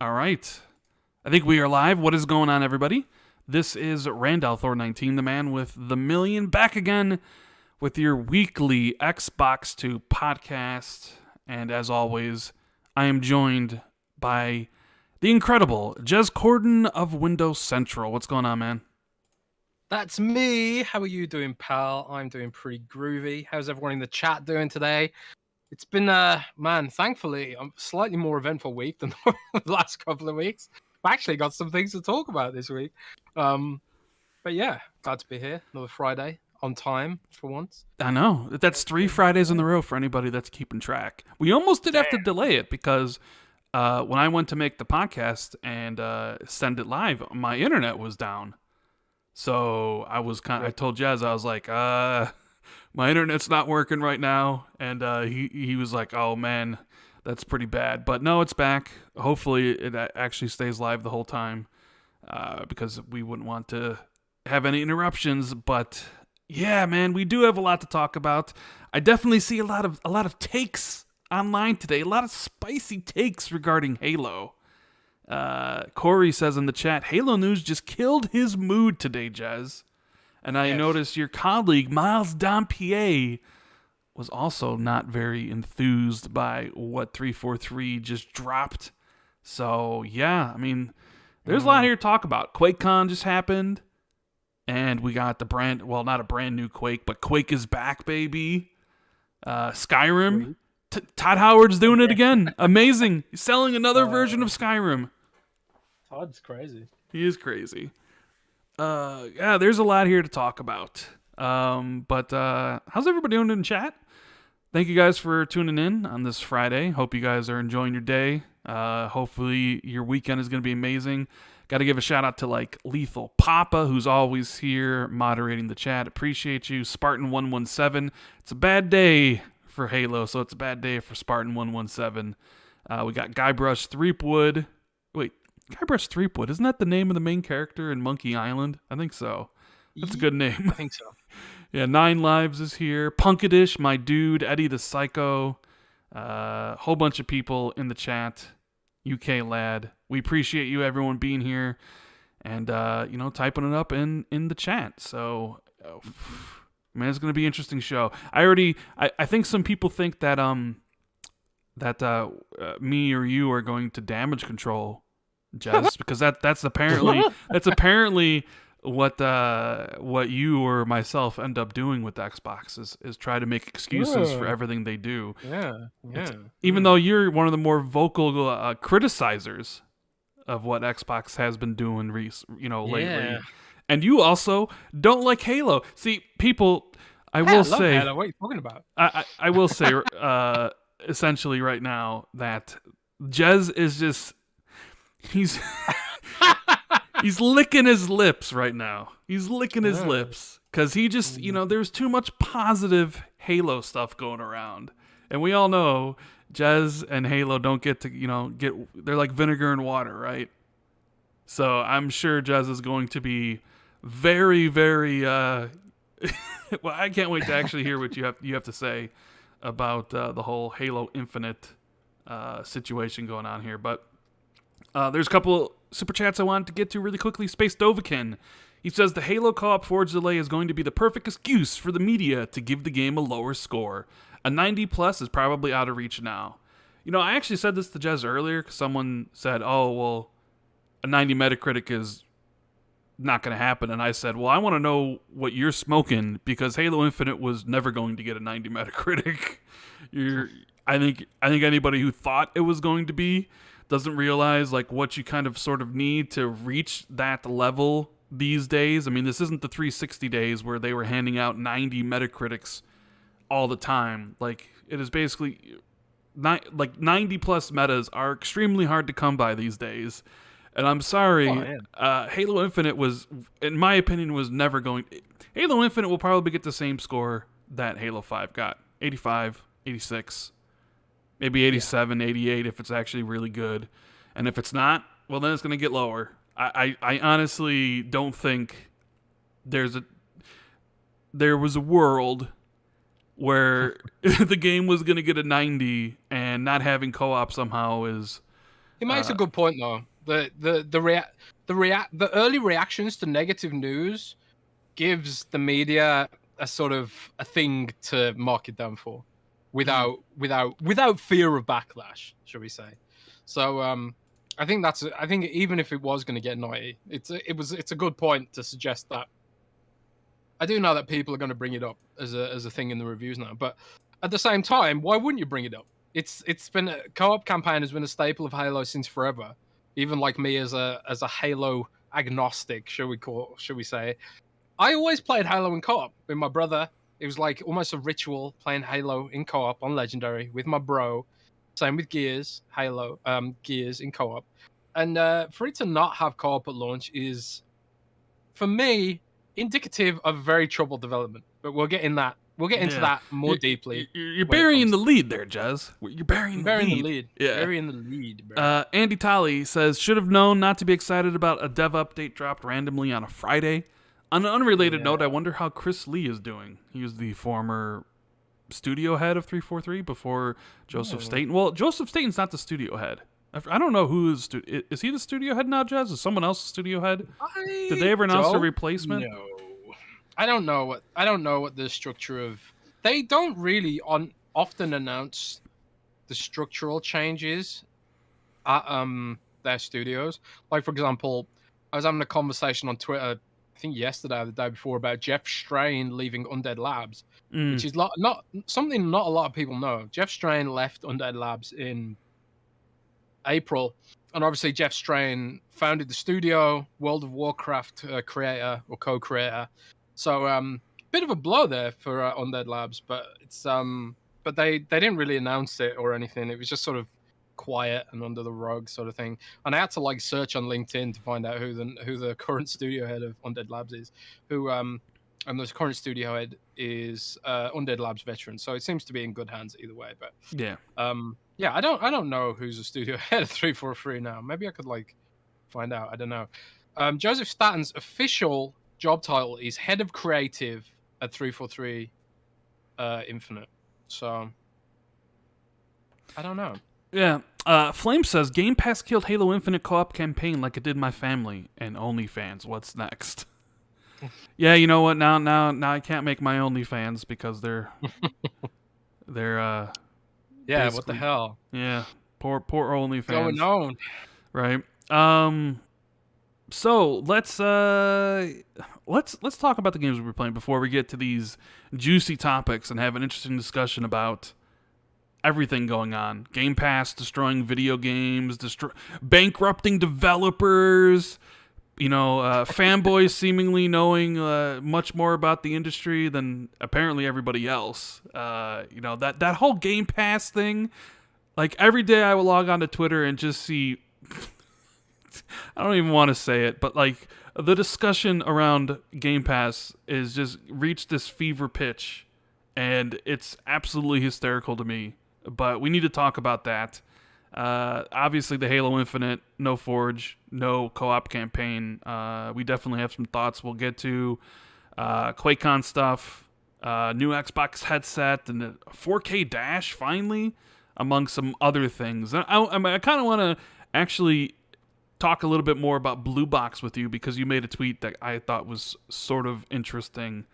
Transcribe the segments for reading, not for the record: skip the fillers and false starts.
All right. I think we are live. What is going on, everybody? This is Randall Thor 19, the man with the million, back again with your weekly Xbox 2 podcast. And as always, I am joined by the incredible Jez Corden of Windows Central. What's going on, man? That's me. How are you doing, pal? I'm doing pretty groovy. How's everyone in the chat doing today? It's been, thankfully, a slightly more eventful week than the last couple of weeks. I've actually got some things to talk about this week. But yeah, glad to be here. Another Friday on time for once. I know. That's 3 Fridays in a row for anybody that's keeping track. We almost did have to delay it because when I went to make the podcast and send it live, my internet was down. So I told Jez, I was like, my internet's not working right now. And he was like, oh man, that's pretty bad. But no, it's back. Hopefully it actually stays live the whole time because we wouldn't want to have any interruptions. But yeah, man, we do have a lot to talk about. I definitely see a lot of takes online today, a lot of spicy takes regarding Halo. Corey says in the chat, Halo news just killed his mood today, Jez. And I noticed your colleague, Miles Dampier, was also not very enthused by what 343 just dropped. So, yeah, I mean, there's a lot here to talk about. QuakeCon just happened, and we got the not a brand new Quake, but Quake is back, baby. Skyrim. Todd Howard's doing it again. Amazing. He's selling another version of Skyrim. Todd's crazy. He is crazy. Yeah, there's a lot here to talk about. But how's everybody doing in chat? Thank you guys for tuning in on this Friday. Hope you guys are enjoying your day. Hopefully your weekend is going to be amazing. Got to give a shout out to like Lethal Papa, who's always here moderating the chat. Appreciate you. Spartan117. It's a bad day for Halo, so it's a bad day for Spartan117. We got Guybrush Threepwood. Wait, Guybrush Threepwood, isn't that the name of the main character in Monkey Island? I think so. That's a good name. I think so. Yeah, Nine Lives is here. Punkadish, my dude, Eddie the Psycho. Whole bunch of people in the chat. UK lad. We appreciate you, everyone, being here and, typing it up in the chat. So, man, it's going to be an interesting show. I think some people think that me or you are going to damage control Jez, because that's apparently what you or myself end up doing with Xbox is try to make excuses for everything they do. Yeah. Even though you're one of the more vocal criticizers of what Xbox has been doing lately. Yeah. And you also don't like Halo. See, people, I love say Halo. What are you talking about? I will say essentially right now that Jez is just he's licking his lips right now. He's licking his lips because he just, there's too much positive Halo stuff going around. And we all know Jez and Halo don't get to, they're like vinegar and water, right? So I'm sure Jez is going to be very, very, well, I can't wait to actually hear what you have to say about the whole Halo Infinite situation going on here. But there's a couple super chats I wanted to get to really quickly. Space Dovakin. He says the Halo co-op Forge delay is going to be the perfect excuse for the media to give the game a lower score. A 90 plus is probably out of reach now. I actually said this to Jez earlier because someone said, oh, well, a 90 Metacritic is not going to happen. And I said, well, I want to know what you're smoking because Halo Infinite was never going to get a 90 Metacritic. I think anybody who thought it was going to be doesn't realize like what you kind of sort of need to reach that level these days. I mean, this isn't the 360 days where they were handing out 90 Metacritics all the time. Like, it is basically 90 plus metas are extremely hard to come by these days. And I'm sorry, Halo Infinite was, in my opinion, was never going. Halo Infinite will probably get the same score that Halo 5 got. 85, 86. Maybe 87, 88 if it's actually really good. And if it's not, well, then it's going to get lower. I honestly don't think there was a world where the game was going to get a 90 and not having co-op somehow is He makes a good point though. The early reactions to negative news gives the media a sort of a thing to mark it down for, without fear of backlash, shall we say? So I think even if it was going to get 90, it's a good point to suggest that. I do know that people are going to bring it up as a thing in the reviews now, but at the same time, why wouldn't you bring it up? It's been a co-op campaign has been a staple of Halo since forever. Even like me as a Halo agnostic, shall we say? I always played Halo in co-op with my brother. It was like almost a ritual playing Halo in co-op on Legendary with my bro. Same with Gears, Gears in co-op. And for it to not have co-op at launch is, for me, indicative of very troubled development. But we'll get into that more deeply. You're burying the lead there, Jez. You're burying the lead. Yeah. Burying the lead, bro. Andy Tolley says, should have known not to be excited about a dev update dropped randomly on a Friday. On an unrelated note, I wonder how Chris Lee is doing. He was the former studio head of 343 before Joseph Staten. Well, Joseph Staten's not the studio head. I don't know who is. Is he the studio head now, Jez? Is someone else the studio head? Did they ever announce a replacement? No. I don't know what the structure of. They don't really often announce the structural changes at their studios. Like, for example, I was having a conversation on Twitter, I think yesterday or the day before, about Jeff Strain leaving Undead Labs, which is not something not a lot of people know. Jeff Strain left Undead Labs in April, and obviously Jeff Strain founded the studio, World of Warcraft creator or co-creator. So bit of a blow there for Undead Labs, but it's but they didn't really announce it or anything. It was just sort of quiet and under the rug sort of thing. And I had to like search on LinkedIn to find out who the current studio head of Undead Labs is. And the current studio head is Undead Labs veteran. So it seems to be in good hands either way. But yeah, I don't know who's the studio head of 343 now. Maybe I could like find out. I don't know. Joseph Staten's official job title is head of creative at 343 Infinite. So I don't know. Yeah. Flame says Game Pass killed Halo Infinite co-op campaign like it did my family and OnlyFans. What's next? Yeah, you know what? Now I can't make my OnlyFans because they're yeah. What the hell? Yeah. Poor OnlyFans. Going on. Right. So let's talk about the games we're playing before we get to these juicy topics and have an interesting discussion about everything going on. Game Pass destroying video games, bankrupting developers, fanboys seemingly knowing much more about the industry than apparently everybody else. That whole Game Pass thing, like every day I will log on to Twitter and just see I don't even want to say it, but like the discussion around Game Pass is just reached this fever pitch, and it's absolutely hysterical to me. But we need to talk about that. Obviously, the Halo Infinite, no Forge, no co-op campaign. We definitely have some thoughts we'll get to. QuakeCon stuff, new Xbox headset, and the 4K Dash finally, among some other things. I kind of want to actually talk a little bit more about Blue Box with you because you made a tweet that I thought was sort of interesting.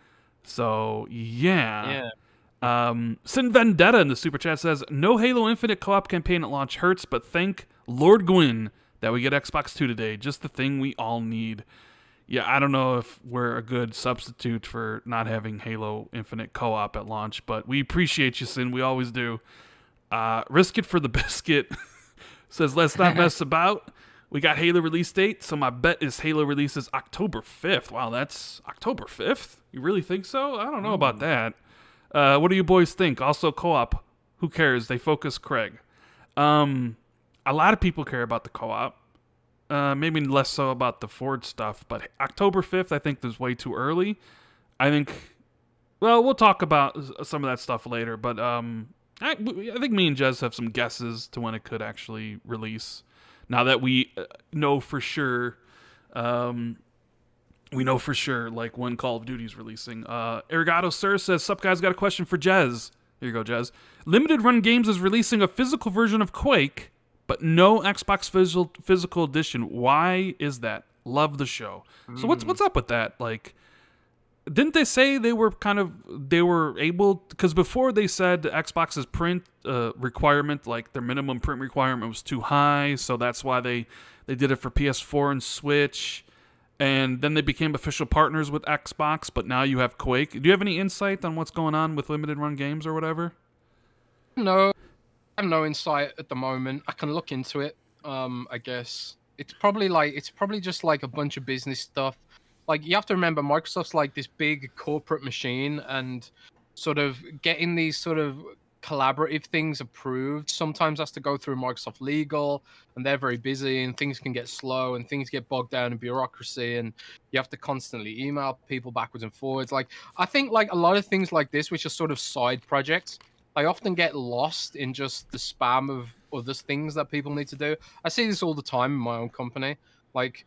So, yeah. Sin Vendetta in the Super Chat says, no Halo Infinite co-op campaign at launch hurts, but thank Lord Gwyn that we get Xbox 2 today. Just the thing we all need. Yeah, I don't know if we're a good substitute for not having Halo Infinite co-op at launch, but we appreciate you, Sin. We always do. Risk It for the Biscuit says, let's not mess about. We got Halo release date, so my bet is Halo releases October 5th. Wow, that's October 5th? You really think so? I don't know about that. What do you boys think? Also, co-op. Who cares? They focus Craig. A lot of people care about the co-op. Maybe less so about the Forge stuff, but October 5th I think is way too early. I think, well, we'll talk about some of that stuff later, but I think me and Jez have some guesses to when it could actually release. Now that we know for sure, like when Call of Duty's releasing. Arigato Sir says, sup guys, got a question for Jez. Here you go, Jez. Limited Run Games is releasing a physical version of Quake, but no Xbox physical edition. Why is that? Love the show. So what's up with that? Like, didn't they say they were able, because before they said Xbox's print requirement, like their minimum print requirement was too high, so that's why they did it for PS4 and Switch, and then they became official partners with Xbox, but now you have Quake. Do you have any insight on what's going on with limited run games or whatever? No, I have no insight at the moment. I can look into it. I guess it's probably just like a bunch of business stuff. Like, you have to remember, Microsoft's like this big corporate machine, and sort of getting these sort of collaborative things approved sometimes has to go through Microsoft legal, and they're very busy, and things can get slow, and things get bogged down in bureaucracy, and you have to constantly email people backwards and forwards. Like, I think like a lot of things like this, which are sort of side projects, I often get lost in just the spam of other things that people need to do. I see this all the time in my own company. Like,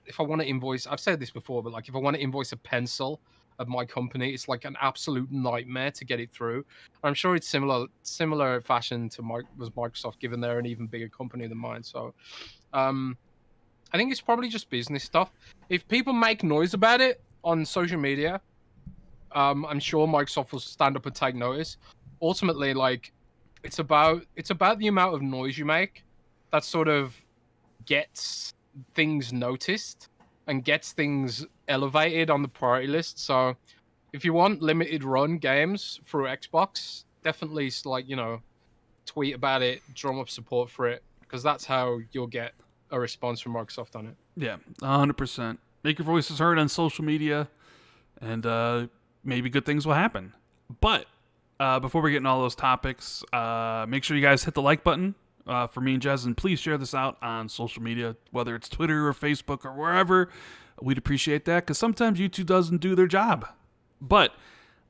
if I want to invoice, I've said this before, but like if I want to invoice a pencil of my company, it's like an absolute nightmare to get it through. I'm sure it's similar fashion to was Microsoft, given they're an even bigger company than mine. So, I think it's probably just business stuff. If people make noise about it on social media, I'm sure Microsoft will stand up and take notice. Ultimately, like, it's about the amount of noise you make that sort of gets things noticed and gets things elevated on the priority list. So if you want limited run games through Xbox, definitely, like, tweet about it, drum up support for it, because that's how you'll get a response from Microsoft on it. Yeah, 100%. Make your voices heard on social media, and maybe good things will happen. But before we get into all those topics, make sure you guys hit the like button for me and Jez, and please share this out on social media, whether it's Twitter or Facebook or wherever. We'd appreciate that, because sometimes YouTube doesn't do their job. But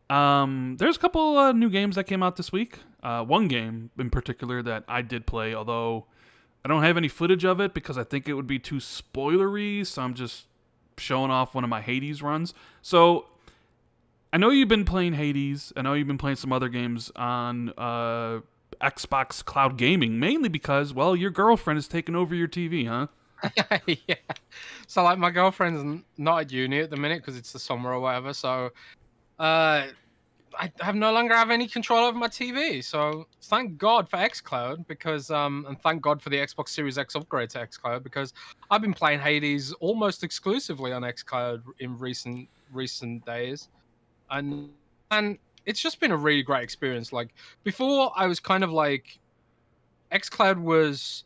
there's a couple new games that came out this week. One game in particular that I did play, although I don't have any footage of it because I think it would be too spoilery, so I'm just showing off one of my Hades runs. So I know you've been playing Hades. I know you've been playing some other games on Xbox Cloud Gaming, mainly because, well, your girlfriend has taken over your TV, huh? Yeah. So, like, my girlfriend's not at uni at the minute because it's the summer or whatever. So, I no longer have any control over my TV. So, thank God for xCloud, because and thank God for the Xbox Series X upgrade to xCloud, because I've been playing Hades almost exclusively on xCloud in recent days, and it's just been a really great experience. Like, before, I was kind of like, xCloud was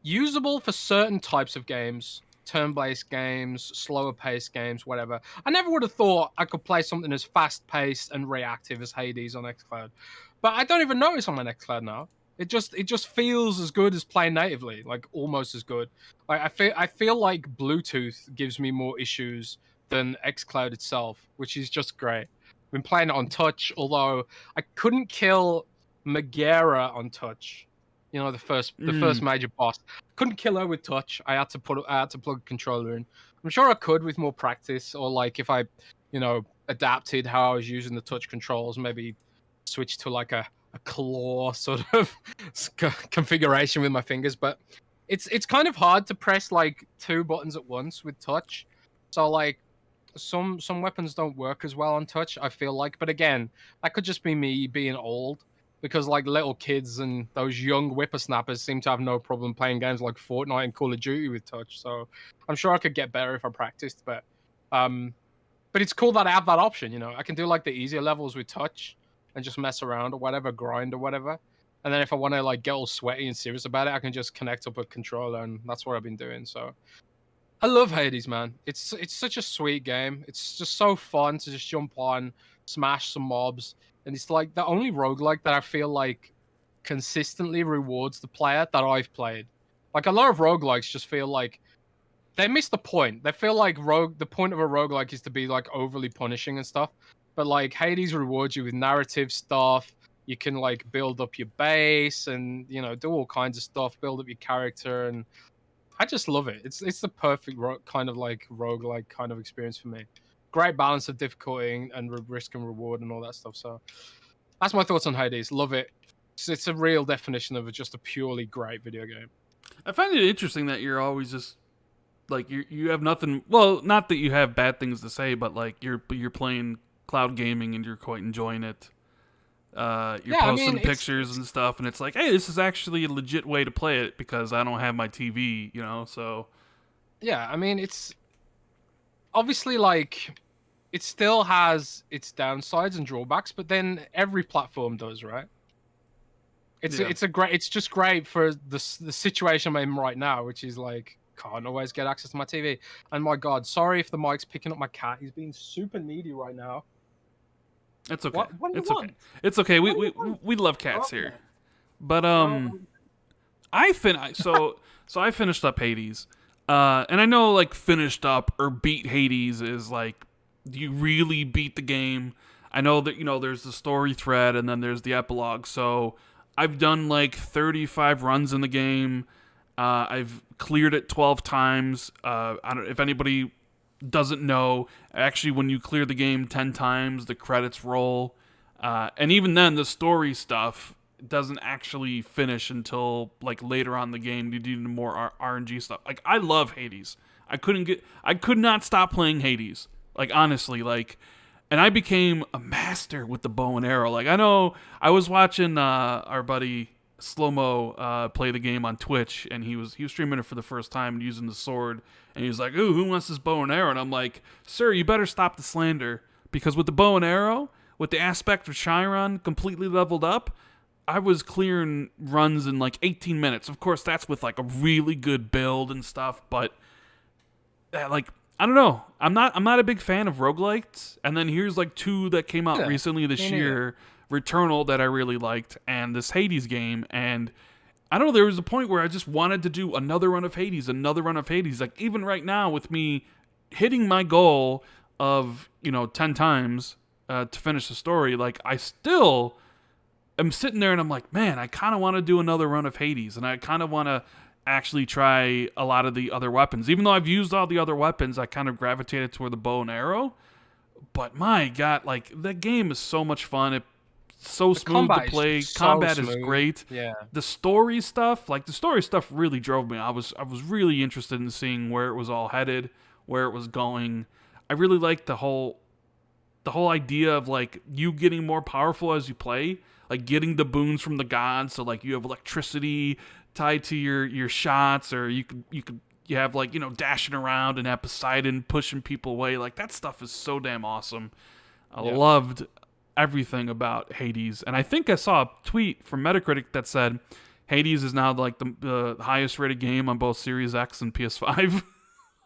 usable for certain types of games, turn-based games, slower-paced games, whatever. I never would have thought I could play something as fast-paced and reactive as Hades on xCloud. But I don't even notice on my xCloud now. It just feels as good as playing natively, like almost as good. Like, I feel like Bluetooth gives me more issues than xCloud itself, which is just great. I've been playing it on touch, although I couldn't kill Megara on touch. The first major boss. Couldn't kill her with touch. I had to plug a controller in. I'm sure I could with more practice, or like if I, adapted how I was using the touch controls, maybe switch to like a claw sort of configuration with my fingers. But it's kind of hard to press like two buttons at once with touch. So like some weapons don't work as well on touch, I feel like. But again, that could just be me being old, because like little kids and those young whippersnappers seem to have no problem playing games like Fortnite and Call of Duty with touch. So I'm sure I could get better if I practiced, but it's cool that I have that option. I can do like the easier levels with touch and just mess around or whatever, grind or whatever. And then if I want to like get all sweaty and serious about it, I can just connect up a controller, and that's what I've been doing. So I love Hades, man. It's such a sweet game. It's just so fun to just jump on, smash some mobs. And it's like the only roguelike that I feel like consistently rewards the player that I've played. Like, a lot of roguelikes just feel like they miss the point. They feel like the point of a roguelike is to be like overly punishing and stuff. But like Hades rewards you with narrative stuff. You can like build up your base and do all kinds of stuff, build up your character, and I just love it. It's the perfect kind of like roguelike kind of experience for me. Great balance of difficulty and risk and reward and all that stuff. So that's my thoughts on Hades. Love it. It's a real definition of just a purely great video game. I find it interesting that you're always just like you have nothing. Well, not that you have bad things to say, but like you're playing cloud gaming and you're quite enjoying it. You're posting pictures and stuff, and it's like, hey, this is actually a legit way to play it because I don't have my TV, you know. So yeah, I mean, it's obviously like it still has its downsides and drawbacks, but then every platform does, right? It's just great for the situation I'm in right now, which is like can't always get access to my TV. And my God, sorry if the mic's picking up my cat. He's being super needy right now. it's okay. What do you It's want? okay. It's okay. We love cats here, but I finished up Hades, and I know like finished up or beat Hades is like you really beat the game. I know that there's the story thread and then there's the epilogue. So I've done like 35 runs in the game. I've cleared it 12 times. I don't if anybody doesn't know, actually when you clear the game 10 times, the credits roll. And even then, the story stuff doesn't actually finish until like later on in the game. You do more RNG stuff. Like I love Hades. I could not stop playing Hades. Like honestly, like, and I became a master with the bow and arrow. Like I know I was watching our buddy Slow-Mo play the game on Twitch, and he was streaming it for the first time using the sword, and he was like, "Ooh, who wants this bow and arrow?" And I'm like, "Sir, you better stop the slander, because with the bow and arrow, with the aspect of Chiron completely leveled up, I was clearing runs in like 18 minutes. Of course, that's with like a really good build and stuff, but like I don't know. I'm not a big fan of roguelites. And then here's like two that came out recently this year, Returnal that I really liked, and this Hades game. And I don't know, there was a point where I just wanted to do another run of Hades. Like even right now with me hitting my goal of 10 times to finish the story, like I still am sitting there and I'm like, man, I kind of want to do another run of Hades, and I kind of want to actually try a lot of the other weapons. Even though I've used all the other weapons, I kind of gravitated toward the bow and arrow. But my God, like that game is so much fun. It's so smooth to play. Combat is great. Yeah. The story stuff really drove me. I was really interested in seeing where it was all headed, where it was going. I really liked the whole idea of like you getting more powerful as you play, like getting the boons from the gods. So like you have electricity tied to your shots, or you have like dashing around and have Poseidon pushing people away. Like that stuff is so damn awesome. I loved everything about Hades, and I think I saw a tweet from Metacritic that said Hades is now like the highest rated game on both Series X and PS5.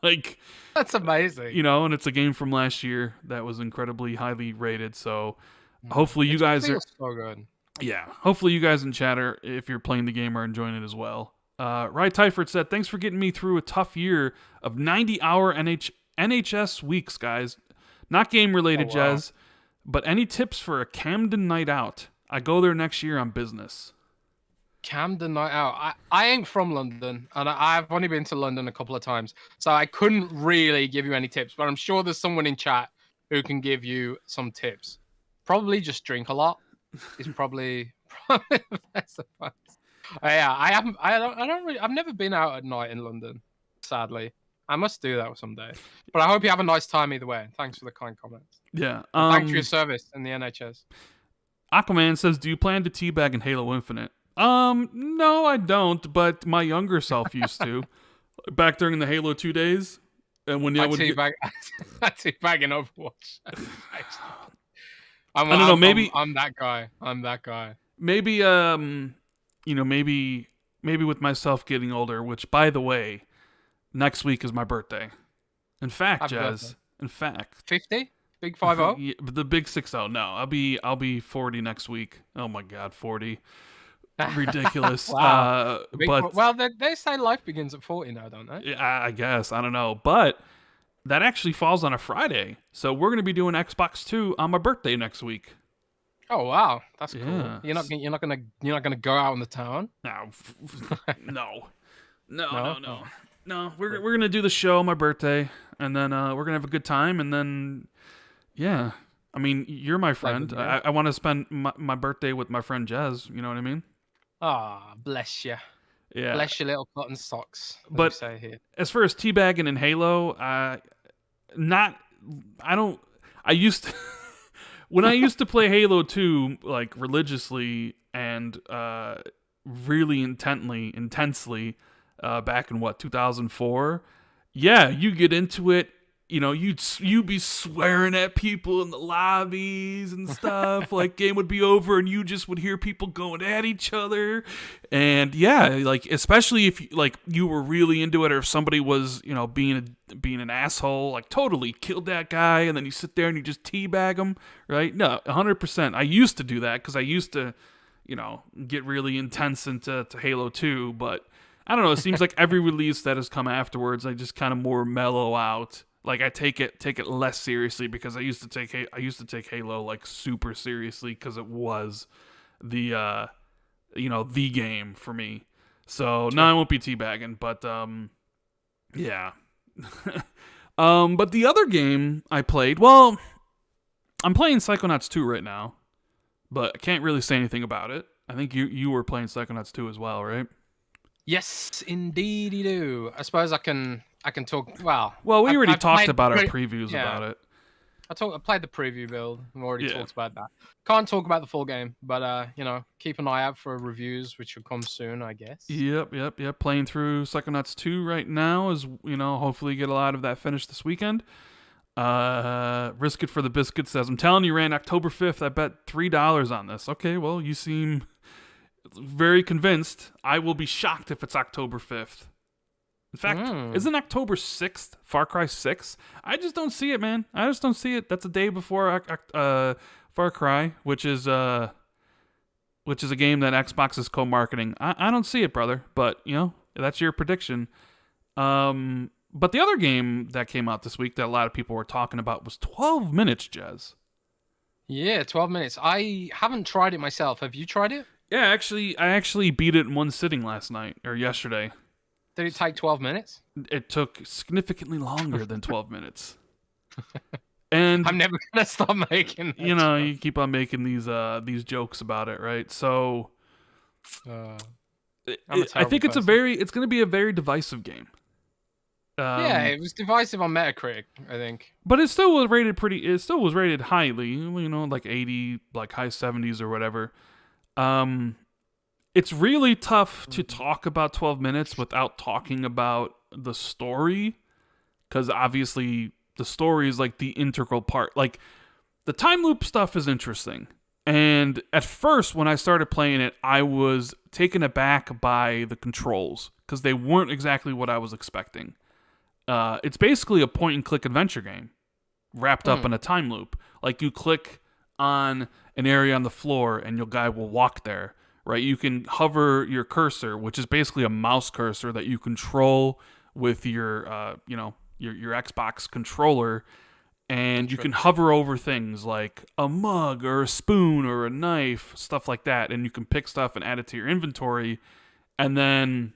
Like that's amazing. And it's a game from last year that was incredibly highly rated. So hopefully you guys are so good. Yeah, hopefully you guys in chat are, if you're playing the game, are enjoying it as well. Right Tyford said, thanks for getting me through a tough year of 90-hour NHS weeks, guys. Not game-related, Jez, but any tips for a Camden night out? I go there next year on business. Camden night out. I ain't from London, and I've only been to London a couple of times, so I couldn't really give you any tips, but I'm sure there's someone in chat who can give you some tips. Probably just drink a lot. Is probably the best advice. Yeah, I've never been out at night in London, sadly. I must do that someday. But I hope you have a nice time either way. Thanks for the kind comments. Yeah. Thanks for your service in the NHS. Aquaman says, do you plan to teabag in Halo Infinite? No, I don't, but my younger self used to. Back during the Halo 2 days. And when I teabag in Overwatch. I don't know. Maybe I'm that guy. Maybe maybe with myself getting older. Which, by the way, next week is my birthday. In fact, Jez. In fact, 50, big 50. Yeah, the big 60. No, I'll be 40 next week. Oh my God, 40. Ridiculous. Wow. They say life begins at 40 now, don't they? Yeah, I guess. I don't know, but that actually falls on a Friday, so we're going to be doing Xbox 2 on my birthday next week. Oh wow, that's cool. You're not gonna go out in the town? No. We're gonna do the show on my birthday, and then we're gonna have a good time, and then I mean, you're my Play friend. video games. I want to spend my birthday with my friend Jez. You know what I mean? Ah, bless you. Yeah. Bless your little cotton socks, as we But say here. as far as teabagging in Halo, not. I don't. I used to, when I used to play Halo 2 like religiously and really intensely back in 2004. Yeah, you get into it. You know, you'd be swearing at people in the lobbies and stuff. Like, game would be over and you just would hear people going at each other. And yeah, like, especially if you were really into it, or if somebody was, being an asshole, like totally killed that guy, and then you sit there and you just teabag them, right? No, 100%. I used to do that because I used to, get really intense into Halo 2, but I don't know. It seems like every release that has come afterwards, I just kind of more mellow out. Like, I take it less seriously, because I used to take Halo like super seriously, because it was the the game for me. So now I won't be teabagging, but yeah. But the other game I played, well, I'm playing Psychonauts 2 right now, but I can't really say anything about it. I think you were playing Psychonauts 2 as well, right? Yes, indeed you do. I suppose I can talk. Well, we already I've talked played about our previews about it. I played the preview build. I've already Yeah. talked about that. Can't talk about the full game, but keep an eye out for reviews, which will come soon, I guess. Yep. Playing through Psychonauts 2 right now is, hopefully get a lot of that finished this weekend. Risk it for the biscuit says, I'm telling you, Rand, October 5th, I bet $3 on this. Okay, well, you seem very convinced. I will be shocked if it's October 5th. In fact, isn't October 6th Far Cry 6? I just don't see it, man. I just don't see it. That's a day before Far Cry, which is a game that Xbox is co-marketing. I don't see it, brother. But, that's your prediction. But the other game that came out this week that a lot of people were talking about was 12 Minutes, Jez. Yeah, 12 minutes. I haven't tried it myself. Have you tried it? Yeah, I actually beat it in one sitting last night, or yesterday. Did it take 12 minutes? It took significantly longer than 12 minutes. And I'm never gonna stop making that you keep on making these jokes about it, right? So I think it's going to be a very divisive game. Yeah, it was divisive on Metacritic, I think. But it still was rated highly, like 80, like high 70s or whatever. It's really tough to talk about 12 minutes without talking about the story, because obviously the story is like the integral part. Like, the time loop stuff is interesting. And at first, when I started playing it, I was taken aback by the controls, because they weren't exactly what I was expecting. It's basically a point-and-click adventure game wrapped up in a time loop. Like, you click on an area on the floor, and your guy will walk there, right? You can hover your cursor, which is basically a mouse cursor that you control with your Xbox controller, and you can hover over things like a mug or a spoon or a knife, stuff like that, and you can pick stuff and add it to your inventory, and then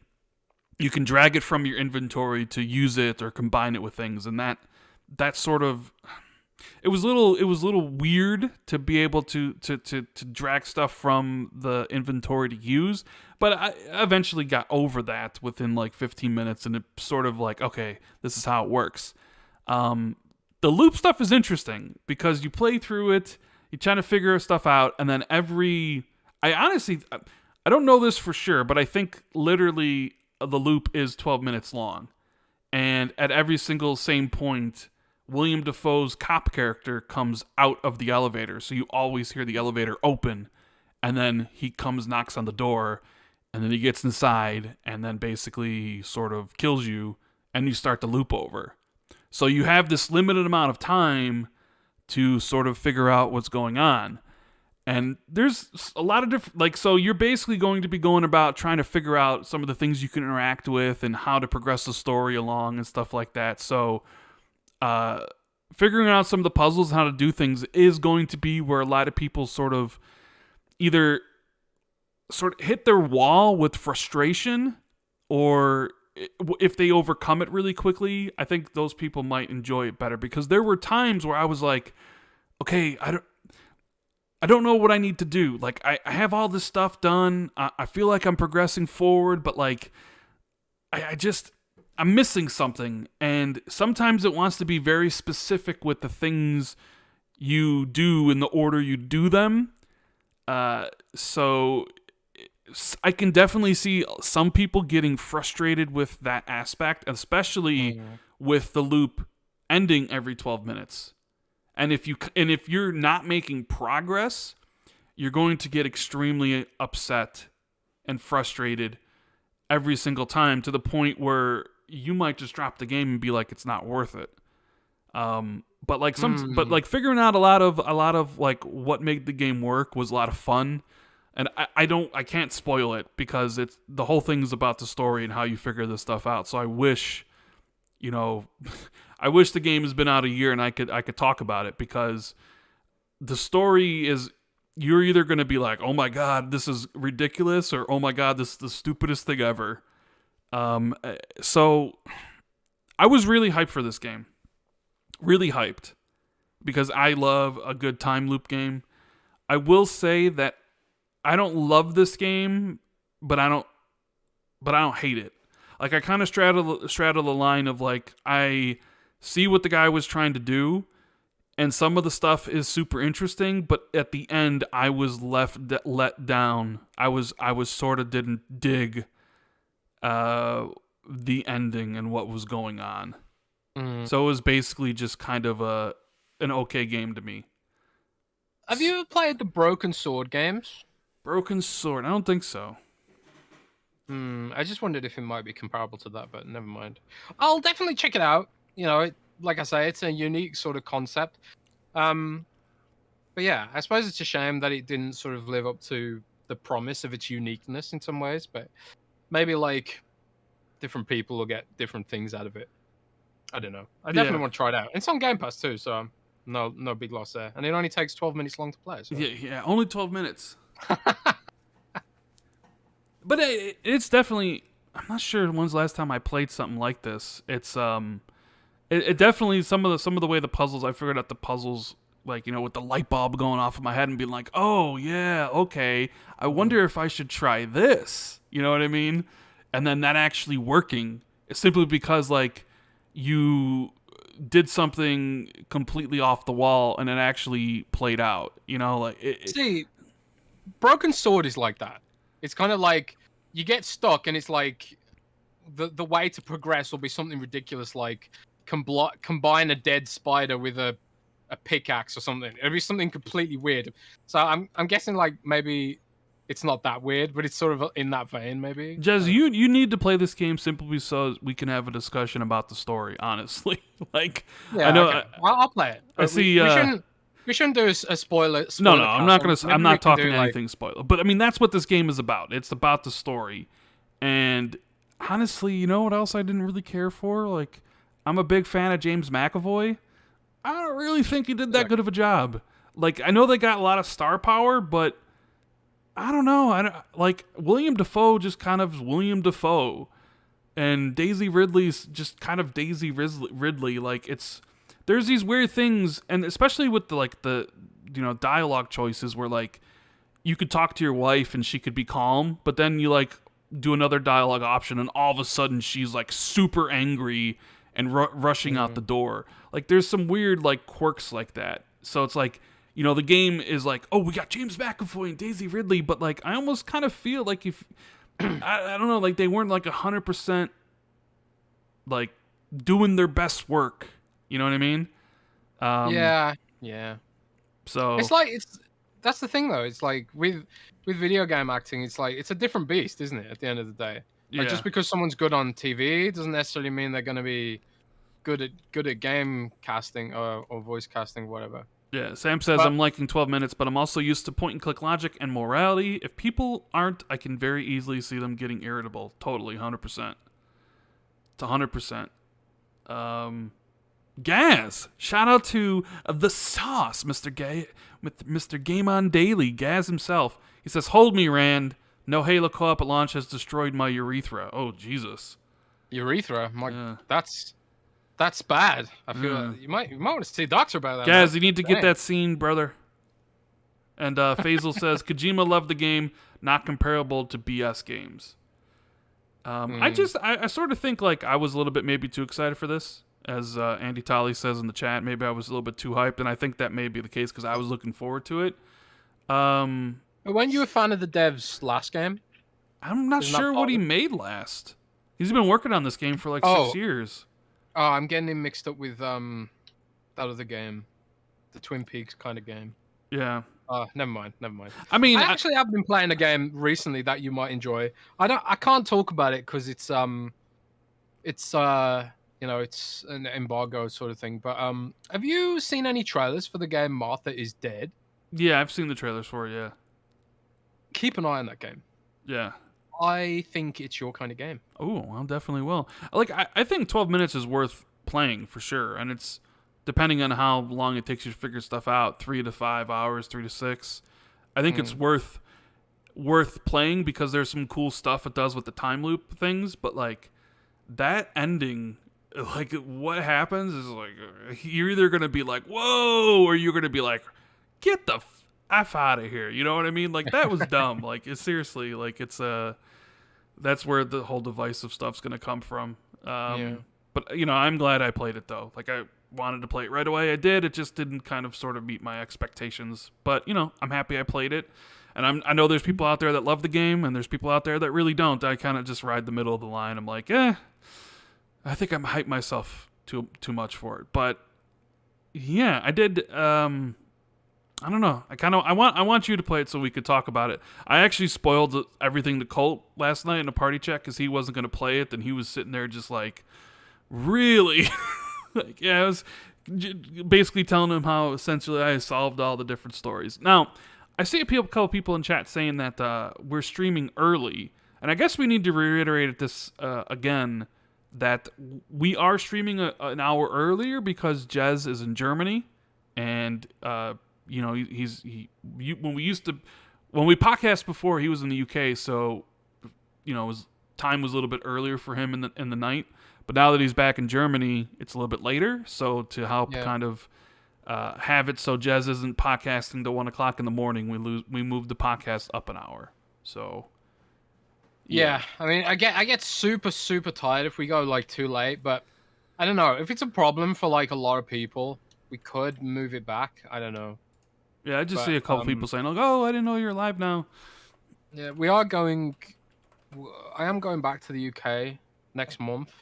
you can drag it from your inventory to use it or combine it with things, and that sort of, it was a little weird to be able to drag stuff from the inventory to use, but I eventually got over that within like 15 minutes, and it sort of like, okay, this is how it works. The loop stuff is interesting because you play through it, you try to figure stuff out, and then I don't know this for sure, but I think literally the loop is 12 minutes long. And at every single same point, William Dafoe's cop character comes out of the elevator. So you always hear the elevator open, and then he comes, knocks on the door, and then he gets inside, and then basically sort of kills you, and you start the loop over. So you have this limited amount of time to sort of figure out what's going on. And there's a lot of different, so you're basically going to be going about trying to figure out some of the things you can interact with and how to progress the story along and stuff like that. So figuring out some of the puzzles and how to do things is going to be where a lot of people sort of either hit their wall with frustration, or if they overcome it really quickly, I think those people might enjoy it better, because there were times where I was like, okay, I don't know what I need to do. Like, I have all this stuff done. I feel like I'm progressing forward, but like, I'm missing something. And sometimes it wants to be very specific with the things you do in the order you do them. So I can definitely see some people getting frustrated with that aspect, especially with the loop ending every 12 minutes. And if you're not making progress, you're going to get extremely upset and frustrated every single time, to the point where you might just drop the game and be like, it's not worth it. But like figuring out a lot of like what made the game work was a lot of fun. And I can't spoil it, because it's the whole thing's about the story and how you figure this stuff out. So I wish, I wish the game has been out a year and I could talk about it, because the story is, you're either going to be like, oh my God, this is ridiculous, or oh my God, this is the stupidest thing ever. So I was really hyped for this game. Really hyped, because I love a good time loop game. I will say that I don't love this game, but I don't hate it. Like, I kind of straddle the line of like, I see what the guy was trying to do, and some of the stuff is super interesting, but at the end I was let down. I was sort of didn't dig the ending and what was going on. So it was basically just kind of an okay game to me. Have you played the Broken Sword games? Broken Sword? I don't think so. I just wondered if it might be comparable to that, but never mind. I'll definitely check it out. Like I say, it's a unique sort of concept. But yeah, I suppose it's a shame that it didn't sort of live up to the promise of its uniqueness in some ways. But maybe like different people will get different things out of it. I don't know. I definitely want to try it out. It's on Game Pass too, so no big loss there. And it only takes 12 minutes long to play. So. Yeah, only 12 minutes. But it's definitely, I'm not sure when's the last time I played something like this. It's it definitely, some of the way the puzzles, I figured out the puzzles, like, with the light bulb going off in my head and being like, oh yeah, okay, I wonder if I should try this. You know what I mean? And then that actually working, simply because like you did something completely off the wall and it actually played out. See, Broken Sword is like that. It's kind of like you get stuck, and it's like the way to progress will be something ridiculous, like combine a dead spider with a pickaxe or something. It'll be something completely weird. So I'm guessing like maybe it's not that weird, but it's sort of in that vein, maybe. Jez, you need to play this game simply so we can have a discussion about the story. Honestly, like, yeah, I know. Okay. I'll play it. I see. We shouldn't do a spoiler. No, I'm not gonna. I'm not talking anything spoiler. But I mean, that's what this game is about. It's about the story. And honestly, you know what else I didn't really care for? Like, I'm a big fan of James McAvoy. I don't really think he did that good of a job. Like, I know they got a lot of star power, but I don't know. Like, William Dafoe just kind of William Dafoe, and Daisy Ridley's just kind of Daisy Ridley. Like, there's these weird things, and especially with the dialogue choices where like you could talk to your wife and she could be calm, but then you like do another dialogue option and all of a sudden she's like super angry and rushing out the door. Like, there's some weird like quirks like that. So it's like, the game is like, oh, we got James McAvoy and Daisy Ridley, but like I almost kind of feel like if I don't know, like they weren't like 100% like doing their best work. You know what I mean? Yeah. So that's the thing though. It's like with video game acting, it's like it's a different beast, isn't it? At the end of the day, like just because someone's good on TV doesn't necessarily mean they're going to be good at game casting or voice casting, whatever. Yeah, Sam says, I'm liking 12 minutes, but I'm also used to point and click logic and morality. If people aren't, I can very easily see them getting irritable. Totally, 100%. It's 100%. Gaz, shout out to the sauce, Mr. Game On Daily, Gaz himself. He says, hold me, Rand. No Halo co-op at launch has destroyed my urethra. Oh, Jesus. Urethra? That's That's bad. I feel you might want to see a doctor about that. Gaz, Man. you need to get that scene, brother. And Faisal says Kojima loved the game, not comparable to BS games. I sort of think like I was a little bit maybe too excited for this, as Andy Tolley says in the chat. Maybe I was a little bit too hyped, and I think that may be the case because I was looking forward to it. Weren't you a fan of the dev's last game? I'm not sure what he made last. He's been working on this game for like 6 years. Oh, I'm getting him mixed up with that other game, the Twin Peaks kind of game. Yeah. Never mind. I mean, I actually have been playing a game recently that you might enjoy. I can't talk about it because it's it's an embargo sort of thing. But have you seen any trailers for the game Martha is Dead? Yeah, I've seen the trailers for it. Yeah. Keep an eye on that game. Yeah. I think it's your kind of game. Oh, well, definitely will. I think 12 minutes is worth playing for sure, and it's depending on how long it takes you to figure stuff out, 3 to 5 hours, 3 to 6. I think it's worth playing because there's some cool stuff it does with the time loop things, but like that ending, like what happens is like you're either gonna be like whoa, or you're gonna be like get the f out of here. You know what I mean? Like that was dumb. Like it's seriously like it's that's where the whole divisive stuff's gonna come from. But I'm glad I played it though. Like I wanted to play it right away. I did. It just didn't kind of sort of meet my expectations. But I'm happy I played it. And I know there's people out there that love the game, and there's people out there that really don't. I kind of just ride the middle of the line. I'm like, I think I'm hyped myself too much for it. But yeah, I did. I don't know. I want you to play it so we could talk about it. I actually spoiled everything to Colt last night in a party chat because he wasn't going to play it, and he was sitting there just like, really. Like, yeah, I was basically telling him how essentially I solved all the different stories. Now, I see a couple people in chat saying that we're streaming early, and I guess we need to reiterate this again, that we are streaming an hour earlier because Jez is in Germany, and when we podcast before, he was in the UK, so his time was a little bit earlier for him in the night. But now that he's back in Germany, it's a little bit later. So to help kind of have it so Jez isn't podcasting to 1 o'clock in the morning, we moved the podcast up an hour. So yeah, I mean, I get super tired if we go like too late. But I don't know if it's a problem for like a lot of people. We could move it back. I don't know. Yeah, I just see a couple people saying, "Oh, I didn't know you're live now." Yeah, we are going. I am going back to the UK next month.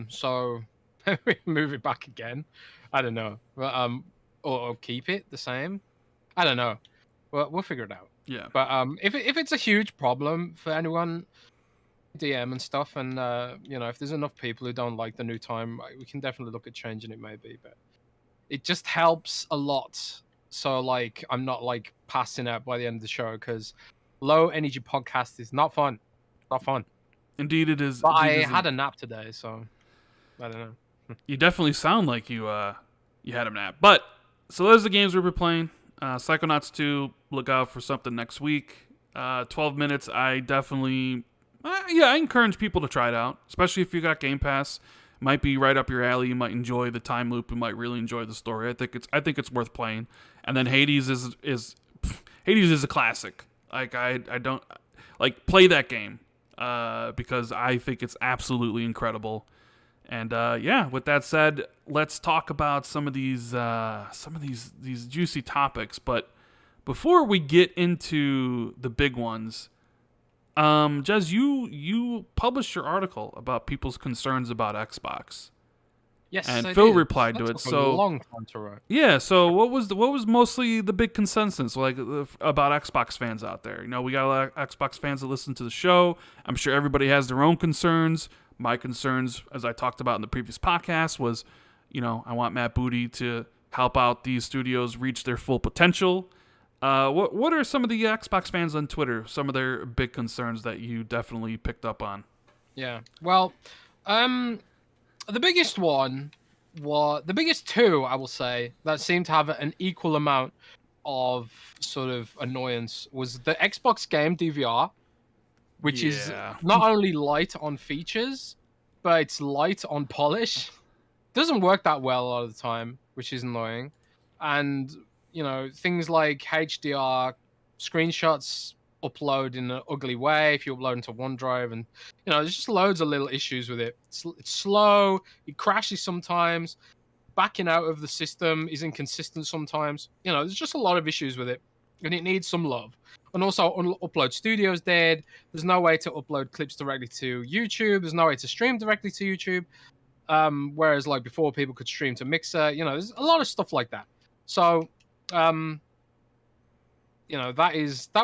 So we move it back again. I don't know. But, or keep it the same. I don't know. We'll figure it out. Yeah. But if it's a huge problem for anyone, DM and stuff, and if there's enough people who don't like the new time, we can definitely look at changing it maybe. But it just helps a lot. So like I'm not like passing out by the end of the show because low energy podcast is not fun. Not fun. Indeed, it is. But I had a nap today, so I don't know. You definitely sound like you had a nap. But so those are the games we've been playing. Psychonauts 2. Look out for something next week. 12 minutes. I definitely, I encourage people to try it out, especially if you got Game Pass. Might be right up your alley. You might enjoy the time loop. You might really enjoy the story. I think it's worth playing. And then Hades is a classic. Like I don't like play that game. Because I think it's absolutely incredible. And with that said, let's talk about some of these juicy topics. But before we get into the big ones, Jez, you published your article about people's concerns about Xbox. Yes, and I Phil did. replied That to it. took So a long time to write. yeah. So what was mostly the big consensus like about Xbox fans out there? We got a lot of Xbox fans that listen to the show. I'm sure everybody has their own concerns. My concerns, as I talked about in the previous podcast, was, I want Matt Booty to help out these studios reach their full potential. What are some of the Xbox fans on Twitter? Some of their big concerns that you definitely picked up on? Yeah. Well, the biggest two, I will say, that seemed to have an equal amount of sort of annoyance was the Xbox game DVR, which is not only light on features, but it's light on polish. doesn't work that well a lot of the time, which is annoying. And things like HDR screenshots upload in an ugly way if you upload into OneDrive, and there's just loads of little issues with it. It's slow, it crashes sometimes, backing out of the system is inconsistent sometimes. There's just a lot of issues with it, and it needs some love. And also, Upload Studio's dead. There's no way to upload clips directly to YouTube. There's no way to stream directly to YouTube. Whereas like before, people could stream to Mixer. There's a lot of stuff like that. So, that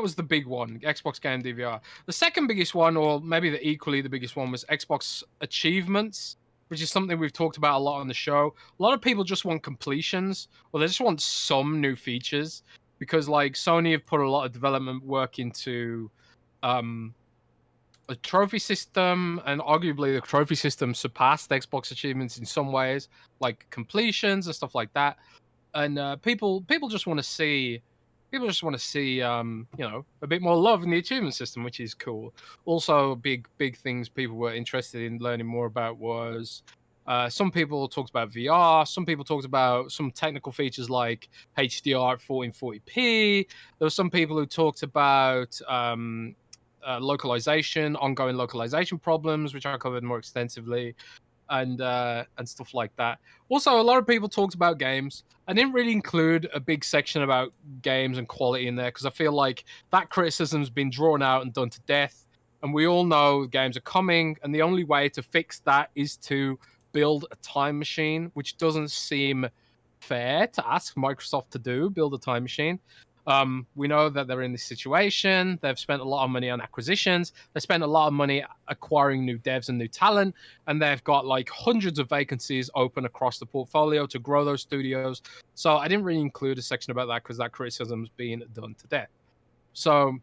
was the big one, Xbox Game DVR. The second biggest one, or maybe the biggest one, was Xbox achievements, which is something we've talked about a lot on the show. A lot of people just want completions, or they just want some new features, because like Sony have put a lot of development work into a trophy system, and arguably the trophy system surpassed Xbox achievements in some ways, like completions and stuff like that. And people just want to see a bit more love in the achievement system, which is cool. Also, big things people were interested in learning more about was some people talked about VR. Some people talked about some technical features like HDR at 1440p. There were some people who talked about localization, ongoing localization problems, which I covered more extensively, and stuff like that. Also, a lot of people talked about games. I didn't really include a big section about games and quality in there because I feel like that criticism's been drawn out and done to death. And we all know games are coming, and the only way to fix that is to build a time machine, which doesn't seem fair to ask Microsoft to do, build a time machine. We know that they're in this situation. They've spent a lot of money on acquisitions. They spent a lot of money acquiring new devs and new talent, and they've got like hundreds of vacancies open across the portfolio to grow those studios. So I didn't really include a section about that because that criticism's being done to death. So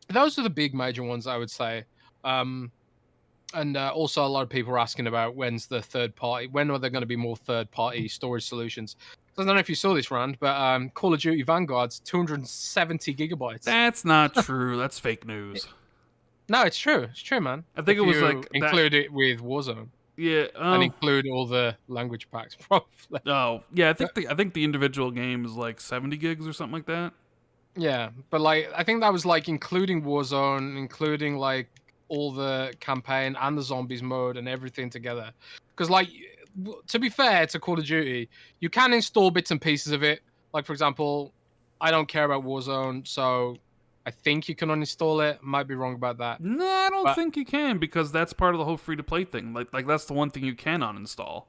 those are the big major ones, I would say. And also a lot of people are asking about when are there going to be more third-party storage solutions? I don't know if you saw this, Rand, but Call of Duty Vanguard's 270 gigabytes. That's not true. That's fake news. No, it's true. It's true, man. I think it was like include it with Warzone. Yeah, and include all the language packs, probably. Oh, yeah. I think the individual game is like 70 gigs or something like that. Yeah, but like I think that was like including Warzone, including like all the campaign and the zombies mode and everything together. Because like, to be fair to Call of Duty, you can install bits and pieces of it. Like, for example, I don't care about Warzone, so I think you can uninstall it. Might be wrong about that. No, I don't think you can, because that's part of the whole free-to-play thing. Like that's the one thing you can uninstall.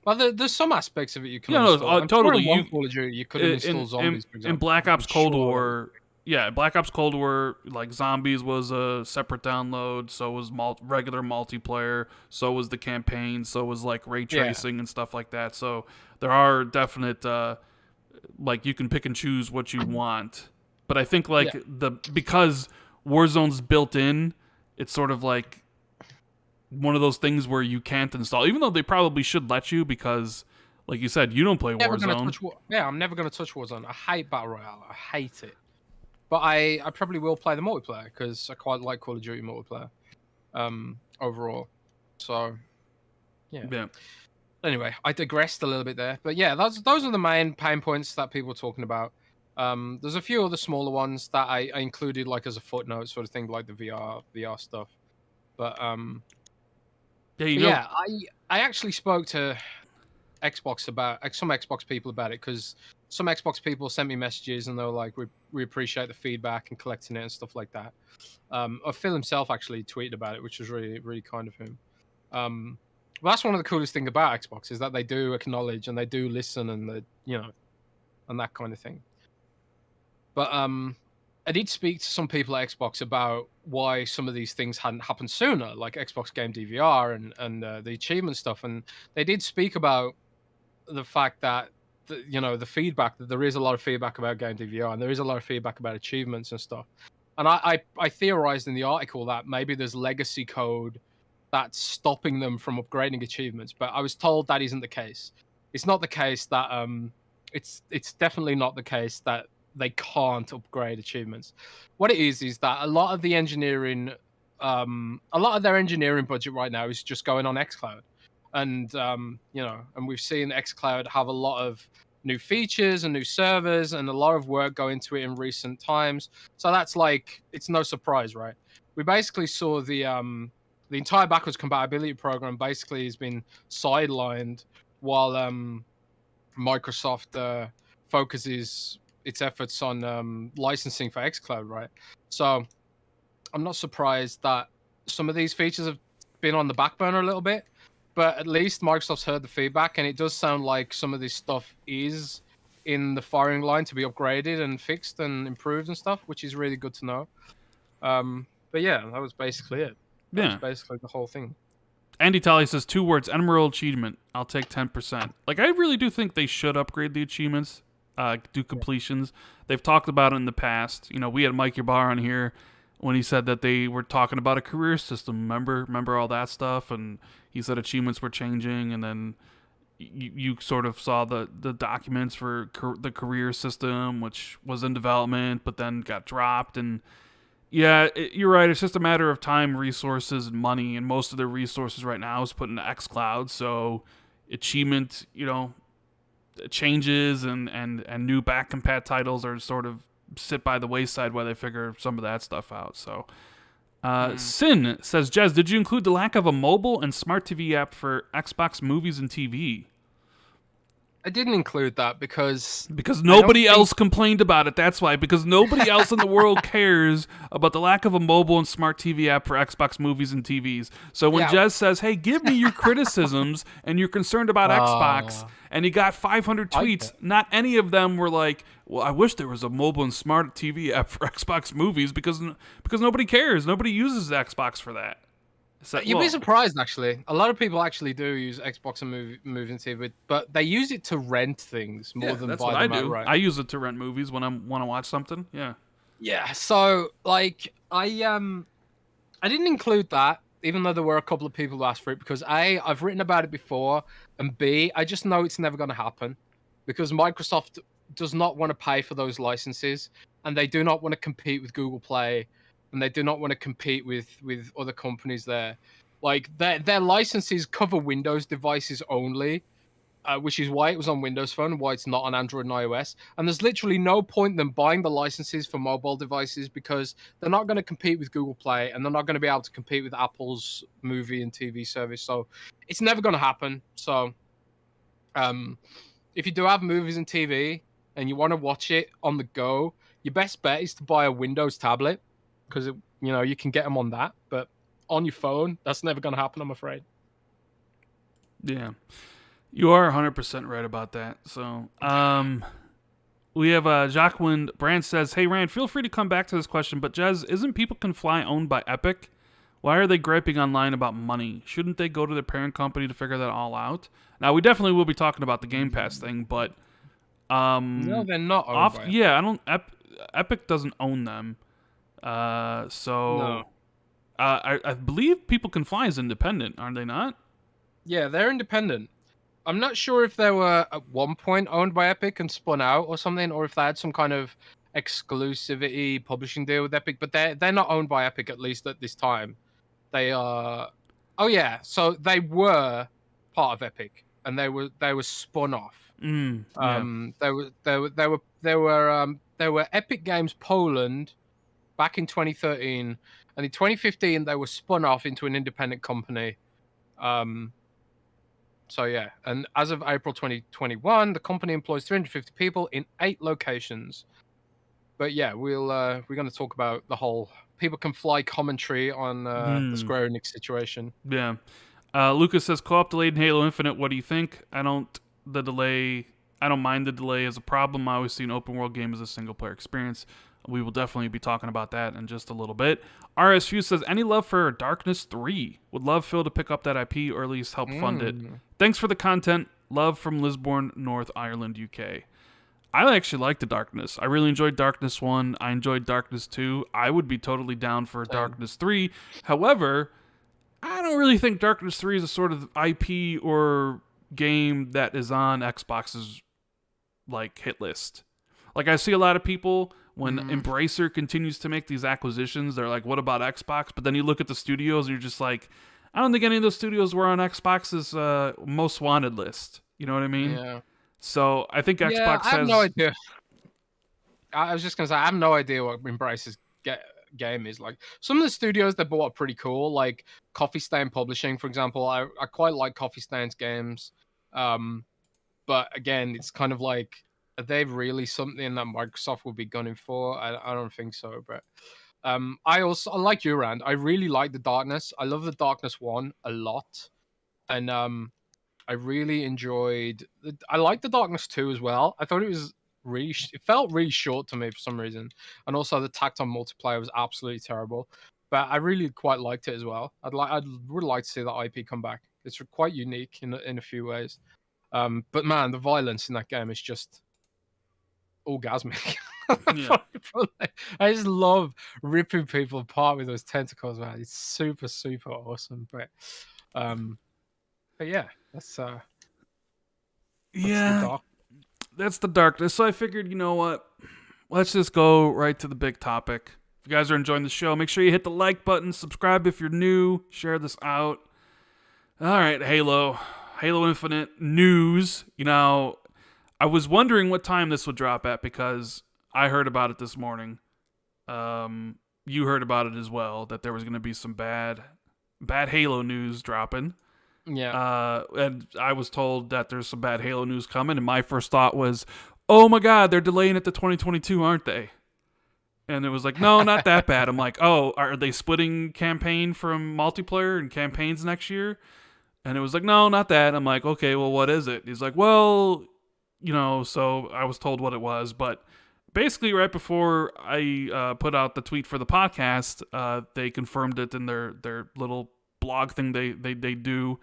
Well, there's some aspects of it you can uninstall. No, totally. Sure Call of Duty, you couldn't install zombies, for example. In Black Ops Cold War... Yeah, Black Ops Cold War, like Zombies was a separate download, so was regular multiplayer, so was the campaign, so was like ray tracing and stuff like that. So there are definite, like you can pick and choose what you want. But I think like because Warzone's built in, it's sort of like one of those things where you can't install, even though they probably should let you, because like you said, you don't play Warzone. I'm never going to touch Warzone. I hate Battle Royale. I hate it. But I probably will play the multiplayer because I quite like Call of Duty multiplayer overall. So, yeah. Anyway, I digressed a little bit there. But yeah, those are the main pain points that people are talking about. There's a few other smaller ones that I included like as a footnote sort of thing, like the VR stuff. But I actually spoke to Xbox about some Xbox people about it, because some Xbox people sent me messages and they were like, we appreciate the feedback and collecting it and stuff like that. Phil himself actually tweeted about it, which was really, really kind of him. Well, that's one of the coolest things about Xbox, is that they do acknowledge and they do listen, and and that kind of thing. But I did speak to some people at Xbox about why some of these things hadn't happened sooner, like Xbox Game DVR and the achievement stuff, and they did speak about the fact that the feedback, that there is a lot of feedback about Game DVR and there is a lot of feedback about achievements and stuff. And I theorized in the article that maybe there's legacy code that's stopping them from upgrading achievements, but I was told that isn't the case. It's not the case that it's definitely not the case that they can't upgrade achievements. What it is that a lot of their engineering budget right now is just going on xCloud. and and we've seen xCloud have a lot of new features and new servers and a lot of work go into it in recent times. So that's like, it's no surprise, right? We basically saw the entire backwards compatibility program basically has been sidelined while Microsoft focuses its efforts on licensing for xCloud, right? So I'm not surprised that some of these features have been on the back burner a little bit, but at least Microsoft's heard the feedback, and it does sound like some of this stuff is in the firing line to be upgraded and fixed and improved and stuff, which is really good to know. But yeah, that was basically it. That was basically the whole thing. Andy Talley says 2 words: Emerald achievement. I'll take 10%. Like, I really do think they should upgrade the achievements, do completions. They've talked about it in the past. You know, we had Mike Yabar on here when he said that they were talking about a career system. Remember all that stuff? And he said achievements were changing, and then you sort of saw the documents for the career system, which was in development, but then got dropped. And yeah, you're right. It's just a matter of time, resources, and money, and most of their resources right now is put into xCloud. So achievement, changes and new back compat titles are sort of sit by the wayside while they figure some of that stuff out. So Sin says, Jez, did you include the lack of a mobile and smart TV app for Xbox movies and TV? I didn't include that because nobody else complained about it. That's why. Because nobody else in the world cares about the lack of a mobile and smart TV app for Xbox movies and TVs. So when Jez says, hey, give me your criticisms and you're concerned about Xbox, and he got 500 tweets, not any of them were like, well, I wish there was a mobile and smart TV app for Xbox movies, because nobody cares. Nobody uses Xbox for that. So, you'd be surprised, actually. A lot of people actually do use Xbox and movie and TV, but they use it to rent things more than that's buy what I them do. outright. I use it to rent movies when I want to watch something. Yeah. Yeah. So, like, I didn't include that, even though there were a couple of people who asked for it, because A, I've written about it before, and B, I just know it's never going to happen, because Microsoft does not want to pay for those licenses, and they do not want to compete with Google Play, and they do not want to compete with other companies there. Like, their licenses cover Windows devices only, which is why it was on Windows Phone, why it's not on Android and iOS. And there's literally no point in them buying the licenses for mobile devices, because they're not going to compete with Google Play, and they're not going to be able to compete with Apple's movie and TV service. So it's never going to happen. So if you do have movies and TV and you want to watch it on the go, your best bet is to buy a Windows tablet, because you can get them on that, but on your phone, that's never going to happen, I'm afraid. Yeah, you are 100% right about that. So, we have Jacqueline Brand says, "Hey Rand, feel free to come back to this question, but Jez, isn't People Can Fly owned by Epic? Why are they griping online about money? Shouldn't they go to their parent company to figure that all out?" Now, we definitely will be talking about the Game Pass thing, but no, they're not owned by Epic. Yeah, Epic doesn't own them. No. I believe People Can Fly is independent, aren't they not? Yeah, they're independent. I'm not sure if they were at one point owned by Epic and spun out or something, or if they had some kind of exclusivity publishing deal with Epic, but they're not owned by Epic, at least at this time. They are. Oh yeah, so they were part of Epic, and they were spun off. They were Epic Games Poland back in 2013, and in 2015 they were spun off into an independent company. So yeah, and as of April 2021, the company employs 350 people in 8 locations. But yeah, we're going to talk about the whole People Can Fly commentary on the Square Enix situation. Yeah. Lucas says, co-op delayed in Halo Infinite. What do you think? I don't mind the delay as a problem. I always see an open world game as a single player experience. We will definitely be talking about that in just a little bit. RSFU says, any love for Darkness 3? Would love Phil to pick up that IP or at least help fund it. Thanks for the content. Love from Lisburn, North Ireland, UK. I actually like the Darkness. I really enjoyed Darkness 1. I enjoyed Darkness 2. I would be totally down for Darkness 3. However, I don't really think Darkness 3 is a sort of IP or game that is on Xbox's hit list. Like, I see a lot of people, when Embracer continues to make these acquisitions, they're like, what about Xbox? But then you look at the studios and you're just like, I don't think any of those studios were on Xbox's most wanted list. You know what I mean? Yeah. So I think Yeah, Xbox I have has. no idea. I was just gonna say I have no idea what Embrace's game is like. Some of the studios they bought are pretty cool, like Coffee Stain Publishing, for example. I quite like Coffee Stain's games, but again, it's kind of like, are they really something that Microsoft will be gunning for? I don't think so. But I like you, Rand. I really like the Darkness. I love the Darkness 1 a lot, and I really enjoyed. I like the Darkness 2 as well. I thought it was really. It felt really short to me for some reason, and also the tacked on multiplayer was absolutely terrible. But I really quite liked it as well. I would like to see that IP come back. It's quite unique in a few ways. But man, the violence in that game is just orgasmic. Yeah. I just love ripping people apart with those tentacles, man. It's super, super awesome. But yeah, that's Yeah, the dark. that's the Darkness. So I figured, you know what? Let's just go right to the big topic. If you guys are enjoying the show, make sure you hit the like button, subscribe if you're new, share this out. All right, Halo Infinite news. You know, I was wondering what time this would drop at because I heard about it this morning. You heard about it as well, that there was going to be some bad Halo news dropping. Yeah. And I was told that there's some bad Halo news coming, and my first thought was, oh my God, they're delaying it to 2022, aren't they? And it was like, no, not that bad. I'm like, oh, are they splitting campaign from multiplayer and campaigns next year? And it was like, no, not that. I'm like, okay, well, what is it? He's like, well, you know, so I was told what it was. But basically, right before I put out the tweet for the podcast, they confirmed it in their little blog thing they do.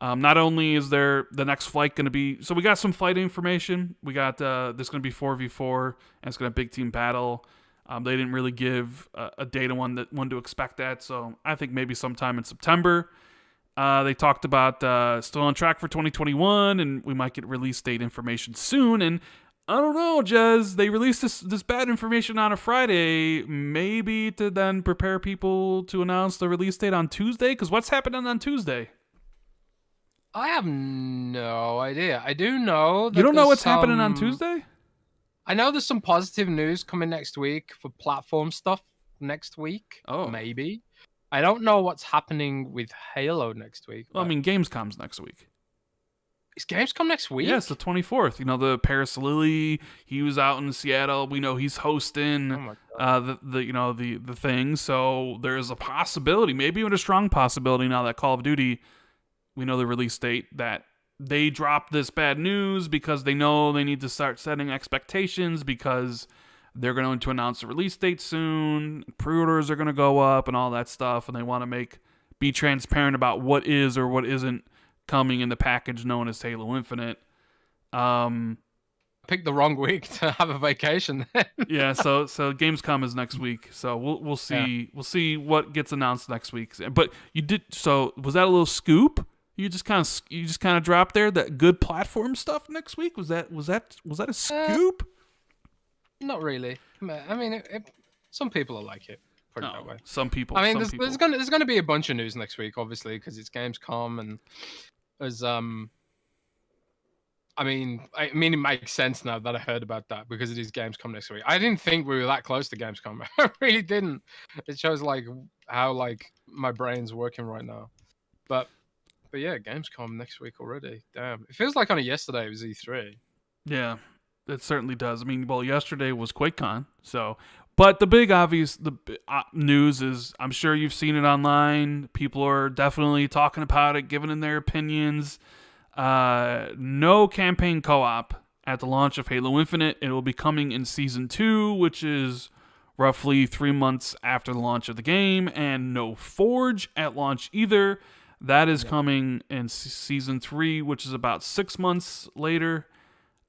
Not only is there the next flight going to be, so we got some flight information. We got this going to be 4v4, and it's going to be a big team battle. They didn't really give a date on when to expect that, so I think maybe sometime in September. They talked about still on track for 2021, and we might get release date information soon. And I don't know, Jez, they released this bad information on a Friday, maybe to then prepare people to announce the release date on Tuesday, because what's happening on Tuesday? I have no idea. I do know that You don't know there's what's happening on Tuesday? I know there's some positive news coming next week for platform stuff next week. Oh. Maybe. I don't know what's happening with Halo next week. Well, I mean, Gamescom's next week. Is Gamescom next week? Yeah, it's the 24th. You know, the Paris Lilly, he was out in Seattle. We know he's hosting the thing. So there's a possibility, maybe even a strong possibility now that Call of Duty, we know the release date, that they dropped this bad news because they know they need to start setting expectations because they're going to announce a release date soon. Pre-orders are going to go up and all that stuff, and they want to be transparent about what is or what isn't coming in the package known as Halo Infinite. Picked the wrong week to have a vacation then. Yeah, so Gamescom is next week. So we'll see. Yeah. We'll see what gets announced next week. But you did, so was that a little scoop? You just kind of dropped there that good platform stuff next week? Was that a scoop? Not really. I mean, some people will like it. Put it that way. Some people. I mean, there's gonna be a bunch of news next week, obviously, because it's Gamescom, and there's I mean, it makes sense now that I heard about that because it is Gamescom next week. I didn't think we were that close to Gamescom. I really didn't. It shows how my brain's working right now. But yeah, Gamescom next week already. Damn, it feels like only yesterday it was E3. Yeah, it certainly does. I mean, well, yesterday was QuakeCon, so. But the big obvious news is, I'm sure you've seen it online. People are definitely talking about it, giving in their opinions. No campaign co-op at the launch of Halo Infinite. It will be coming in Season 2, which is roughly 3 months after the launch of the game, and no Forge at launch either. That is coming in Season 3, which is about 6 months later.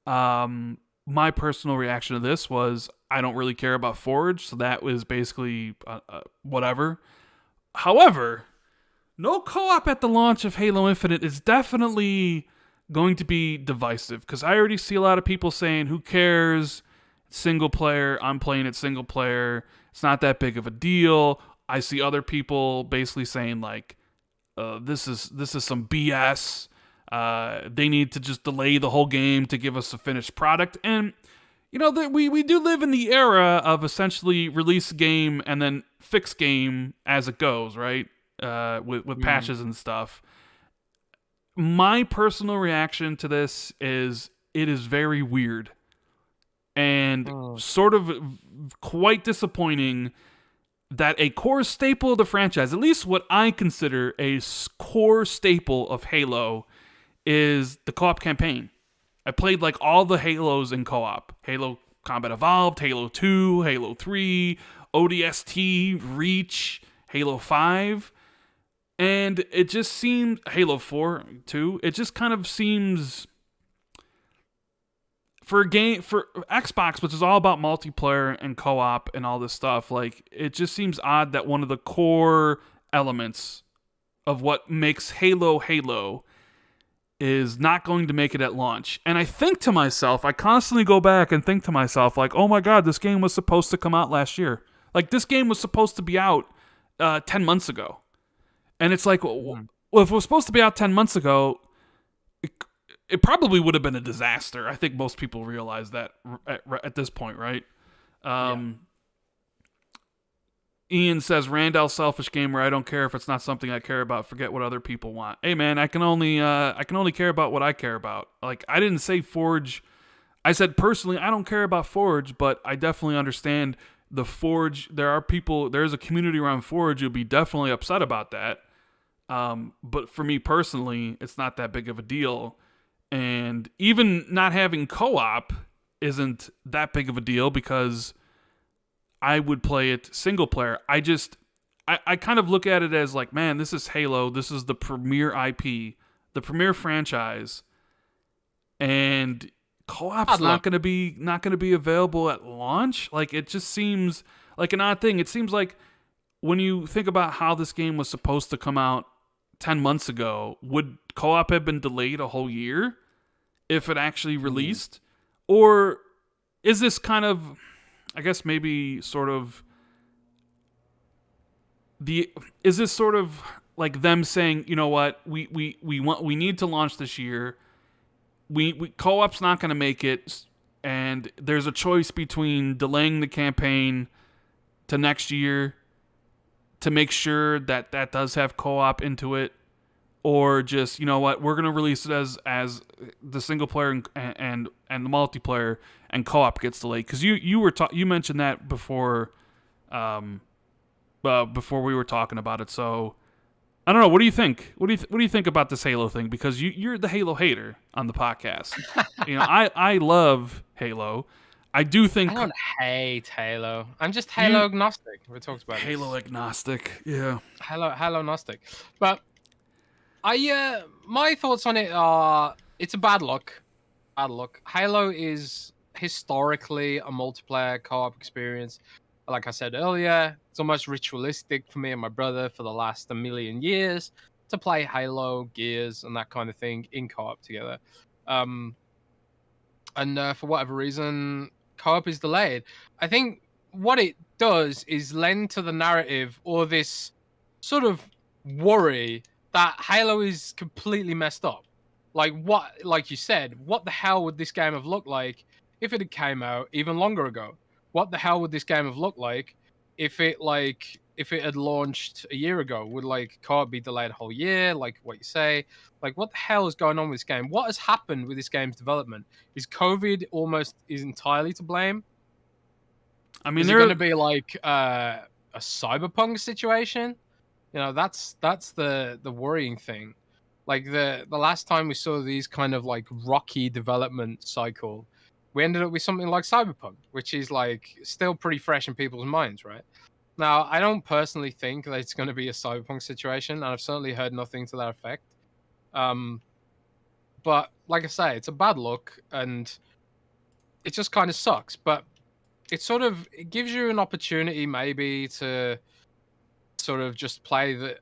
My personal reaction to this was, I don't really care about Forge, so that was basically whatever. However, no co-op at the launch of Halo Infinite is definitely going to be divisive, because I already see a lot of people saying, who cares? Single player, I'm playing it single player. It's not that big of a deal. I see other people basically saying, this is some BS. They need to just delay the whole game to give us a finished product. And we do live in the era of essentially release game and then fix game as it goes, right? With patches and stuff. My personal reaction to this is it is very weird and sort of quite disappointing that a core staple of the franchise, at least what I consider a core staple of Halo, is the co-op campaign. I played like all the Halos in co-op. Halo Combat Evolved, Halo 2, Halo 3, ODST, Reach, Halo 5. And it just seemed, Halo 4 too, it just kind of seems, for Xbox, which is all about multiplayer and co-op and all this stuff, like, it just seems odd that one of the core elements of what makes Halo is not going to make it at launch. And I think to myself, I constantly go back and think to myself, like, oh my god, this game was supposed to come out last year. Like, this game was supposed to be out 10 months ago. And it's like, well, if it was supposed to be out 10 months ago, it probably would have been a disaster. I think most people realize that at this point, right? Ian says, Randall, selfish gamer. I don't care if it's not something I care about. Forget what other people want. Hey, man, I can only care about what I care about. Like, I didn't say Forge. I said personally, I don't care about Forge, but I definitely understand the Forge. There's a community around Forge who'd be definitely upset about that. But for me personally, it's not that big of a deal. And even not having co-op isn't that big of a deal because I would play it single player. I kind of look at it as like, man, this is Halo. This is the premier IP, the premier franchise, and co-op's not going to be available at launch. Like, it just seems like an odd thing. It seems like when you think about how this game was supposed to come out 10 months ago, would co-op have been delayed a whole year if it actually released? Or is this kind of, I guess maybe sort of is this sort of like them saying, you know what, we need to launch this year. We co-op's not going to make it, and there's a choice between delaying the campaign to next year to make sure that does have co-op into it, or just, you know what, we're going to release it as the single player and the multiplayer, and co-op gets delayed. Because you mentioned that before we were talking about it. So I don't know. What do you think? What do you think about this Halo thing? Because you're the Halo hater on the podcast. I love Halo. I do think I don't hate Halo. I'm just Halo agnostic. We talked about Halo this. agnostic. Yeah. Halo agnostic. But my thoughts on it are, it's a bad look. Bad look. Halo is historically a multiplayer co-op experience. Like I said earlier, it's almost ritualistic for me and my brother for the last 1,000,000 years to play Halo, Gears, and that kind of thing in co-op together. And for whatever reason, co-op is delayed. I think what it does is lend to the narrative, or this sort of worry that Halo is completely messed up. Like you said, what the hell would this game have looked like if it had came out even longer ago? What the hell would this game have looked like if it had launched a year ago? Would co-op be delayed a whole year, like what you say? Like, what the hell is going on with this game? What has happened with this game's development? Is COVID is entirely to blame? I mean, is it going to be like a Cyberpunk situation? That's the worrying thing. Like the last time we saw these kind of like rocky development cycle, we ended up with something like Cyberpunk, which is like still pretty fresh in people's minds, right? Now, I don't personally think that it's going to be a Cyberpunk situation, and I've certainly heard nothing to that effect. But like I say, it's a bad look, and it just kind of sucks. But it gives you an opportunity maybe to sort of just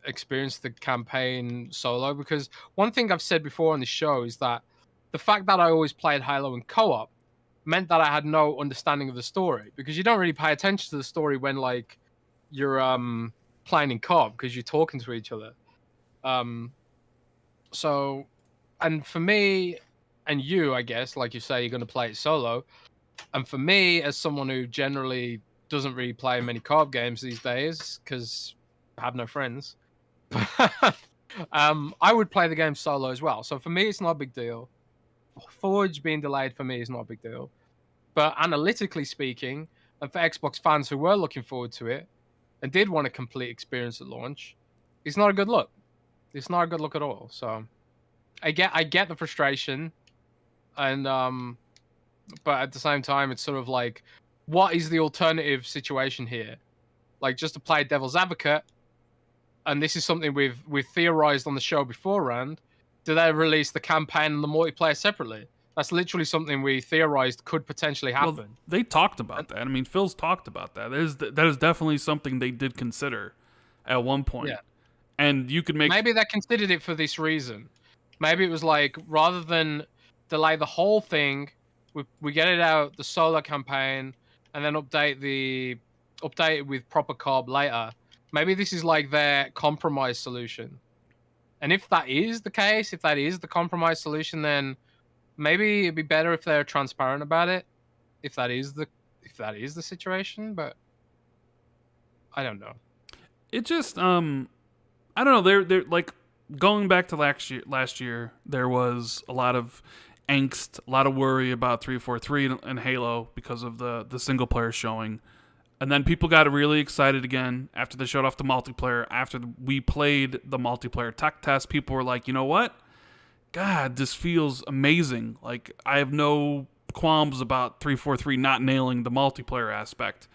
experience the campaign solo. Because one thing I've said before on the show is that the fact that I always played Halo in co-op meant that I had no understanding of the story, because you don't really pay attention to the story when like you're playing in co-op because you're talking to each other. Um, so, and for me and you, I guess, like you say, you're going to play it solo. And for me, as someone who generally doesn't really play many co-op games these days because I have no friends, I would play the game solo as well. So for me, it's not a big deal. Forge being delayed for me is not a big deal. But analytically speaking, and for Xbox fans who were looking forward to it and did want a complete experience at launch, it's not a good look. It's not a good look at all. So I get the frustration, and but at the same time, it's sort of like, what is the alternative situation here? Like, just to play devil's advocate, and this is something we've theorized on the show beforehand. Do they release the campaign and the multiplayer separately? That's literally something we theorized could potentially happen. Well, they talked about that. I mean, Phil's talked about that. That is definitely something they did consider at one point. Yeah. And you could make... Maybe they considered it for this reason. Maybe it was like, rather than delay the whole thing, we get it out, the solo campaign, and then update it with proper co-op later. Maybe this is like their compromise solution. And if that is the case, if that is the compromise solution, then maybe it'd be better if they're transparent about it. If that is the situation, but I don't know. It just I don't know. They're like, going back to last year, there was a lot of angst, a lot of worry about 343 and Halo because of the single player showing. And then people got really excited again after they showed off the multiplayer. After we played the multiplayer tech test, people were like, you know what? God, this feels amazing. Like, I have no qualms about 343 not nailing the multiplayer aspect.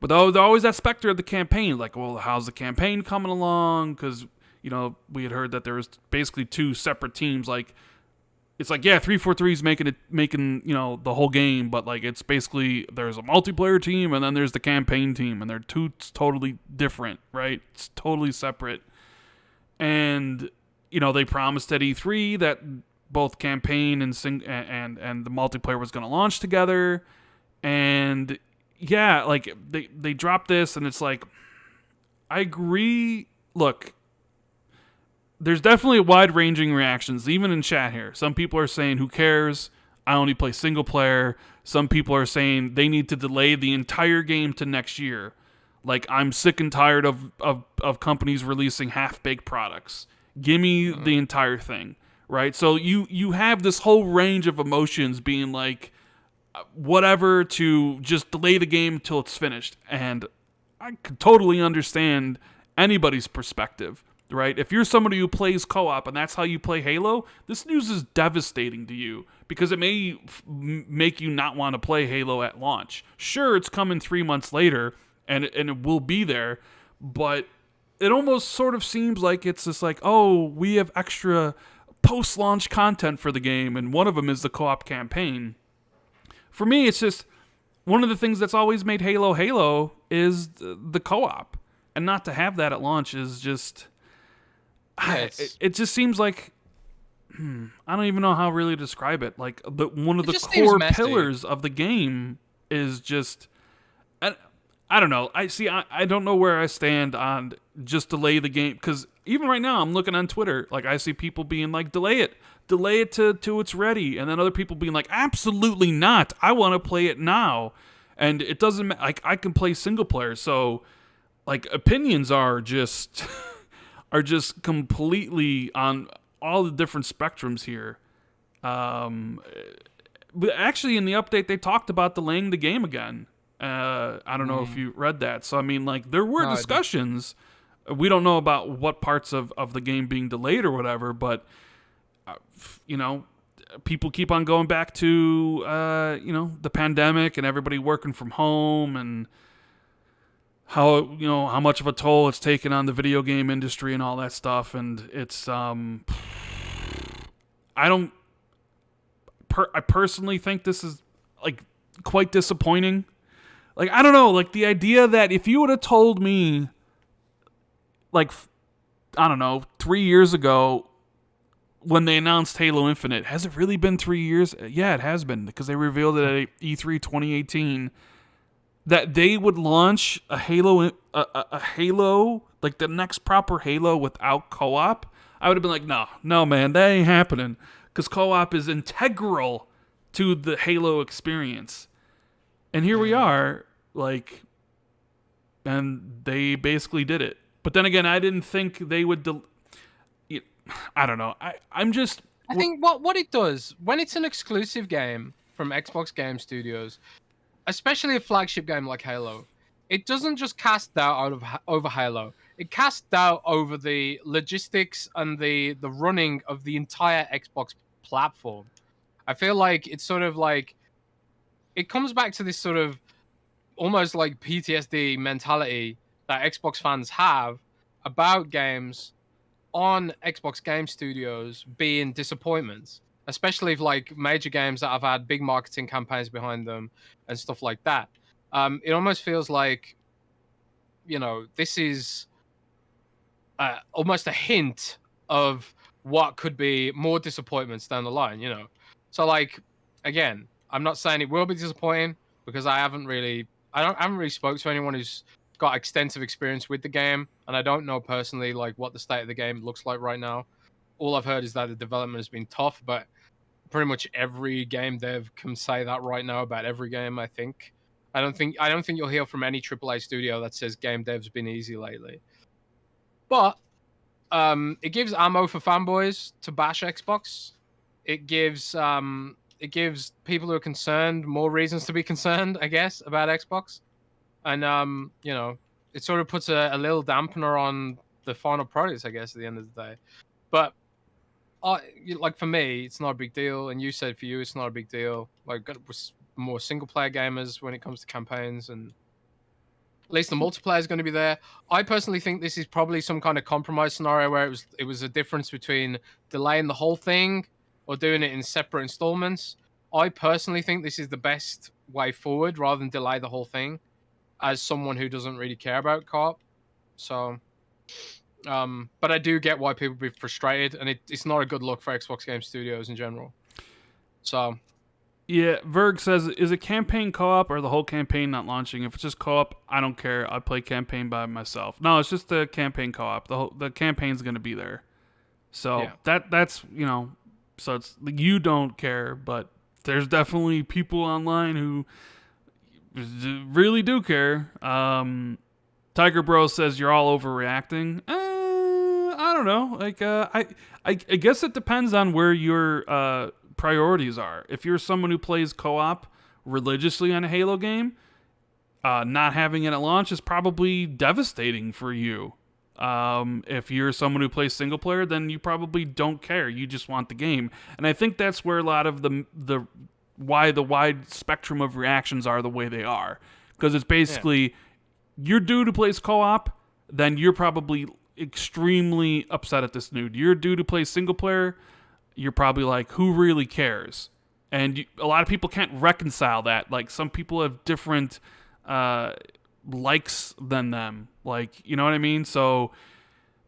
But there's always that specter of the campaign. Like, well, how's the campaign coming along? Because, you know, we had heard that there was basically two separate teams. Like, it's like, yeah, 343 is making, you know, the whole game, but like, it's basically, there's a multiplayer team and then there's the campaign team, and they're two totally different, right? It's totally separate. And, you know, they promised at E3 that both campaign and the multiplayer was going to launch together. And yeah, like, they dropped this, and it's like, I agree. Look, there's definitely wide-ranging reactions, even in chat here. Some people are saying, who cares? I only play single player. Some people are saying they need to delay the entire game to next year. Like, I'm sick and tired of companies releasing half-baked products. Give me the entire thing, right? So you have this whole range of emotions being like, whatever, to just delay the game until it's finished. And I could totally understand anybody's perspective. Right? If you're somebody who plays co-op and that's how you play Halo, this news is devastating to you because it may make you not want to play Halo at launch. Sure, it's coming 3 months later and it will be there, but it almost sort of seems like it's just like, oh, we have extra post-launch content for the game, and one of them is the co-op campaign. For me, it's just one of the things that's always made Halo Halo is the co-op, and not to have that at launch is just... It just seems like, I don't even know how really to describe it. Like, one of the core pillars of the game is just, I don't know. I don't know where I stand on just delay the game, because even right now I'm looking on Twitter, like, I see people being like, delay it till it's ready, and then other people being like, absolutely not, I want to play it now. And it doesn't like, I can play single player, so like, opinions are just completely on all the different spectrums here. But actually, in the update, they talked about delaying the game again. I don't know if you read that. So, I mean, like, there were discussions. We don't know about what parts of the game being delayed or whatever, but, you know, people keep on going back to, you know, the pandemic and everybody working from home, and how, you know, how much of a toll it's taken on the video game industry and all that stuff. And it's, I personally think this is, like, quite disappointing. Like, I don't know, like, the idea that if you would have told me, like, I don't know, 3 years ago when they announced Halo Infinite, has it really been 3 years? Yeah, it has been, because they revealed it at E3 2018. That they would launch a Halo like the next proper Halo without co-op, I would have been like, no, man, that ain't happening. Because co-op is integral to the Halo experience. And here we are, like, and they basically did it. But then again, I didn't think they would. I don't know. I'm just. I think what it does when it's an exclusive game from Xbox Game Studios, especially a flagship game like Halo, it doesn't just cast doubt over Halo. It casts doubt over the logistics and the running of the entire Xbox platform. I feel like it's sort of like it comes back to this sort of almost like PTSD mentality that Xbox fans have about games on Xbox Game Studios being disappointments, especially if like major games that have had big marketing campaigns behind them and stuff like that. It almost feels like, this is almost a hint of what could be more disappointments down the line, So like, again, I'm not saying it will be disappointing because I haven't really spoke to anyone who's got extensive experience with the game, and I don't know personally like what the state of the game looks like right now. All I've heard is that the development has been tough, but pretty much every game dev can say that right now about every game. I think I don't think you'll hear from any AAA studio that says game dev's been easy lately. But it gives ammo for fanboys to bash Xbox. It gives people who are concerned more reasons to be concerned, I guess, about Xbox. And, it sort of puts a little dampener on the final product, I guess, at the end of the day. But, like, for me, it's not a big deal. And you said for you, it's not a big deal. Like, more single-player gamers when it comes to campaigns. And at least the multiplayer is going to be there. I personally think this is probably some kind of compromise scenario where it was a difference between delaying the whole thing or doing it in separate installments. I personally think this is the best way forward rather than delay the whole thing, as someone who doesn't really care about co-op. So, but I do get why people be frustrated, and it's not a good look for Xbox Game Studios in general. So, yeah, Verg says, is it campaign co-op or the whole campaign not launching? If it's just co-op, I don't care. I play campaign by myself. No, it's just the campaign co-op. The campaign's going to be there. So yeah. that's so it's you don't care, but there's definitely people online who really do care. Tiger Bro says you're all overreacting. I don't know. Like, I guess it depends on where your priorities are. If you're someone who plays co-op religiously on a Halo game, not having it at launch is probably devastating for you. If you're someone who plays single player, then you probably don't care. You just want the game. And I think that's where a lot of why the wide spectrum of reactions are the way they are. Because it's basically, you're dude who plays co-op, then you're probably extremely upset at this dude. You're dude who plays single player, you're probably like, who really cares? And a lot of people can't reconcile that. Like, some people have different likes than them. Like, you know what I mean? So,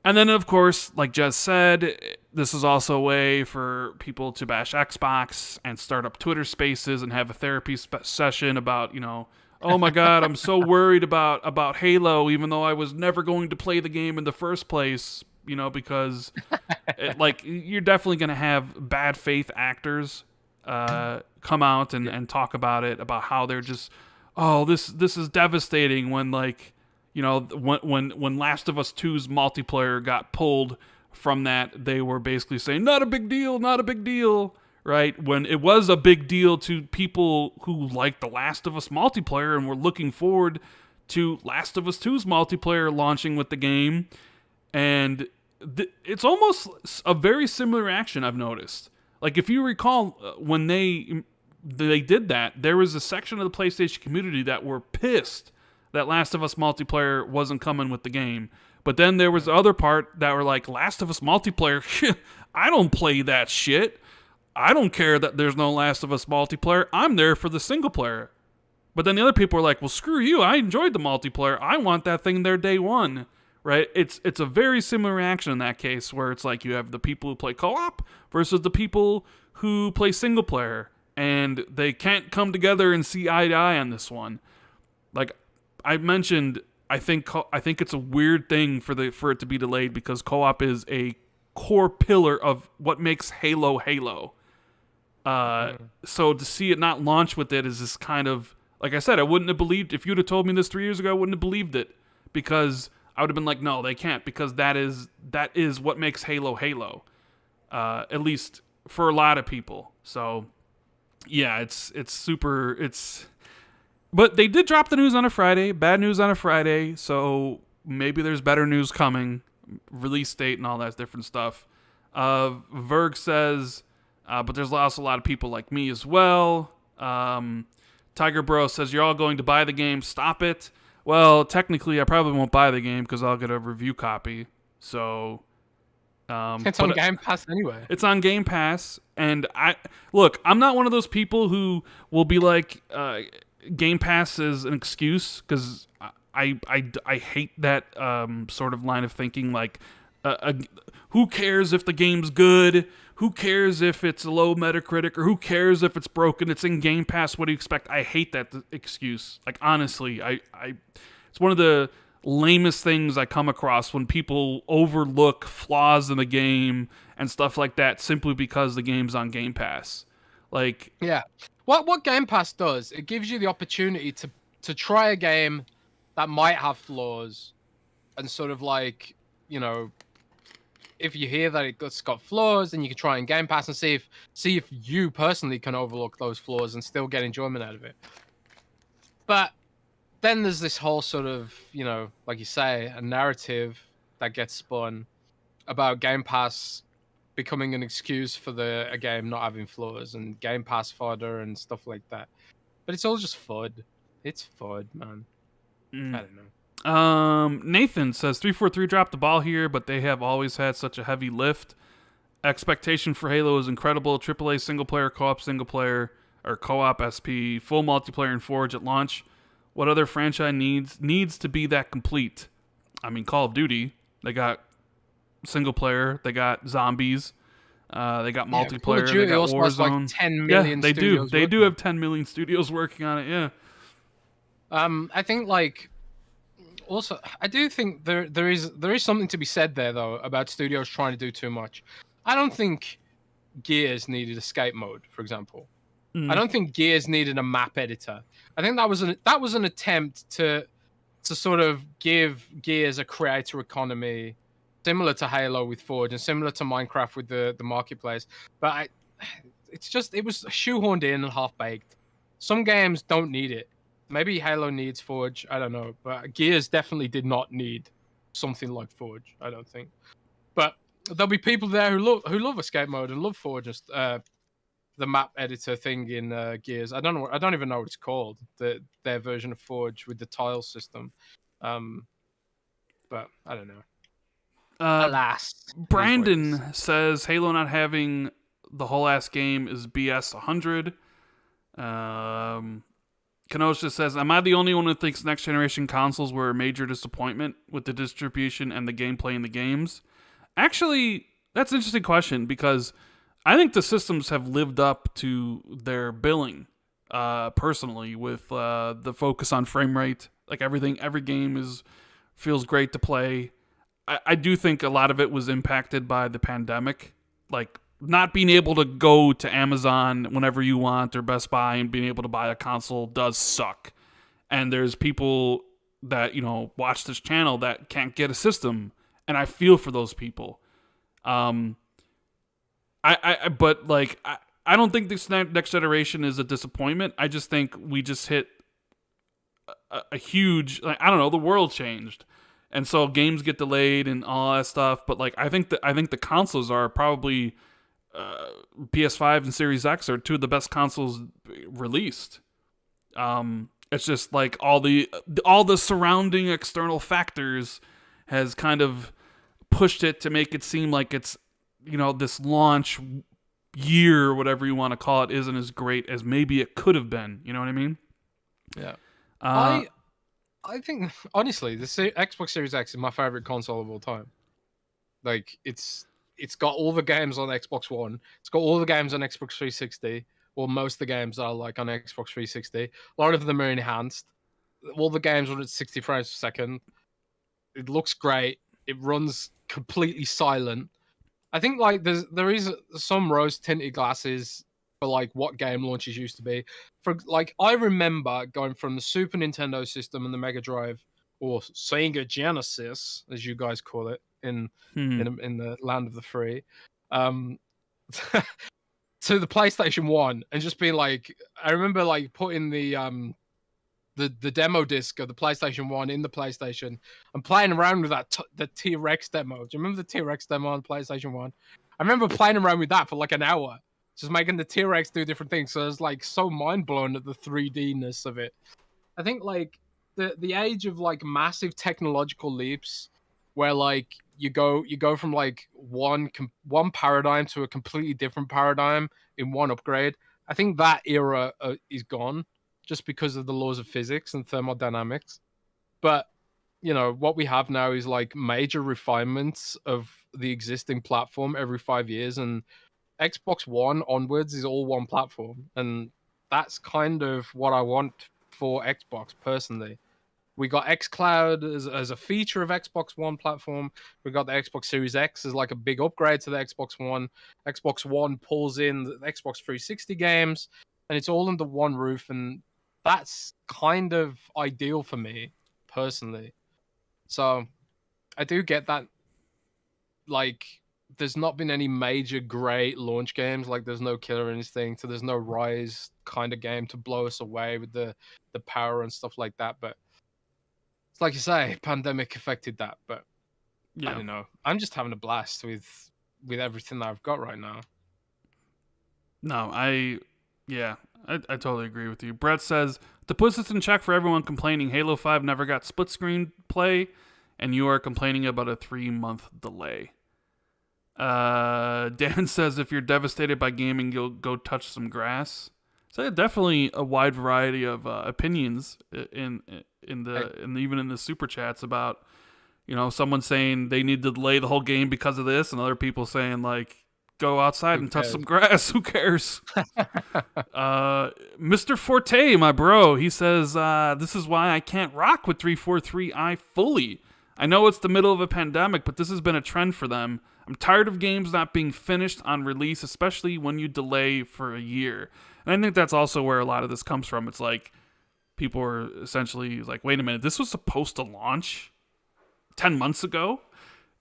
and then of course, like Jez said, this is also a way for people to bash Xbox and start up Twitter spaces and have a therapy session about, oh my God, I'm so worried about Halo, even though I was never going to play the game in the first place, because you're definitely going to have bad faith actors come out and talk about it, about how they're just, oh, this is devastating when when Last of Us 2's multiplayer got pulled from that, they were basically saying, not a big deal, right? When it was a big deal to people who liked the Last of Us multiplayer and were looking forward to Last of Us 2's multiplayer launching with the game. And it's almost a very similar reaction I've noticed. Like, if you recall, when they did that, there was a section of the PlayStation community that were pissed that Last of Us multiplayer wasn't coming with the game. But then there was the other part that were like, Last of Us multiplayer, I don't play that shit. I don't care that there's no Last of Us multiplayer. I'm there for the single player. But then the other people were like, well, screw you. I enjoyed the multiplayer. I want that thing there day one. Right? It's a very similar reaction in that case, where it's like you have the people who play co-op versus the people who play single player. And they can't come together and see eye to eye on this one. Like I mentioned, I think it's a weird thing for it to be delayed because co-op is a core pillar of what makes Halo Halo. So to see it not launch with it is this kind of, like I said, I wouldn't have believed if you'd have told me this 3 years ago. I wouldn't have believed it because I would have been like, no, they can't, because that is what makes Halo Halo. At least for a lot of people. So yeah, it's super. But they did drop the news on a Friday. Bad news on a Friday. So maybe there's better news coming. Release date and all that different stuff. Verg says, but there's also a lot of people like me as well. Tiger Bro says, you're all going to buy the game. Stop it. Well, technically, I probably won't buy the game because I'll get a review copy. So... it's on Game Pass anyway. It's on Game Pass, and I'm not one of those people who will be like, Game Pass is an excuse, because I hate that sort of line of thinking. Like, who cares if the game's good? Who cares if it's a low Metacritic? Or who cares if it's broken? It's in Game Pass. What do you expect? I hate that excuse. Like, honestly, it's one of the lamest things I come across when people overlook flaws in the game and stuff like that simply because the game's on Game Pass. Like, yeah, what Game Pass does, it gives you the opportunity to try a game that might have flaws, and sort of like, you know, if you hear that it's got flaws, then you can try in Game Pass and see if you personally can overlook those flaws and still get enjoyment out of it. But then there's this whole sort of, you know, like you say, a narrative that gets spun about Game Pass becoming an excuse for a game not having flaws and Game Pass fodder and stuff like that. But it's all just FUD. It's FUD, man. I don't know. Nathan says 343 dropped the ball here, but they have always had such a heavy lift. Expectation for Halo is incredible. AAA single player, co-op single player, or co-op SP, full multiplayer and Forge at launch. What other franchise needs to be that complete? I mean, Call of Duty, they got single player, they got zombies, they got multiplayer, they got Warzone. Like 10 million they do. They do have 10 million studios working on it. Yeah. I think like also I do think there is something to be said there though about studios trying to do too much. I don't think Gears needed escape mode, for example. I don't think Gears needed a map editor. I think that was an attempt to sort of give Gears a creator economy, similar to Halo with Forge and similar to Minecraft with the marketplace. But it was shoehorned in and half baked. Some games don't need it. Maybe Halo needs Forge. I don't know. But Gears definitely did not need something like Forge. I don't think. But there'll be people there who love escape mode and love Forge and the map editor thing in Gears. I don't even know what it's called. Their version of Forge with the tile system. But I don't know. Alas. Brandon says Halo not having the whole ass game is BS 100. Kenosha says, am I the only one who thinks next generation consoles were a major disappointment with the distribution and the gameplay in the games? Actually, that's an interesting question because I think the systems have lived up to their billing, personally, with the focus on frame rate. Like every game feels great to play. I do think a lot of it was impacted by the pandemic. Like not being able to go to Amazon whenever you want or Best Buy and being able to buy a console does suck. And there's people that, you know, watch this channel that can't get a system. And I feel for those people. But I don't think this next generation is a disappointment. I just think we just hit a huge, like, I don't know, the world changed. And so games get delayed and all that stuff. But like, I think the consoles are probably PS5 and Series X are two of the best consoles released. It's just like all the surrounding external factors has kind of pushed it to make it seem like it's, you know, this launch year or whatever you want to call it isn't as great as maybe it could have been. You know what I mean? Yeah. I think honestly, the Xbox Series X is my favorite console of all time. Like it's got all the games on Xbox One. It's got all the games on Xbox 360. Well, most of the games are like on Xbox 360. A lot of them are enhanced. all the games run at 60 frames per second. It looks great. It runs completely silent. I think like there is some rose tinted glasses for like what game launches used to be. For like I remember going from the Super Nintendo system and the Mega Drive, or Sega Genesis, as you guys call it in the land of the free, um, to the PlayStation 1, and just being like, I remember like putting the demo disc of the PlayStation 1 in the PlayStation and playing around with that the T-Rex demo. Do you remember the T-Rex demo on PlayStation 1? I remember playing around with that for like an hour, just making the T-Rex do different things. So it's like so mind-blowing at the 3D-ness of it. I think like the age of like massive technological leaps where like you go from like one paradigm to a completely different paradigm in one upgrade. I think that era is gone just because of the laws of physics and thermodynamics. But you know what we have now is like major refinements of the existing platform every 5 years, and Xbox One onwards is all one platform, and that's kind of what I want for Xbox personally. We got xCloud as a feature of Xbox One platform. We got the Xbox Series X as like a big upgrade to the Xbox One. Xbox One pulls in the Xbox 360 games, and it's all under one roof, and that's kind of ideal for me personally. So I do get that. Like, there's not been any major great launch games. Like, there's no Killer Instinct, so there's no Rise kind of game to blow us away with the power and stuff like that. But it's like you say, pandemic affected that. But yeah. I don't know. I'm just having a blast with everything that I've got right now. No, I totally agree with you. Brett says, to put this in check for everyone complaining, Halo 5 never got split screen play, and you are complaining about a 3-month delay. Dan says, if you're devastated by gaming, you'll go touch some grass. So definitely a wide variety of opinions in even in the super chats about, you know, someone saying they need to delay the whole game because of this, and other people saying like, go outside and touch some grass. Who cares? Mr. Forte, my bro, he says, this is why I can't rock with 343i fully. I know it's the middle of a pandemic, but this has been a trend for them. I'm tired of games not being finished on release, especially when you delay for a year. And I think that's also where a lot of this comes from. It's like people are essentially like, wait a minute, this was supposed to launch 10 months ago?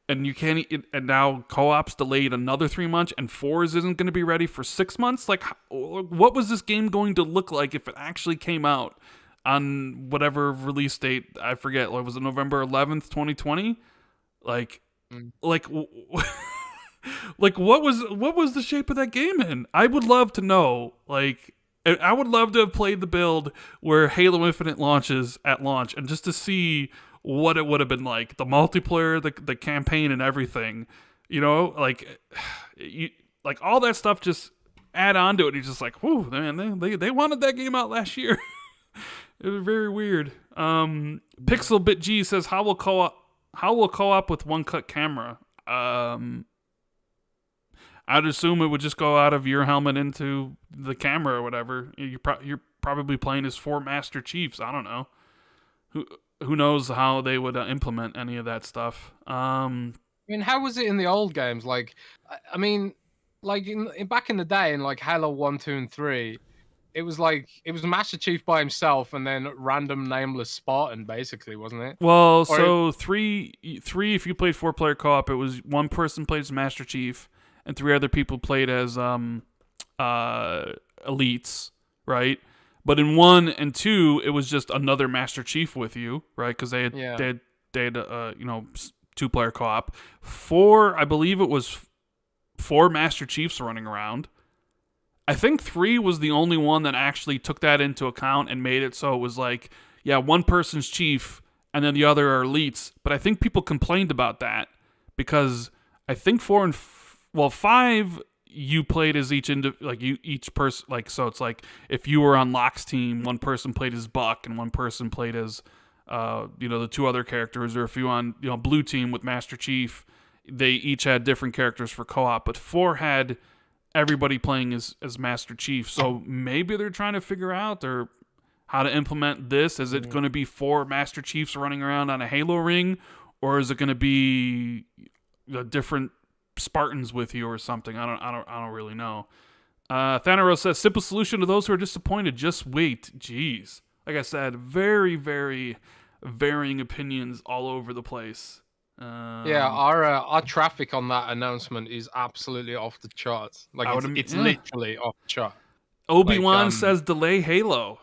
And you can't, and now co-op's delayed another 3 months, and Forza isn't going to be ready for 6 months. Like, what was this game going to look like if it actually came out on whatever release date? I forget. Like, was it November 11th, 2020? Like, like what was the shape of that game in? I would love to know. Like, I would love to have played the build where Halo Infinite launches at launch, and just to see what it would have been like, the multiplayer, the campaign, and everything, you know, like all that stuff just add on to it. He's just like, whoo, man, they wanted that game out last year. It was very weird. Pixelbit G says, how will co-op with one cut camera? I'd assume it would just go out of your helmet into the camera or whatever. You're probably playing as 4 Master Chiefs. I don't know. Who knows how they would implement any of that stuff. I mean, how was it in the old games? Like, I mean, like back in the day in like Halo 1, 2, and 3, it was Master Chief by himself and then random nameless Spartan, basically, wasn't it? Well, so three, if you played 4-player co-op, it was one person played as Master Chief and 3 other people played as elites, right? But in 1 and 2, it was just another Master Chief with you, right? Because they had 2-player co-op. 4, I believe it was 4 Master Chiefs running around. I think 3 was the only one that actually took that into account and made it so it was like, yeah, one person's chief and then the other are elites. But I think people complained about that because I think 4 and 5. You played as each person, like, so it's like if you were on Locke's team, one person played as Buck and one person played as the 2 other characters, or if you on blue team with Master Chief, they each had different characters for co-op, but 4 had everybody playing as Master Chief. So maybe they're trying to figure out, or how to implement this. Is it going to be 4 Master Chiefs running around on a Halo ring, or is it going to be different Spartans with you or something? I don't really know. Thanos says, simple solution to those who are disappointed, just wait. Jeez. Like I said, very, very varying opinions all over the place. Our traffic on that announcement is absolutely off the charts. Like it's literally off the chart. Obi-Wan says delay Halo.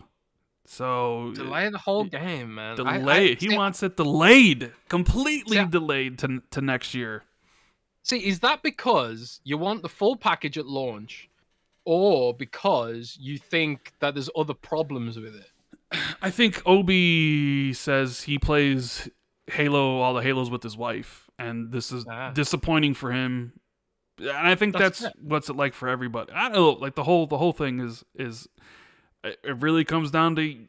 So delay the whole game, man. Delay it. He wants it delayed, completely delayed to next year. See, is that because you want the full package at launch, or because you think that there's other problems with it? I think Obi says he plays Halo, all the Halos with his wife, and this is disappointing for him. And I think that's what's it like for everybody. I don't know, like the whole thing is it really comes down to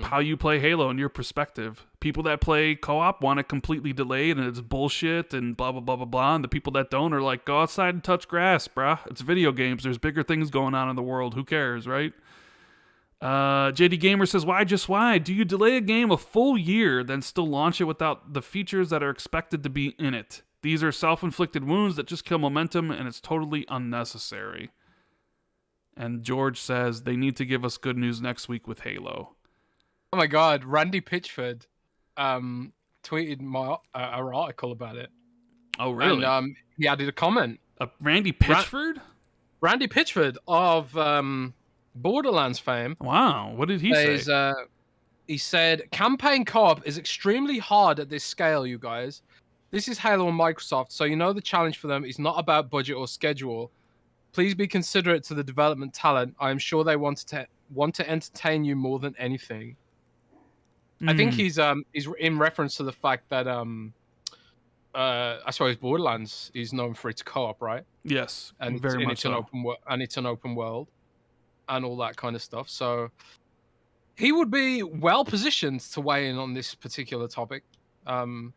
how you play Halo and your perspective. People that play co-op want it completely delayed and it's bullshit and blah blah blah blah blah. And the people that don't are like, go outside and touch grass, bruh. It's video games. There's bigger things going on in the world. Who cares, right? JD Gamer says, why? Do you delay a game a full year, then still launch it without the features that are expected to be in it? These are self-inflicted wounds that just kill momentum, and it's totally unnecessary. And George says, they need to give us good news next week with Halo. Oh my god, Randy Pitchford tweeted our article about it. Oh, really? And he added a comment. Randy Pitchford? Randy Pitchford of... Borderlands fame. Wow, what did he say? He said, campaign co-op is extremely hard at this scale, you guys. This is Halo and Microsoft, so you know the challenge for them is not about budget or schedule. Please be considerate to the development talent. I am sure they want to entertain you more than anything. I think he's in reference to the fact that I suppose Borderlands is known for its co-op, right? Yes, and very much so. It's an open world. And all that kind of stuff. So he would be well positioned to weigh in on this particular topic. So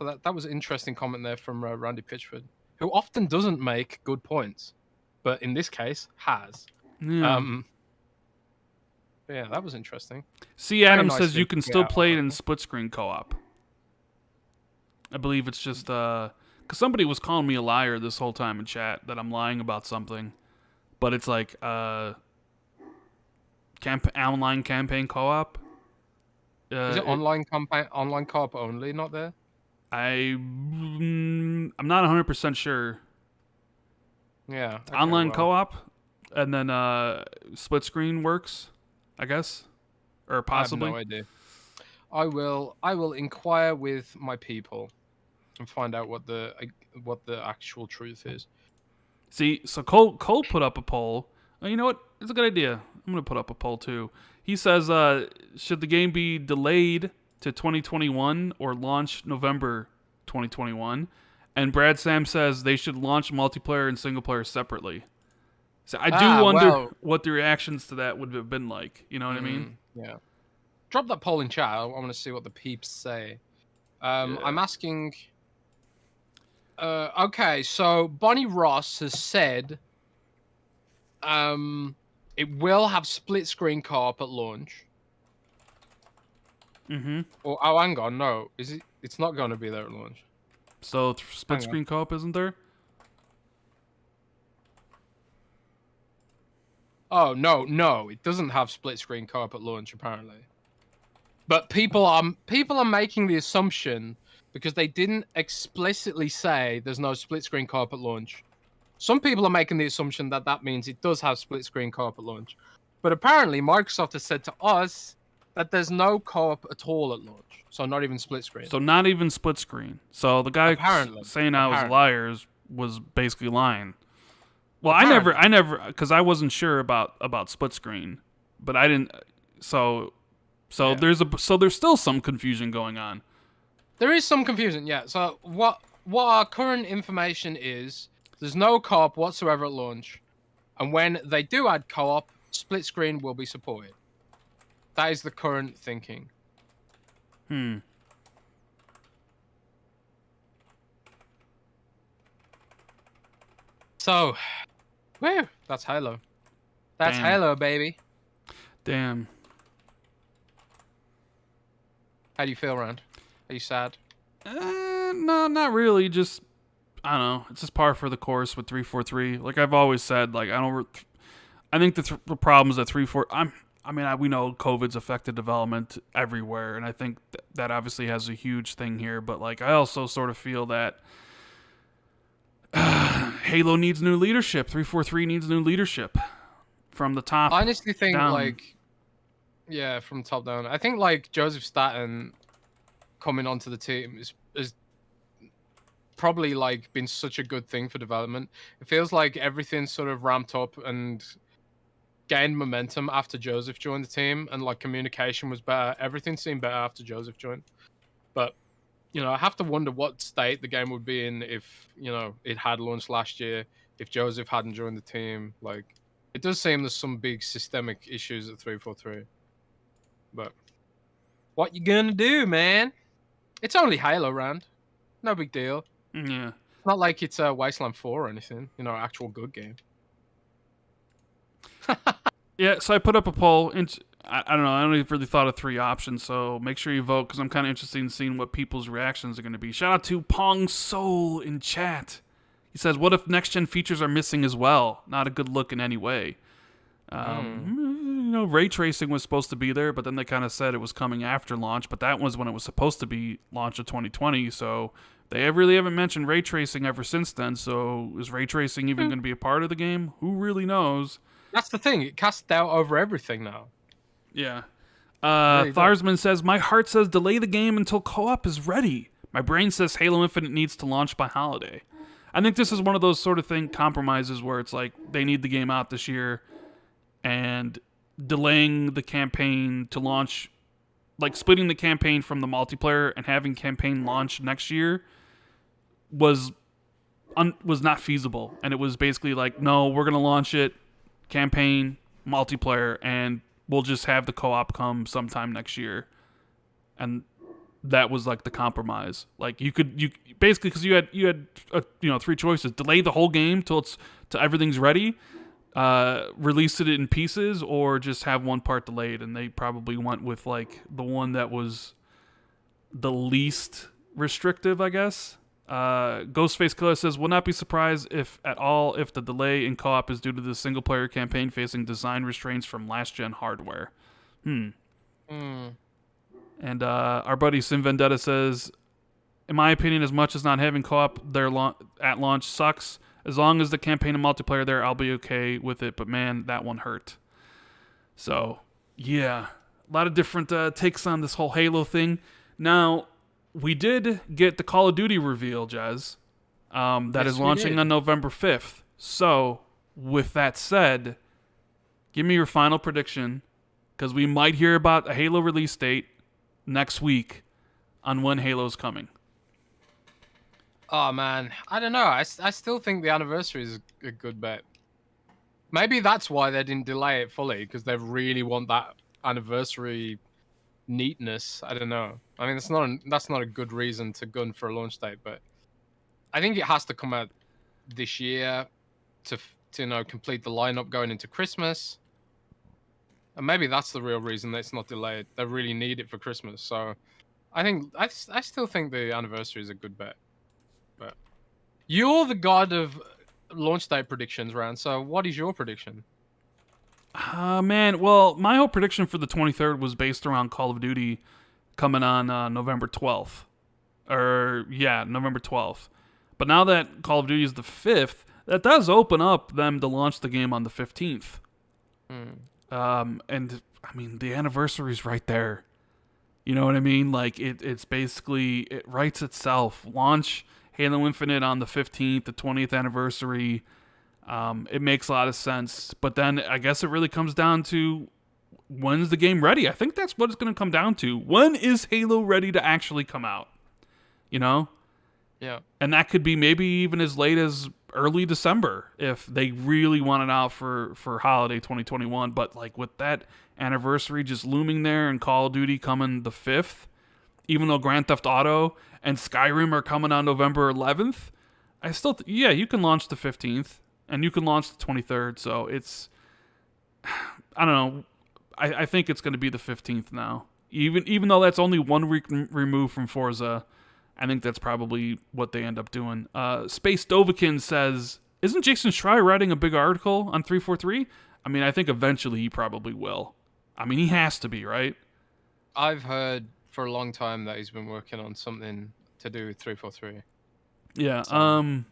that was an interesting comment there from Randy Pitchford, who often doesn't make good points, but in this case has. Yeah, that was interesting. C. Adam says you can still play it in split screen co-op. I believe it's just because somebody was calling me a liar this whole time in chat that I'm lying about something, but it's like online campaign co-op. Is it online co-op only? Not there. I'm not 100% sure. Yeah. Okay, online co-op, and then split screen works, I guess, or possibly. I have no idea. I will inquire with my people and find out what the actual truth is. See, so Cole put up a poll. Oh, you know what? It's a good idea. I'm going to put up a poll, too. He says, should the game be delayed to 2021 or launch November 2021? And Brad Sam says they should launch multiplayer and single player separately. So I do wonder what the reactions to that would have been like. You know what I mean? Yeah. Drop that poll in chat. I want to see what the peeps say. I'm asking... okay, so Bonnie Ross has said... it will have split screen co-op at launch. Mm-hmm. Or hang on, no. Is it? It's not going to be there at launch. So split screen co-op isn't there? Oh no, it doesn't have split screen co-op at launch apparently. But people are making the assumption because they didn't explicitly say there's no split screen co-op at launch. Some people are making the assumption that that means it does have split screen co-op at launch. But apparently Microsoft has said to us that there's no co-op at all at launch. So not even split screen. So not even split screen. So the guy saying I was liars was basically lying. Well, I never, because I wasn't sure about split screen, but I didn't. So there's still some confusion going on. There is some confusion, yeah. So what our current information is, there's no co-op whatsoever at launch, and when they do add co-op, split screen will be supported. That is the current thinking. So, woo, that's Halo. That's Halo, baby. Damn. How do you feel, Rand? Are you sad? No, not really. Just I don't know. It's just par for the course with 343. Like I've always said, like I don't. I think the problem is that 3-4. We know COVID's affected development everywhere, and I think that obviously has a huge thing here. But like, I also sort of feel that Halo needs new leadership. 343 needs new leadership from the top. I honestly think down. from top down. I think like Joseph Staten coming onto the team is probably like been such a good thing for development. It feels like everything's sort of ramped up and gained momentum after Joseph joined the team, and like communication was better. Everything seemed better after Joseph joined. But I have to wonder what state the game would be in if it had launched last year, if Joseph hadn't joined the team. Like, it does seem there's some big systemic issues at 343. But what you gonna do, man? It's only Halo, Rand. No big deal. Yeah. It's not like it's a Wasteland 4 or anything. Actual good game. Yeah, so I put up a poll. I don't know. I only really thought of 3 options, so make sure you vote because I'm kind of interested in seeing what people's reactions are going to be. Shout out to Pong Soul in chat. He says, "What if next-gen features are missing as well? Not a good look in any way." Ray tracing was supposed to be there, but then they kind of said it was coming after launch. But that was when it was supposed to be launch of 2020. So they really haven't mentioned ray tracing ever since then. So is ray tracing even going to be a part of the game? Who really knows? That's the thing. It casts doubt over everything now. Yeah. Really Tharsman says, "My heart says delay the game until co-op is ready. My brain says Halo Infinite needs to launch by holiday." I think this is one of those sort of compromises where it's like they need the game out this year, and delaying the campaign to launch, like splitting the campaign from the multiplayer and having campaign launch next year was not feasible. And it was basically like, no, we're going to launch it, campaign, multiplayer, and we'll just have the co-op come sometime next year. And that was like the compromise. Like you basically, because you had 3 choices: delay the whole game till everything's ready, release it in pieces, or just have one part delayed. And they probably went with like the one that was the least restrictive, I guess. Ghostface Killer says, "Will not be surprised if the delay in co-op is due to the single player campaign facing design restraints from last gen hardware." And our buddy Sim Vendetta says, "In my opinion, as much as not having co-op there at launch sucks, as long as the campaign and multiplayer there, I'll be okay with it. But man, that one hurt." So yeah, a lot of different takes on this whole Halo thing. Now, we did get the Call of Duty reveal, Jez. That is launching on November 5th. So, with that said, give me your final prediction, because we might hear about a Halo release date next week on when Halo's coming. Oh, man. I don't know. I still think the anniversary is a good bet. Maybe that's why they didn't delay it fully, because they really want that anniversary neatness. I don't know. I mean, that's not a good reason to gun for a launch date, but I think it has to come out this year to complete the lineup going into Christmas. And maybe that's the real reason that it's not delayed. They really need it for Christmas. So I still think the anniversary is a good bet. But you're the god of launch date predictions, Rand. So what is your prediction? Man, well, my whole prediction for the 23rd was based around Call of Duty coming on November 12th. November 12th. But now that Call of Duty is the 5th, that does open up them to launch the game on the 15th. And, I mean, the anniversary's right there. You know what I mean? Like, it's basically, it writes itself. Launch Halo Infinite on the 15th, the 20th anniversary. It makes a lot of sense. But then I guess it really comes down to, when's the game ready? I think that's what it's going to come down to. When is Halo ready to actually come out? You know? Yeah. And that could be maybe even as late as early December if they really want it out for holiday 2021. But like with that anniversary just looming there and Call of Duty coming the 5th, even though Grand Theft Auto and Skyrim are coming on November 11th, I still you can launch the 15th and you can launch the 23rd. So it's, I don't know. I think it's going to be the 15th now. Even though that's only 1 week removed from Forza, I think that's probably what they end up doing. Space Dovakin says, isn't Jason Schreier writing a big article on 343? I mean, I think eventually he probably will. I mean, he has to be, right? I've heard for a long time that he's been working on something to do with 343. Yeah. So.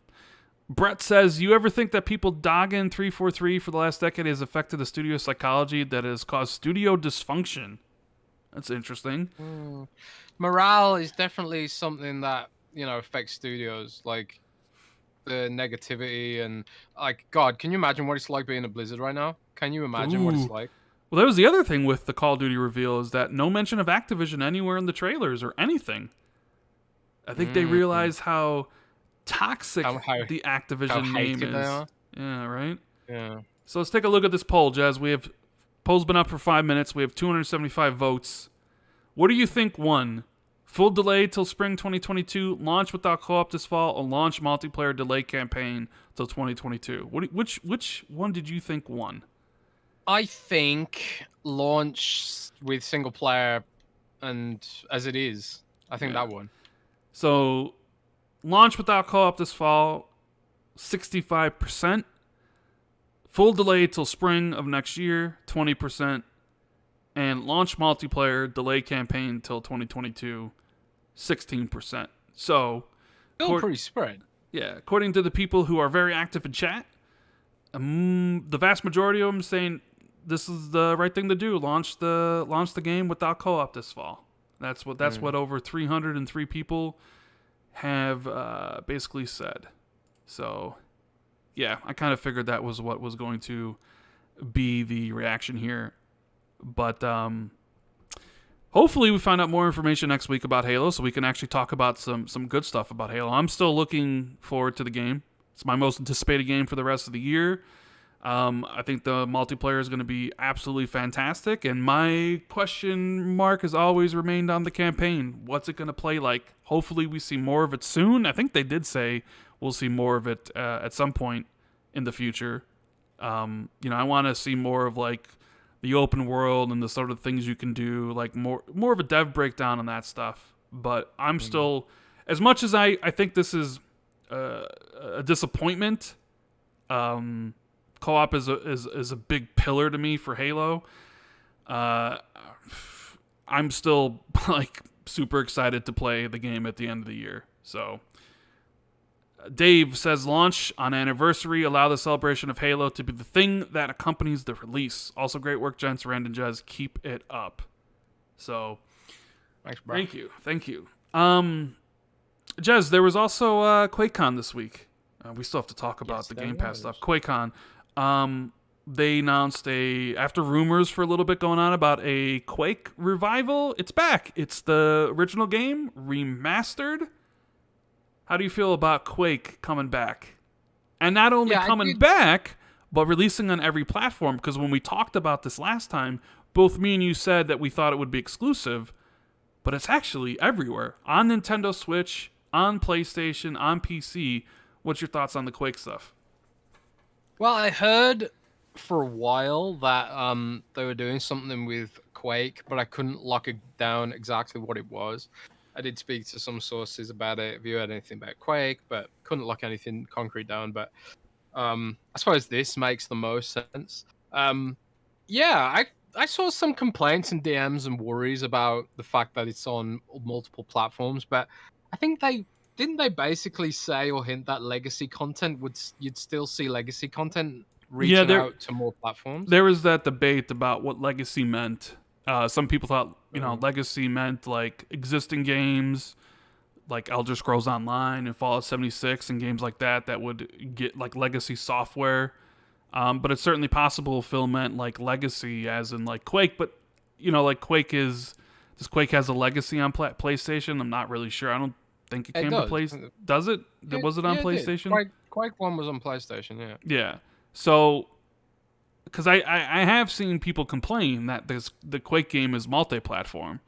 Brett says, you ever think that people dogging 343 for the last decade has affected the studio psychology that has caused studio dysfunction? That's interesting. Morale is definitely something that, affects studios. Like, the negativity and, like, God, can you imagine what it's like being a Blizzard right now? Can you imagine what it's like? Well, that was the other thing with the Call of Duty reveal, is that no mention of Activision anywhere in the trailers or anything. I think they realize how toxic the Activision name is. Yeah, right? Yeah. So let's take a look at this poll, Jez. Poll's been up for 5 minutes. We have 275 votes. What do you think won? Full delay till spring 2022, launch without co-op this fall, or launch multiplayer delay campaign till 2022? Which one did you think won? I think launch with single player and as it is. I think that one. So launch without co-op this fall, 65%. Full delay till spring of next year, 20%. And launch multiplayer delay campaign till 2022, 16%. So, still pretty spread. Yeah, according to the people who are very active in chat, the vast majority of them saying this is the right thing to do. Launch the game without co-op this fall. That's what over 303 people have basically said. So, yeah, I kind of figured that was what was going to be the reaction here. But hopefully we find out more information next week about Halo, so we can actually talk about some good stuff about Halo. I'm still looking forward to the game. It's my most anticipated game for the rest of the year. I think the multiplayer is going to be absolutely fantastic, and my question mark has always remained on the campaign. What's it going to play like? Hopefully we see more of it soon. I think they did say we'll see more of it at some point in the future. I want to see more of like the open world and the sort of things you can do, like more of a dev breakdown on that stuff. But I'm still, as much as I think this is a disappointment, co-op is a big pillar to me for Halo. I'm still like super excited to play the game at the end of the year. So Dave says, launch on anniversary, allow the celebration of Halo to be the thing that accompanies the release. Also great work, gents. Rand and Jez, keep it up. So thanks, bro. Thank you. Jez, there was also QuakeCon this week. We still have to talk about the Game Pass stuff. QuakeCon. They announced after rumors for a little bit going on about a Quake revival. It's back. It's the original game remastered. How do you feel about Quake coming back? And not only coming back, but releasing on every platform. Because when we talked about this last time, both me and you said that we thought it would be exclusive, but it's actually everywhere. On Nintendo Switch, on PlayStation, on PC. What's your thoughts on the Quake stuff? Well, I heard for a while that they were doing something with Quake, but I couldn't lock it down exactly what it was. I did speak to some sources about it, if you heard anything about Quake, but couldn't lock anything concrete down. But I suppose this makes the most sense. I saw some complaints and DMs and worries about the fact that it's on multiple platforms, but I think didn't they basically say or hint that legacy content you'd still see legacy content reaching out to more platforms? There was that debate about what legacy meant. Some people thought, legacy meant like existing games, like Elder Scrolls Online and Fallout 76 and games like that would get like legacy software. But it's certainly possible Phil meant like legacy as in like Quake. But, like does Quake has a legacy on PlayStation? I'm not really sure. I don't think it came to PlayStation. Does it? Was it on PlayStation? Quake 1 was on PlayStation, yeah. Yeah. So, because I have seen people complain that the Quake game is multi-platform.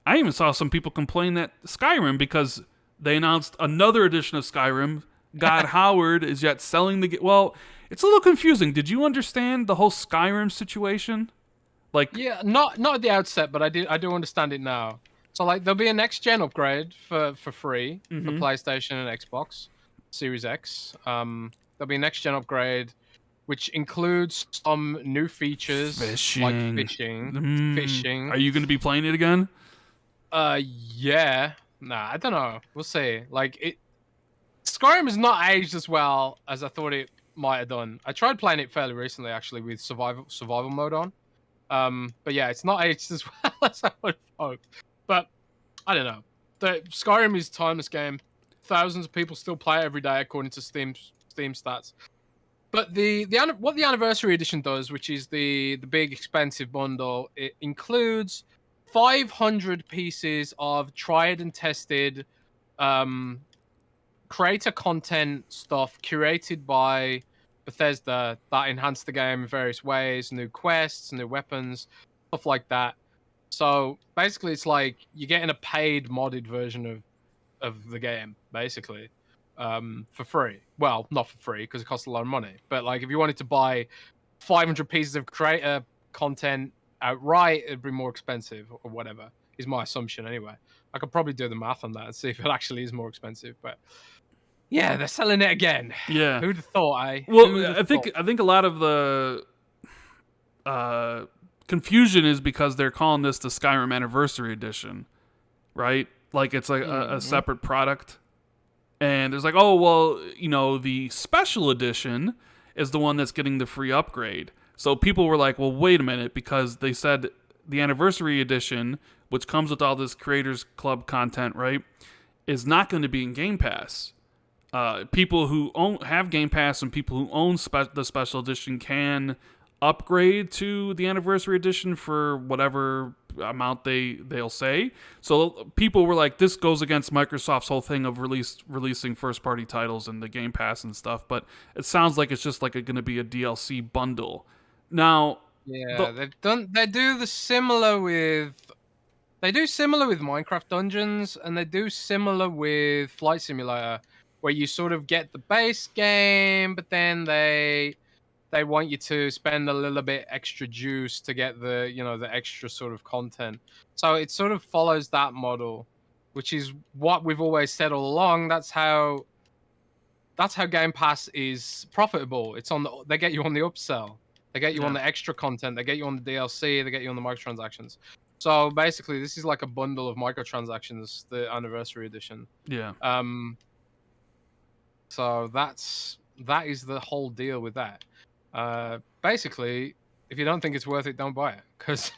I even saw some people complain that Skyrim, because they announced another edition of Skyrim, God Howard is yet selling the game. Well, it's a little confusing. Did you understand the whole Skyrim situation? Like, Yeah, not at the outset, but I do understand it now. So like there'll be a next gen upgrade for free for mhm. PlayStation and Xbox Series X. There'll be a next gen upgrade which includes some new features like Fishing. fishing. Are you going to be playing it again? Yeah. Nah, I don't know. We'll see. Like Skyrim has not aged as well as I thought it might have done. I tried playing it fairly recently actually with survival mode on. But yeah, it's not aged as well as I would have hoped. But I don't know. The Skyrim is a timeless game. Thousands of people still play it every day according to Steam stats. But what the anniversary edition does, which is the big expensive bundle, it includes 500 pieces of tried and tested creator content stuff curated by Bethesda that enhance the game in various ways, new quests, new weapons, stuff like that. So basically, it's like you're getting a paid modded version of the game, basically, for free. Well, not for free because it costs a lot of money. But like, if you wanted to buy 500 pieces of creator content outright, it'd be more expensive or whatever. Is my assumption anyway. I could probably do the math on that and see if it actually is more expensive. But yeah, they're selling it again. Yeah. Who'd have thought? Well, I think a lot of the confusion is because they're calling this the Skyrim Anniversary Edition, right? Like it's like a separate product. And it's like, oh, well, you know, the special edition is the one that's getting the free upgrade. So people were like, well, wait a minute, because they said the Anniversary Edition, which comes with all this Creators Club content, right, is not going to be in Game Pass. People who have Game Pass and people who own the special edition can upgrade to the Anniversary Edition for whatever amount they'll say. So people were like, this goes against Microsoft's whole thing of releasing first party titles and the Game Pass and stuff, but it sounds like it's just like going to be a DLC bundle. Now, yeah, they do similar with Minecraft Dungeons, and they do similar with Flight Simulator, where you sort of get the base game, but then they want you to spend a little bit extra juice to get the extra sort of content. So it sort of follows that model, which is what we've always said all along. That's how Game Pass is profitable. They get you on the upsell. They get you on the extra content. They get you on the DLC. They get you on the microtransactions. So basically, this is like a bundle of microtransactions, the Anniversary Edition. Yeah. So that is the whole deal with that. Basically, if you don't think it's worth it, don't buy it, because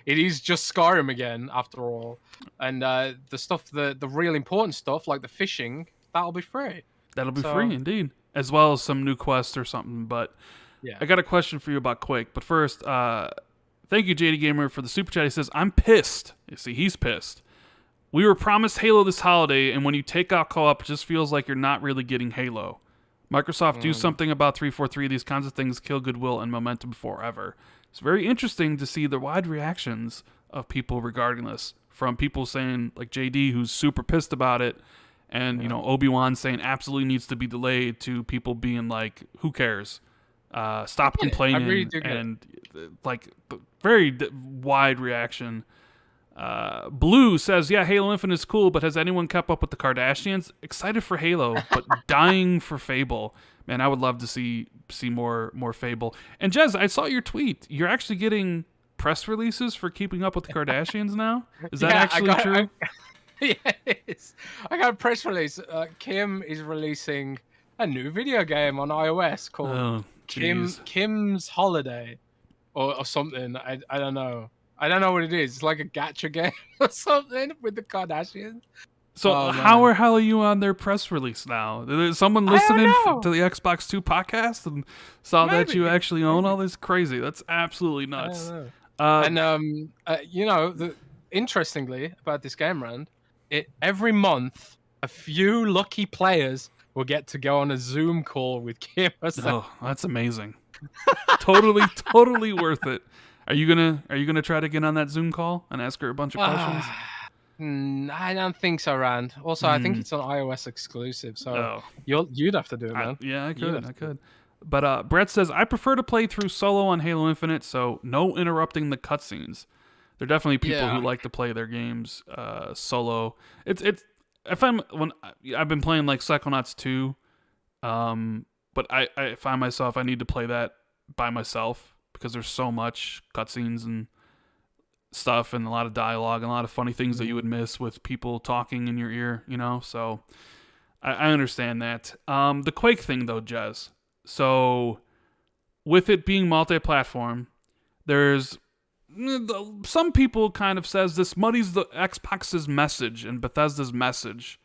it is just Skyrim again after all. And the stuff, the real important stuff like the fishing, that'll be free. That'll be free indeed, as well as some new quests or something. But yeah, I got a question for you about Quake. But first, thank you, JD Gamer, for the super chat. He says, I'm pissed. You see, he's pissed. We were promised Halo this holiday, and when you take out co-op, it just feels like you're not really getting Halo. Microsoft, do something about 343. These kinds of things kill goodwill and momentum forever. It's very interesting to see the wide reactions of people regarding this, from people saying, like JD, who's super pissed about it, and Obi-Wan saying absolutely needs to be delayed, to people being like, who cares? Stop complaining. really do and like very wide reaction. Blue says, yeah, Halo Infinite is cool, but has anyone kept up with the Kardashians? Excited for Halo, but dying for Fable. Man, I would love to see more Fable. And Jez, I saw your tweet. You're actually getting press releases for keeping up with the Kardashians now? Is that actually true? Yes. I got a press release. Kim is releasing a new video game on iOS called Kim's Holiday or something. I don't know. I don't know what it is. It's like a gacha game or something with the Kardashians. So how are you on their press release now? Is someone listening to the Xbox 2 podcast and saw that you actually own all this? Crazy. That's absolutely nuts. Interestingly about this game, Rand, every month a few lucky players will get to go on a Zoom call with Kim. Oh, that's amazing. totally worth it. Are you gonna try to get on that Zoom call and ask her a bunch of questions? I don't think so, Rand. Also, I think it's an iOS exclusive, so you'd have to do it, man. I could. But Brett says, I prefer to play through solo on Halo Infinite, so no interrupting the cutscenes. There are definitely people who like to play their games solo. It's if I'm when I've been playing like Psychonauts 2, but I find myself I need to play that by myself because there's so much cutscenes and stuff and a lot of dialogue and a lot of funny things that you would miss with people talking in your ear, you know? So I understand that. The Quake thing though, Jez. So with it being multi-platform, there's some people kind of says this muddies the Xbox's message and Bethesda's message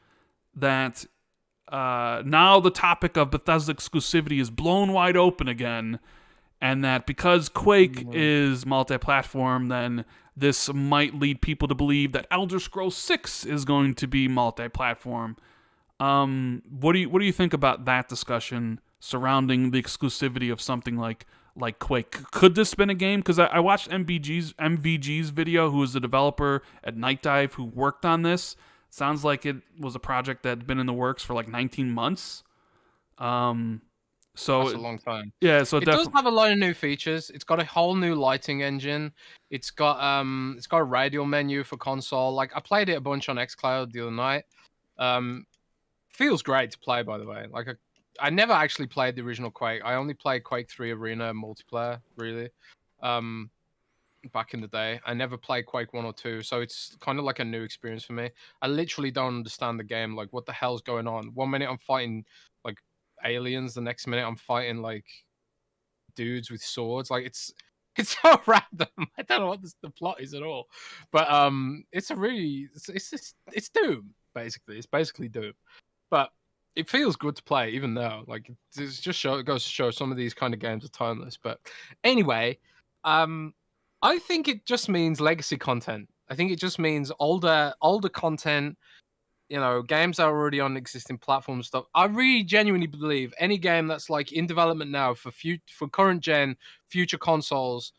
that now the topic of Bethesda exclusivity is blown wide open again, and that because Quake is multi-platform, then this might lead people to believe that Elder Scrolls 6 is going to be multi-platform. What do you think about that discussion surrounding the exclusivity of something like Quake? Could this have been a game? Because I watched MVG's video, who is the developer at Night Dive, who worked on this. Sounds like it was a project that had been in the works for like 19 months. So that's a long time. Yeah, so it does have a lot of new features. It's got a whole new lighting engine. It's got a radial menu for console. Like I played it a bunch on xCloud the other night. Feels great to play, by the way. Like I never actually played the original Quake. I only played Quake 3 Arena multiplayer, really. Back in the day. I never played Quake 1 or 2, so it's kind of like a new experience for me. I literally don't understand the game. Like, what the hell's going on? One minute I'm fighting like aliens, the next minute I'm fighting like dudes with swords. Like it's so random. I don't know what the plot is at all. But it's Doom basically. It's basically Doom. But it feels good to play even though like it goes to show some of these kind of games are timeless. But anyway, I think it just means legacy content. I think it just means older content, you know, games that are already on existing platforms stuff. I really genuinely believe any game that's like in development now for current gen, future consoles,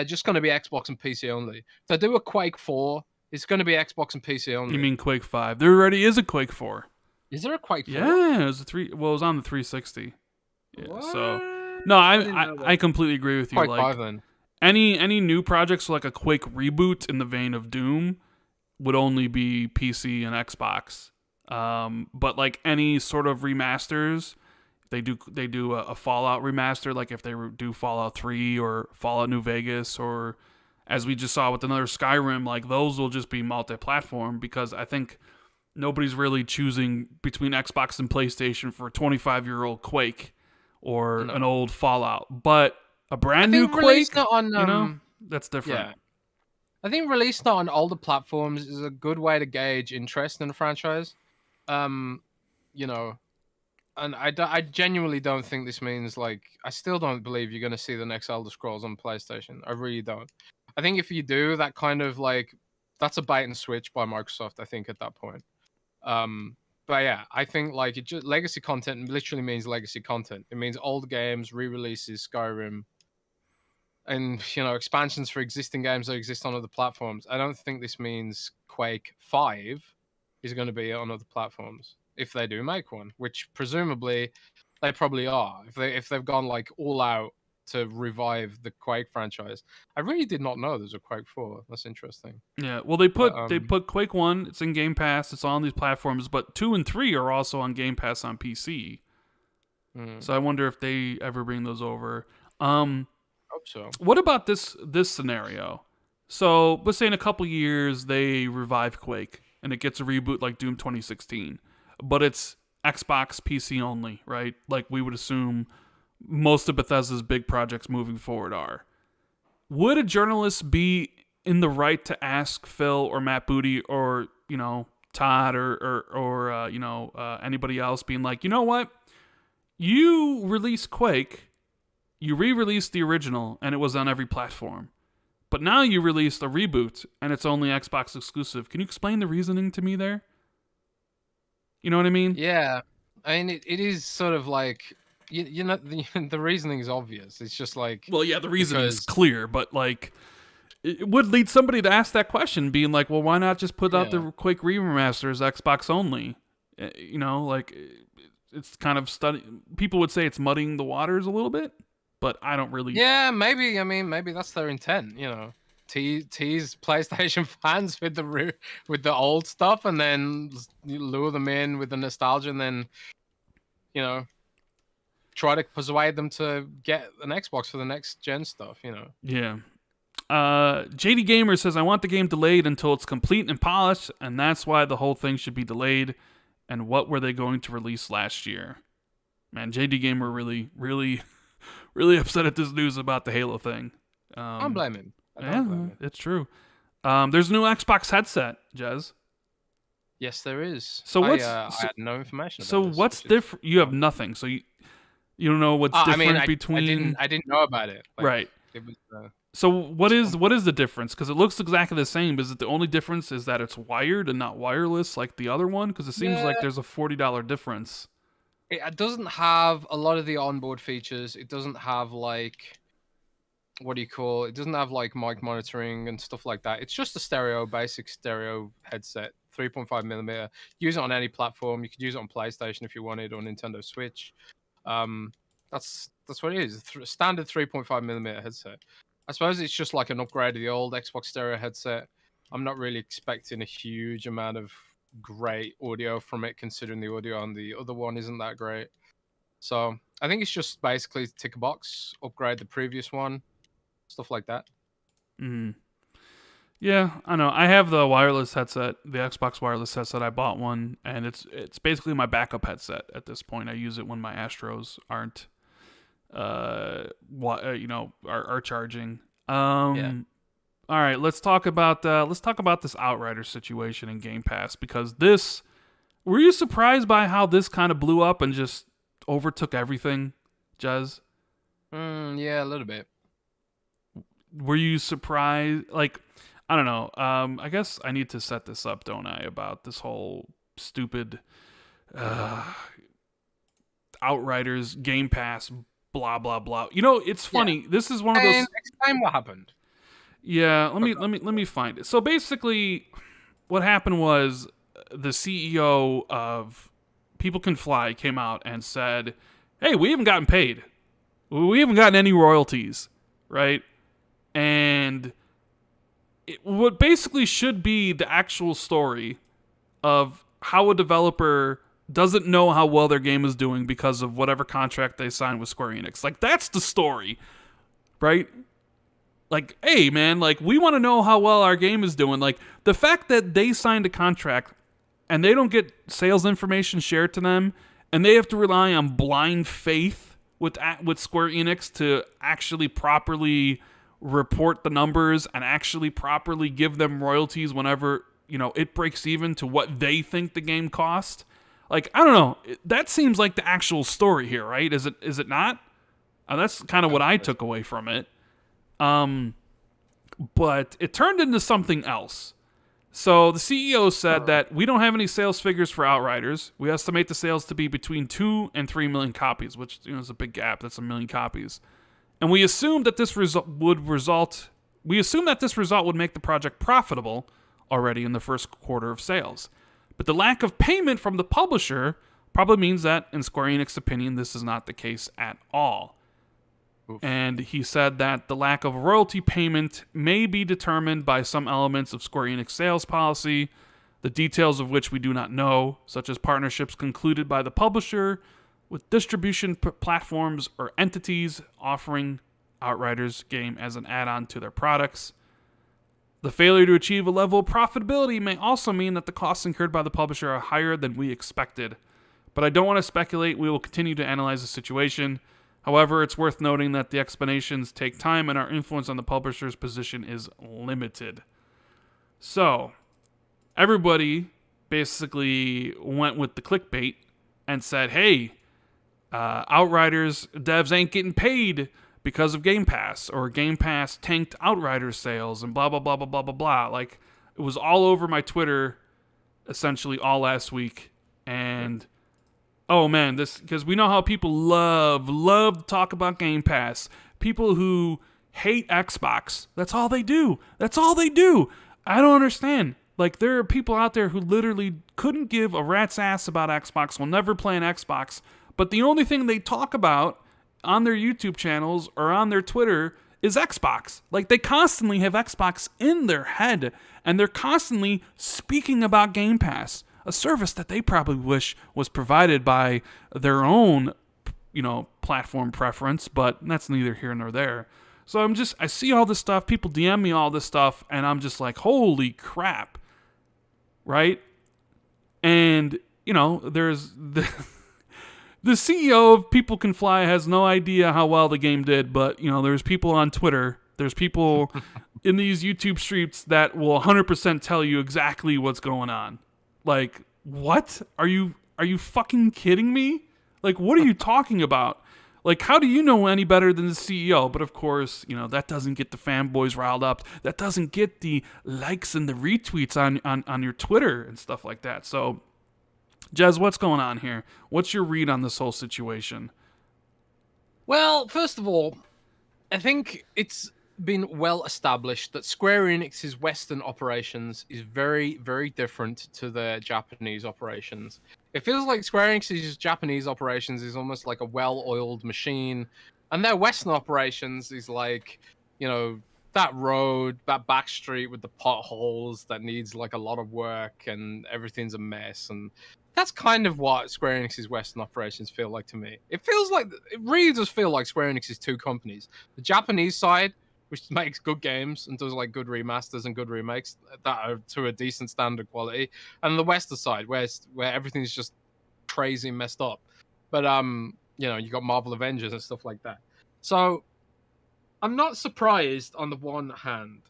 just going to be Xbox and PC only. If they do a Quake 4, it's going to be Xbox and PC only. You mean Quake 5? There already is a Quake 4. Is there a Quake 4? Yeah, it was it was on the 360. Yeah, what? So no, I completely agree with you. Quake like 5 then. Any new projects like a Quake reboot in the vein of Doom would only be PC and Xbox. But like any sort of remasters, they do a Fallout remaster, like if they do Fallout 3 or Fallout New Vegas, or as we just saw with another Skyrim, like those will just be multi-platform because I think nobody's really choosing between Xbox and PlayStation for a 25-year-old Quake or an old Fallout. But a brand new Quake, on, you know, that's different. Yeah. I think released on older platforms is a good way to gauge interest in the franchise. You know, and I genuinely don't think this means like I still don't believe you're going to see the next Elder Scrolls on PlayStation. I really don't. I think if you do, that kind of like that's a bait and switch by Microsoft. I think at that point. But yeah, I think like legacy content literally means legacy content. It means old games, re-releases, Skyrim, and you know expansions for existing games that exist on other platforms. I don't think this means Quake 5 is going to be on other platforms if they do make one, which presumably they probably are. If they've gone like all out to revive the Quake franchise. I really did not know there's a Quake 4. That's interesting. Yeah, well they put Quake 1, it's in Game Pass, it's on these platforms, but 2 and 3 are also on Game Pass on PC. So I wonder if they ever bring those over. Hope so. What about this scenario? So let's say in a couple years they revive Quake and it gets a reboot like Doom 2016, but it's Xbox PC only, right? Like we would assume most of Bethesda's big projects moving forward are. Would a journalist be in the right to ask Phil or Matt Booty or, you know, Todd or anybody else being like, you know what? You released Quake, you re-released the original, and it was on every platform. But now you released a reboot, and it's only Xbox exclusive. Can you explain the reasoning to me there? You know what I mean? Yeah. I mean, it is sort of like... You know, the reasoning is obvious. It's just like... Well, yeah, the reasoning is clear, but like... It would lead somebody to ask that question, being like, well, why not just put out the Quake remaster as Xbox only? You know, like... it's kind of people would say it's muddying the waters a little bit, but I don't really. Yeah, maybe. I mean, maybe that's their intent. Tease PlayStation fans with the old stuff, and then lure them in with the nostalgia, and then try to persuade them to get an Xbox for the next gen stuff. Yeah. JD Gamer says, I want the game delayed until it's complete and polished, and that's why the whole thing should be delayed. And what were they going to release last year? Man, JD Gamer really, really, really upset at this news about the Halo thing. I don't blame him. It's true. There's a new Xbox headset, Jez. Yes, there is. So what's I had no information about so this, what's different? You have nothing. So you don't know what's different between. I didn't know about it. Right. It was. So what is the difference? Because it looks exactly the same. Is it the only difference is that it's wired and not wireless like the other one? Because it seems like there's a $40 difference. It doesn't have a lot of the onboard features. It doesn't have like, what do you call it? It doesn't have like mic monitoring and stuff like that. It's just a basic stereo headset, 3.5 millimeter. Use it on any platform. You could use it on PlayStation if you wanted, or Nintendo Switch. That's what it is. Standard 3.5 millimeter headset. I suppose it's just like an upgrade of the old Xbox stereo headset. I'm not really expecting a huge amount of great audio from it, considering the audio on the other one isn't that great. So I think it's just basically tick a box, upgrade the previous one, stuff like that. Yeah, I know. I have the wireless headset, the Xbox wireless headset. I bought one, and it's basically my backup headset at this point. I use it when my Astros aren't are charging. All right, let's talk about this Outriders situation in Game Pass, because were you surprised by how this kind of blew up and just overtook everything, Jez? Yeah, a little bit. Were you surprised? Like, I don't know. I guess I need to set this up, don't I, about this whole stupid Outriders Game Pass blah blah blah. It's funny. Yeah. This is one of those. Explain what happened. Yeah, let me find it. So basically, what happened was the CEO of People Can Fly came out and said, "Hey, we haven't gotten paid. We haven't gotten any royalties, right?" And what basically should be the actual story of how a developer doesn't know how well their game is doing because of whatever contract they signed with Square Enix. Like, that's the story, right? Like, hey, man, like, we want to know how well our game is doing. Like, the fact that they signed a contract and they don't get sales information shared to them, and they have to rely on blind faith with Square Enix to actually properly report the numbers and actually properly give them royalties whenever, it breaks even to what they think the game cost. Like, I don't know. That seems like the actual story here, right? Is it not? That's kind of what I took away from it. But it turned into something else. So the CEO said that we don't have any sales figures for Outriders. We estimate the sales to be between 2 and 3 million copies, which is a big gap. That's 1 million copies. And we assumed that this result would make the project profitable already in the first quarter of sales. But the lack of payment from the publisher probably means that, in Square Enix's opinion, this is not the case at all. Oof. And he said that the lack of royalty payment may be determined by some elements of Square Enix sales policy, the details of which we do not know, such as partnerships concluded by the publisher with distribution platforms or entities offering Outriders game as an add-on to their products. The failure to achieve a level of profitability may also mean that the costs incurred by the publisher are higher than we expected. But I don't want to speculate. We will continue to analyze the situation. However, it's worth noting that the explanations take time and our influence on the publisher's position is limited. So, everybody basically went with the clickbait and said, hey, Outriders devs ain't getting paid because of Game Pass, or Game Pass tanked Outriders sales, and blah, blah, blah, blah, blah, blah, blah. Like, it was all over my Twitter essentially all last week. And, oh man, because we know how people love to talk about Game Pass. People who hate Xbox, that's all they do. I don't understand. Like, there are people out there who literally couldn't give a rat's ass about Xbox, will never play an Xbox, but the only thing they talk about on their YouTube channels or on their Twitter is Xbox. Like, they constantly have Xbox in their head, and they're constantly speaking about Game Pass, a service that they probably wish was provided by their own, platform preference, but that's neither here nor there. So I see all this stuff, people DM me all this stuff, and I'm just like, holy crap. Right? And, there's the CEO of People Can Fly has no idea how well the game did, but, there's people on Twitter, there's people in these YouTube streams that will 100% tell you exactly what's going on. Like, what? Are you fucking kidding me? Like, what are you talking about? Like, how do you know any better than the CEO? But of course, that doesn't get the fanboys riled up. That doesn't get the likes and the retweets on your Twitter and stuff like that. So, Jez, what's going on here? What's your read on this whole situation? Well, first of all, I think it's been well established that Square Enix's Western operations is very, very different to their Japanese operations. It feels like Square Enix's Japanese operations is almost like a well-oiled machine, and their Western operations is like, that road, that back street with the potholes that needs like a lot of work and everything's a mess. And that's kind of what Square Enix's Western operations feel like to me. It really does feel like Square Enix is two companies. The Japanese side, which makes good games and does like good remasters and good remakes that are to a decent standard quality, and the Western side where everything's just crazy and messed up. But you got Marvel Avengers and stuff like that. So I'm not surprised on the one hand.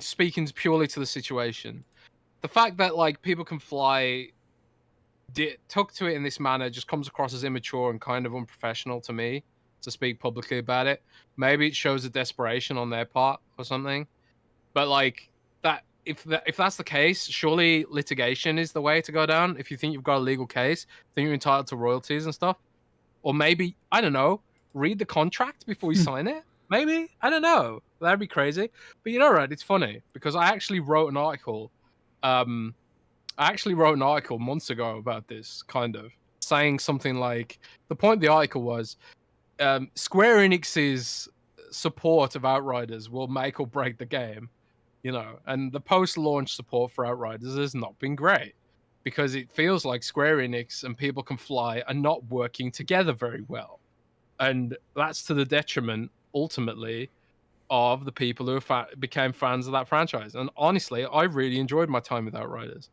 Speaking purely to the situation, the fact that like People Can Fly took to it in this manner just comes across as immature and kind of unprofessional to me, to speak publicly about it. Maybe it shows a desperation on their part or something. But like that, if that's the case, surely litigation is the way to go down. If you think you've got a legal case, think you're entitled to royalties and stuff, or maybe, I don't know, read the contract before you sign it. Maybe, I don't know. That'd be crazy. But right, it's funny because I actually wrote an article. Months ago about this, kind of saying something like, the point of the article was, Square Enix's support of Outriders will make or break the game, and the post-launch support for Outriders has not been great because it feels like Square Enix and People Can Fly are not working together very well, and that's to the detriment, ultimately, of the people who became fans of that franchise. And honestly, I really enjoyed my time with Outriders.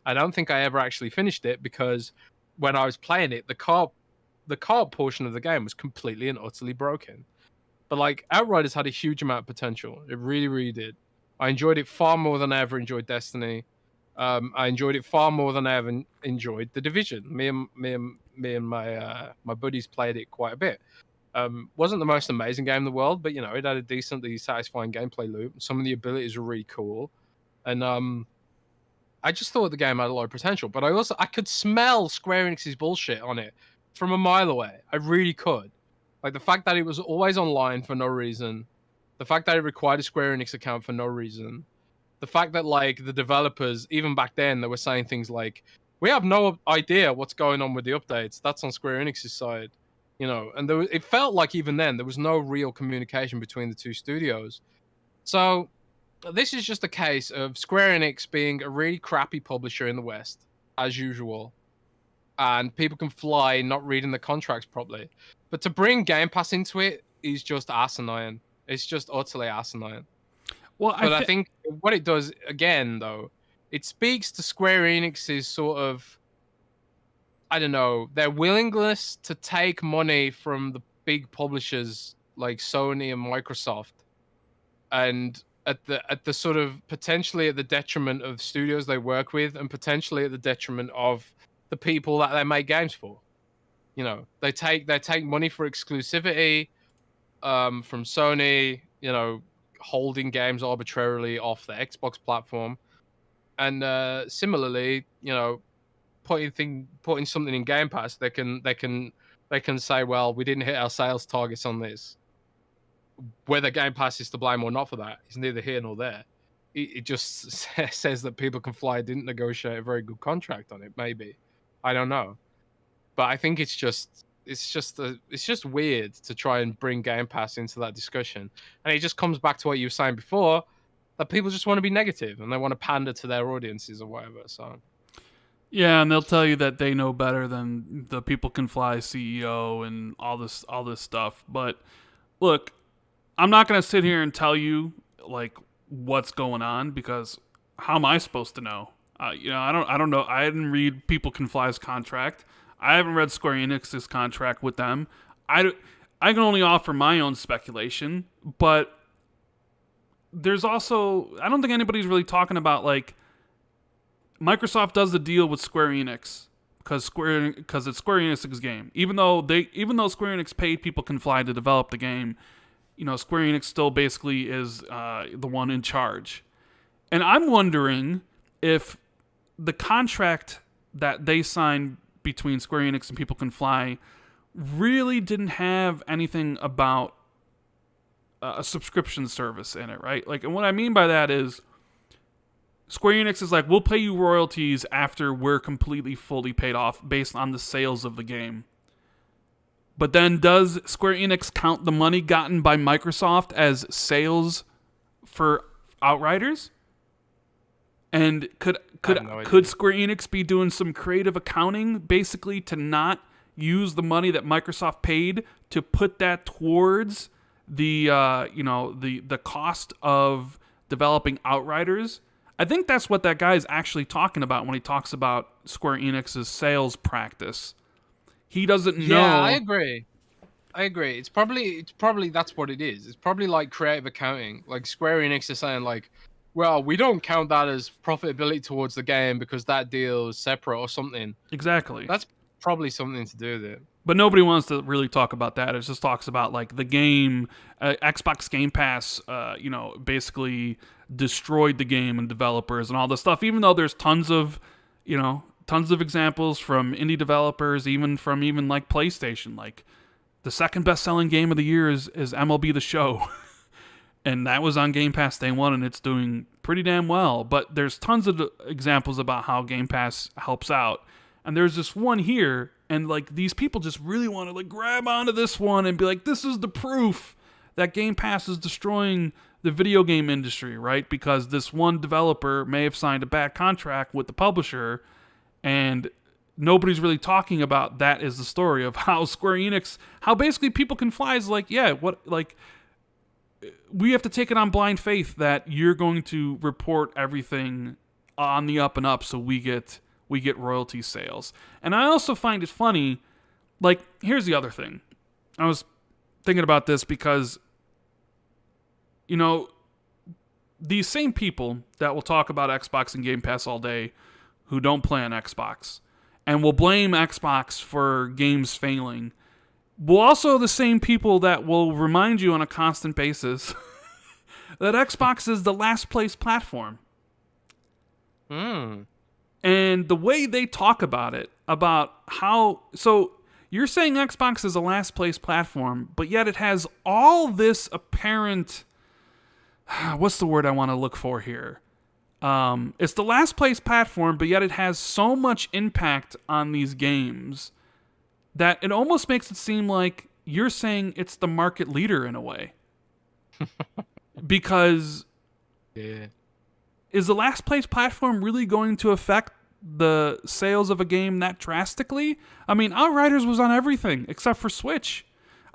I don't think I ever actually finished it because when I was playing it, the co-op portion of the game was completely and utterly broken. But like, Outriders had a huge amount of potential. It really, really did. I enjoyed it far more than I ever enjoyed Destiny. I enjoyed it far more than I ever enjoyed The Division. Me and my buddies played it quite a bit. Wasn't the most amazing game in the world, but it had a decently satisfying gameplay loop. Some of the abilities were really cool, and I just thought the game had a lot of potential. But I could smell Square Enix's bullshit on it from a mile away. I really could. Like the fact that it was always online for no reason, the fact that it required a Square Enix account for no reason, the fact that like the developers, even back then, they were saying things like, "We have no idea what's going on with the updates. That's on Square Enix's side." And it felt like even then there was no real communication between the two studios. So this is just a case of Square Enix being a really crappy publisher in the West, as usual, and People Can Fly not reading the contracts properly. But to bring Game Pass into it is just asinine. It's just utterly asinine. Well, I think what it does, again, though, it speaks to Square Enix's sort of, I don't know, their willingness to take money from the big publishers like Sony and Microsoft, and at the sort of potentially at the detriment of studios they work with, and potentially at the detriment of the people that they make games for. They take money for exclusivity from Sony, holding games arbitrarily off the Xbox platform, and similarly, putting something in Game Pass, they can say, well, we didn't hit our sales targets on this. Whether Game Pass is to blame or not for that is neither here nor there. it just says that People Can Fly didn't negotiate a very good contract on it. Maybe, I don't know, but I think it's just weird to try and bring Game Pass into that discussion, and it just comes back to what you were saying before, that people just want to be negative and they want to pander to their audiences or whatever. So. Yeah, and they'll tell you that they know better than the People Can Fly CEO and all this stuff. But look, I'm not going to sit here and tell you like what's going on, because how am I supposed to know? I don't know. I didn't read People Can Fly's contract. I haven't read Square Enix's contract with them. I can only offer my own speculation, but there's also, I don't think anybody's really talking about like Microsoft does the deal with Square Enix because it's Square Enix's game. Even though Square Enix paid People Can Fly to develop the game, Square Enix still basically is the one in charge. And I'm wondering if the contract that they signed between Square Enix and People Can Fly really didn't have anything about a subscription service in it, right? Like, and what I mean by that is Square Enix is like, we'll pay you royalties after we're completely fully paid off based on the sales of the game. But then does Square Enix count the money gotten by Microsoft as sales for Outriders? And could Square Enix be doing some creative accounting basically to not use the money that Microsoft paid to put that towards the the cost of developing Outriders? I think that's what that guy is actually talking about when he talks about Square Enix's sales practice. He doesn't know. Yeah, I agree. It's probably that's what it is. It's probably like creative accounting. Like Square Enix is saying like, well, we don't count that as profitability towards the game because that deal is separate or something. Exactly. That's probably something to do with it. But nobody wants to really talk about that. It just talks about like the game, Xbox Game Pass, basically destroyed the game and developers and all this stuff. Even though there's tons of examples from indie developers, even like PlayStation. Like the second best-selling game of the year is MLB The Show. And that was on Game Pass day one, and it's doing pretty damn well. But there's tons of examples about how Game Pass helps out. And there's this one here, and like these people just really want to like grab onto this one and be like, this is the proof that Game Pass is destroying the video game industry, right? Because this one developer may have signed a bad contract with the publisher, and nobody's really talking about that as the story of how Square Enix, how basically People Can Fly is like, yeah, what, like, we have to take it on blind faith that you're going to report everything on the up and up so we get royalty sales. And I also find it funny, like, here's the other thing. I was thinking about this because, these same people that will talk about Xbox and Game Pass all day who don't play on Xbox and will blame Xbox for games failing, will also the same people that will remind you on a constant basis that Xbox is the last place platform. And the way they talk about it, about how... So you're saying Xbox is a last place platform, but yet it has all this apparent... What's the word I want to look for here? It's the last place platform, but yet it has so much impact on these games that it almost makes it seem like you're saying it's the market leader in a way. Because is the last place platform really going to affect the sales of a game that drastically? I mean, Outriders was on everything except for Switch.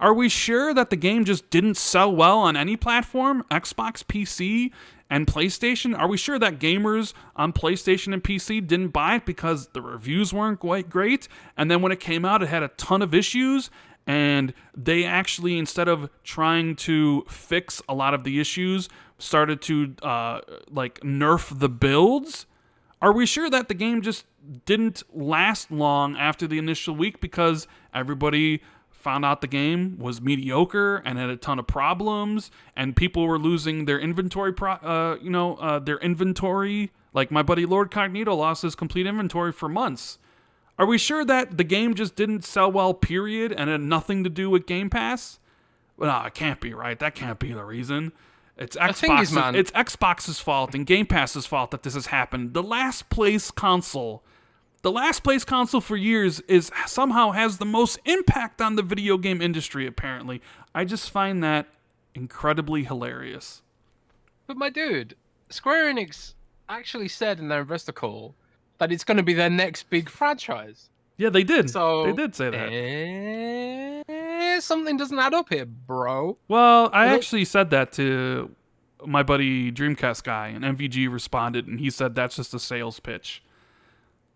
Are we sure that the game just didn't sell well on any platform? Xbox, PC, and PlayStation? Are we sure that gamers on PlayStation and PC didn't buy it because the reviews weren't quite great? And then when it came out, it had a ton of issues, and they actually, instead of trying to fix a lot of the issues, started to nerf the builds? Are we sure that the game just didn't last long after the initial week because everybody found out the game was mediocre and had a ton of problems, and people were losing their inventory, their inventory. Like my buddy Lord Cognito lost his complete inventory for months. Are we sure that the game just didn't sell well, period, and had nothing to do with Game Pass? Well, no, it can't be, right? That can't be the reason. It's The thing is, Xbox. man, It's Xbox's fault and Game Pass's fault that this has happened. The last place console for years is somehow has the most impact on the video game industry. Apparently, I just find that incredibly hilarious. but my dude, Square Enix actually said in their investor call that it's going to be their next big franchise. Yeah, they did. So They did say that. Something doesn't add up here, bro. Well, I actually said that to my buddy Dreamcast guy, and MVG responded, and he said that's just a sales pitch.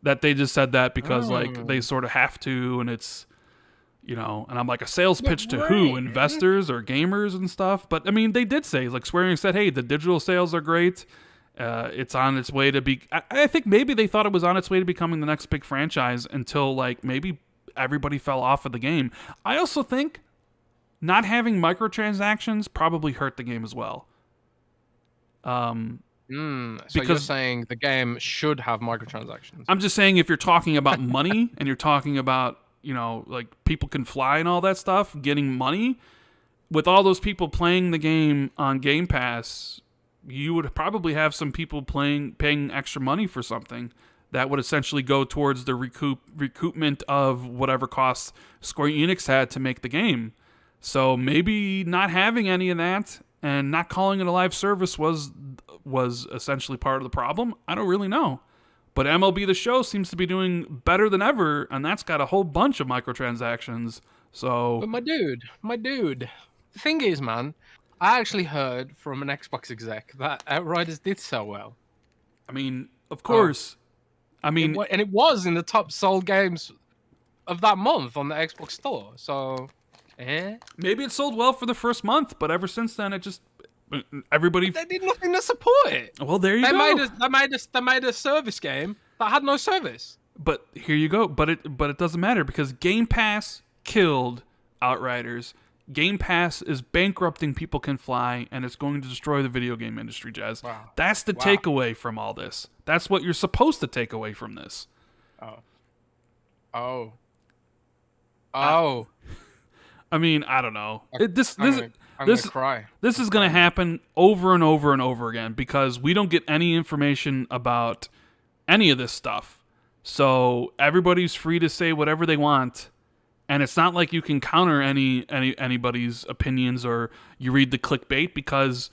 That they just said that because like they sort of have to, and it's, you know, and I'm like, a sales pitch to who? Investors or gamers and stuff? But I mean, they did say, like, Square Enix said, hey, the digital sales are great. It's on its way to be. I think maybe they thought it was on its way to becoming the next big franchise until like maybe everybody fell off of the game. I also think not having microtransactions probably hurt the game as well. So you're because- saying the game should have microtransactions? I'm just saying, if you're talking about money and you're talking about, you know, like people can fly and all that stuff, getting money, with all those people playing the game on Game Pass, you would probably have some people paying extra money for something that would essentially go towards the recoupment of whatever costs Square Enix had to make the game. So maybe not having any of that and not calling it a live service was essentially part of the problem. I don't really know. But MLB The Show seems to be doing better than ever, and that's got a whole bunch of microtransactions. So, But my dude, the thing is, man, I actually heard from an Xbox exec that Outriders did sell well. I mean, of course. I mean, And it was in the top sold games of that month on the Xbox store. So, maybe it sold well for the first month, but ever since then, it just everybody. They did nothing to support it. Well, there you go. They made a service game that had no service. But here you go. But it doesn't matter because Game Pass killed Outriders. Game Pass is bankrupting People Can Fly, and it's going to destroy the video game industry, Jez. Wow. That's the takeaway from all this. That's what you're supposed to take away from this. Oh. I mean, I don't know. I'm gonna cry. This is going to happen over and over and over again because we don't get any information about any of this stuff. So everybody's free to say whatever they want. And it's not like you can counter anybody's opinions or you read the clickbait because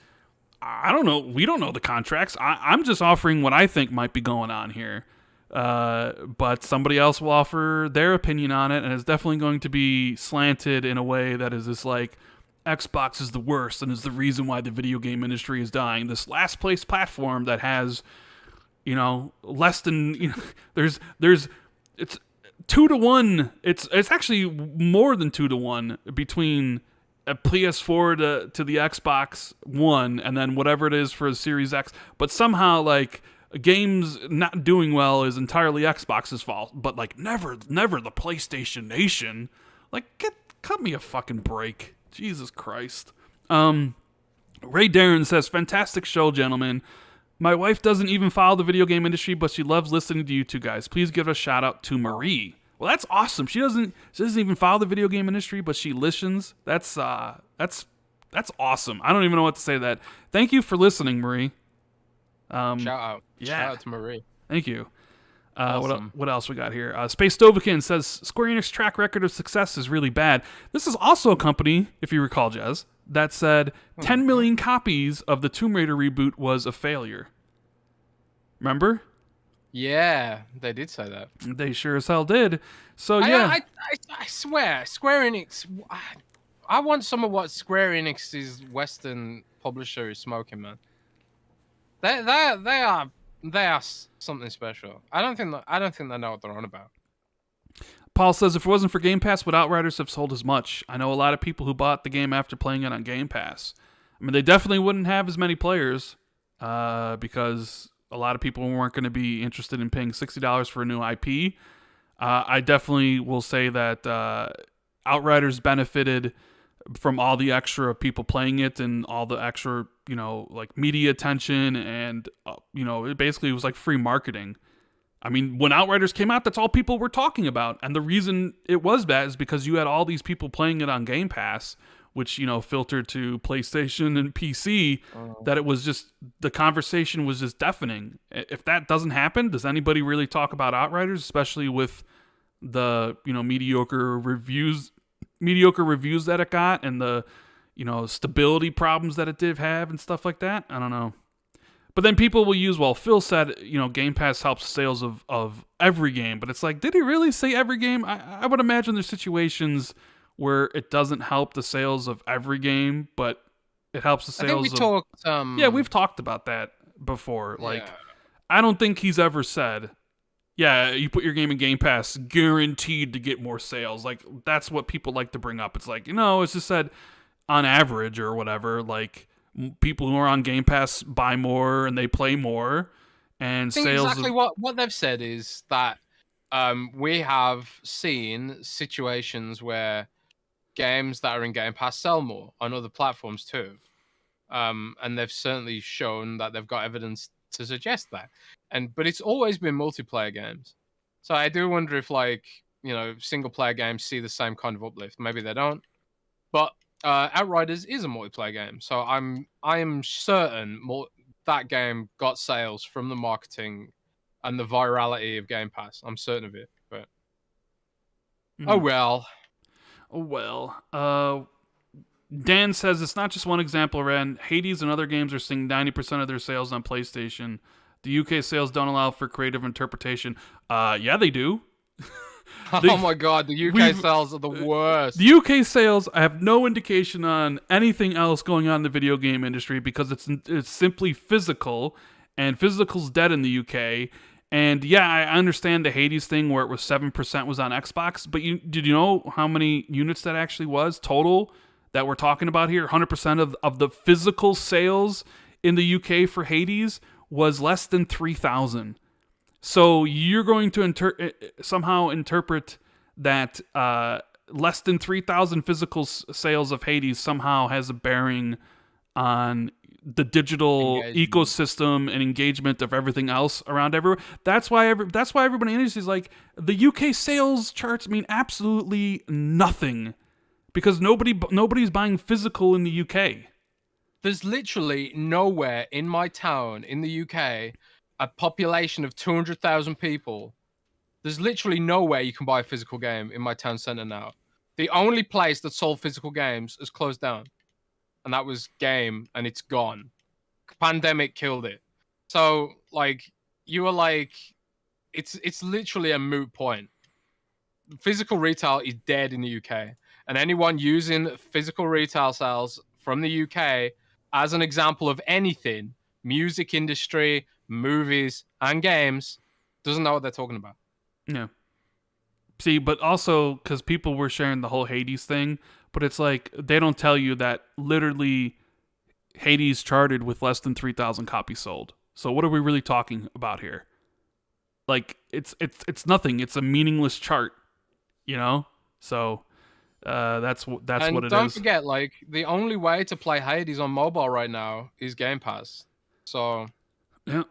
I don't know. We don't know the contracts. I'm just offering what I think might be going on here. But somebody else will offer their opinion on it, and it's definitely going to be slanted in a way that is just like Xbox is the worst and is the reason why the video game industry is dying. This last place platform that has, you know, less than, you know, it's 2-1. It's actually more than 2-1 between a PS4 to the Xbox One, and then whatever it is for a Series X. But somehow, like, games not doing well is entirely Xbox's fault. But like, never the PlayStation Nation. Like, cut me a fucking break. Jesus Christ. Ray Darren says, fantastic show, gentlemen. My wife doesn't even follow the video game industry, but she loves listening to you two guys. Please give a shout out to Marie. Well, that's awesome. She doesn't even follow the video game industry, but she listens. That's awesome. I don't even know what to say to that. Thank you for listening, Marie. Shout out. Yeah. Shout out to Marie. Thank you. Awesome. What else we got here? Space Dovakin says, Square Enix track record of success is really bad. This is also a company, if you recall, Jez, that said 10 million copies of the Tomb Raider reboot was a failure. Remember? Yeah, they did say that. They sure as hell did. So, yeah. I swear, Square Enix... I want some of what Square Enix's Western publisher is smoking, man. They are something special. I don't think they know what they're on about. Paul says, if it wasn't for Game Pass, would Outriders have sold as much? I know a lot of people who bought the game after playing it on Game Pass. I mean, they definitely wouldn't have as many players because a lot of people weren't going to be interested in paying $60 for a new IP. I definitely will say that Outriders benefited from all the extra people playing it and all the extra, you know, like media attention and, you know, it basically was like free marketing. I mean, when Outriders came out, that's all people were talking about. And the reason it was that is because you had all these people playing it on Game Pass, which filtered to PlayStation and PC, that it was just the conversation was just deafening. If that doesn't happen, does anybody really talk about Outriders, especially with the mediocre reviews that it got and the stability problems that it did have and stuff like that? I don't know. But then people will use, well, Phil said, Game Pass helps sales of every game. But it's like, did he really say every game? I would imagine there's situations where it doesn't help the sales of every game, but it helps the sales yeah, we've talked about that before. Like, yeah. I don't think he's ever said, yeah, you put your game in Game Pass, guaranteed to get more sales. Like, that's what people like to bring up. It's like, it's just said on average or whatever, like, people who are on Game Pass buy more and they play more, and I think sales. Exactly what they've said is that we have seen situations where games that are in Game Pass sell more on other platforms too, and they've certainly shown that they've got evidence to suggest that. But it's always been multiplayer games, so I do wonder if single player games see the same kind of uplift. Maybe they don't, but Outriders is a multiplayer game, so I am certain that game got sales from the marketing and the virality of Game Pass. I'm certain of it. But oh well. Dan says it's not just one example, Ren. Hades and other games are seeing 90% of their sales on PlayStation. The UK sales don't allow for creative interpretation. Yeah, they do. Oh my god, the UK sales are the worst. The UK sales, I have no indication on anything else going on in the video game industry because it's simply physical, and physical's dead in the UK. And yeah, I understand the Hades thing where it was 7% was on Xbox, but did you know how many units that actually was total that we're talking about here? 100% of the physical sales in the UK for Hades was less than 3,000. So you're going to somehow interpret that less than 3,000 physical sales of Hades somehow has a bearing on the digital ecosystem and engagement of everything else around everywhere. That's why everybody in the industry is like, the UK sales charts mean absolutely nothing because nobody's buying physical in the UK. There's literally nowhere in my town in the UK, a population of 200,000 people, there's literally nowhere you can buy a physical game in my town centre now. The only place that sold physical games has closed down. And that was Game, and it's gone. Pandemic killed it. So, you were like, it's literally a moot point. Physical retail is dead in the UK. And anyone using physical retail sales from the UK as an example of anything, music industry, movies, and games, doesn't know what they're talking about. Yeah. See, but also because people were sharing the whole Hades thing, but it's like they don't tell you that literally Hades charted with less than 3,000 copies sold. So what are we really talking about here? Like it's nothing. It's a meaningless chart, So that's what it is. Don't forget, the only way to play Hades on mobile right now is Game Pass. So yeah.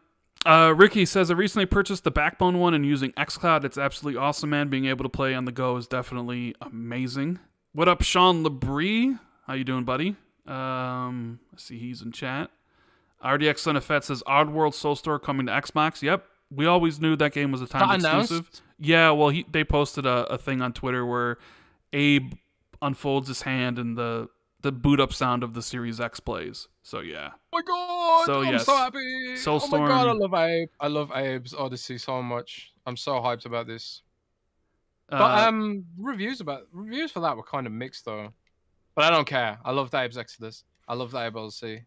Ricky says, I recently purchased the Backbone one and using xCloud. It's absolutely awesome, man. Being able to play on the go is definitely amazing. What up, Sean Labrie? How you doing, buddy? I see he's in chat. RDX Son of Fett says, Oddworld Soulstorm coming to Xbox. Yep. We always knew that game was a time exclusive. Announced? Yeah, well, they posted a thing on Twitter where Abe unfolds his hand and the boot up sound of the Series X plays. So yeah. Oh my god! So, I'm yes. so happy. Soulstorm. Oh my god, I love Abe. I love Abe's Odyssey so much. I'm so hyped about this. But reviews for that were kind of mixed though. But I don't care. I love Abe's Exodus. I love the Abe Odyssey.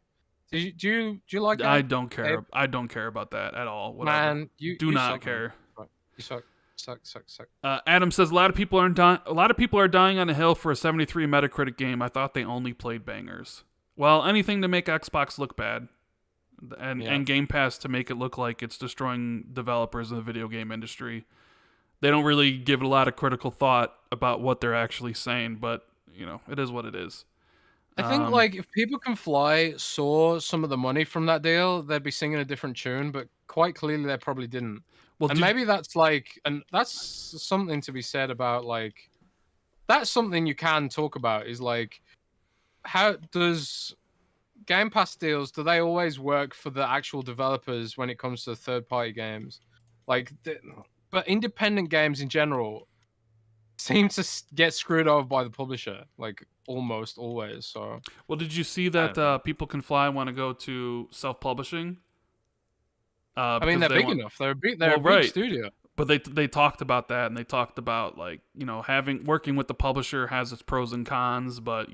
Do you like that? I don't care. Abe? I don't care about that at all. Whatever. Man, you not suck, care. Man. You suck. Suck. Adam says a lot of people are dying on a hill for a 73 Metacritic game. I thought they only played bangers. Well, anything to make Xbox look bad, and Game Pass to make it look like it's destroying developers in the video game industry. They don't really give it a lot of critical thought about what they're actually saying, but it is what it is. I think if People Can Fly saw some of the money from that deal, they'd be singing a different tune, but quite clearly they probably didn't. Well, and maybe that's and that's something to be said about that's something you can talk about is how does Game Pass deals? Do they always work for the actual developers when it comes to third-party games? Like, but independent games in general seem to get screwed over by the publisher, like almost always. So, Well, did you see I don't know. that People Can Fly want to go to self-publishing? I mean, Because they're they big want. enough. They're a big. They're Well, a big right. studio. But they talked about that, and they talked about, like, having working with the publisher has its pros and cons, but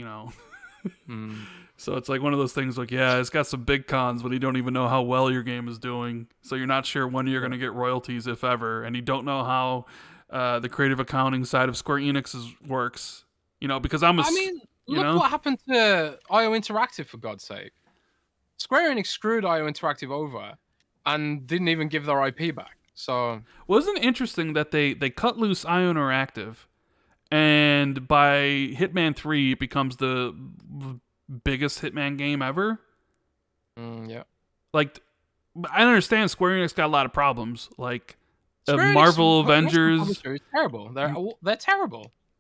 Mm. so it's like one of those things, like, yeah, it's got some big cons, but you don't even know how well your game is doing, so you're not sure when you're going to get royalties, if ever, and you don't know how the creative accounting side of Square Enix works, because I mean, you look know what happened to IO Interactive, for God's sake. Square Enix screwed IO Interactive over and didn't even give their IP back. So, wasn't it interesting that they cut loose IO Interactive, and by Hitman 3 it becomes the biggest Hitman game ever. yeah. Like, I understand Square Enix got a lot of problems, like Square Enix, Marvel Western Avengers. publisher is terrible. They're terrible. They're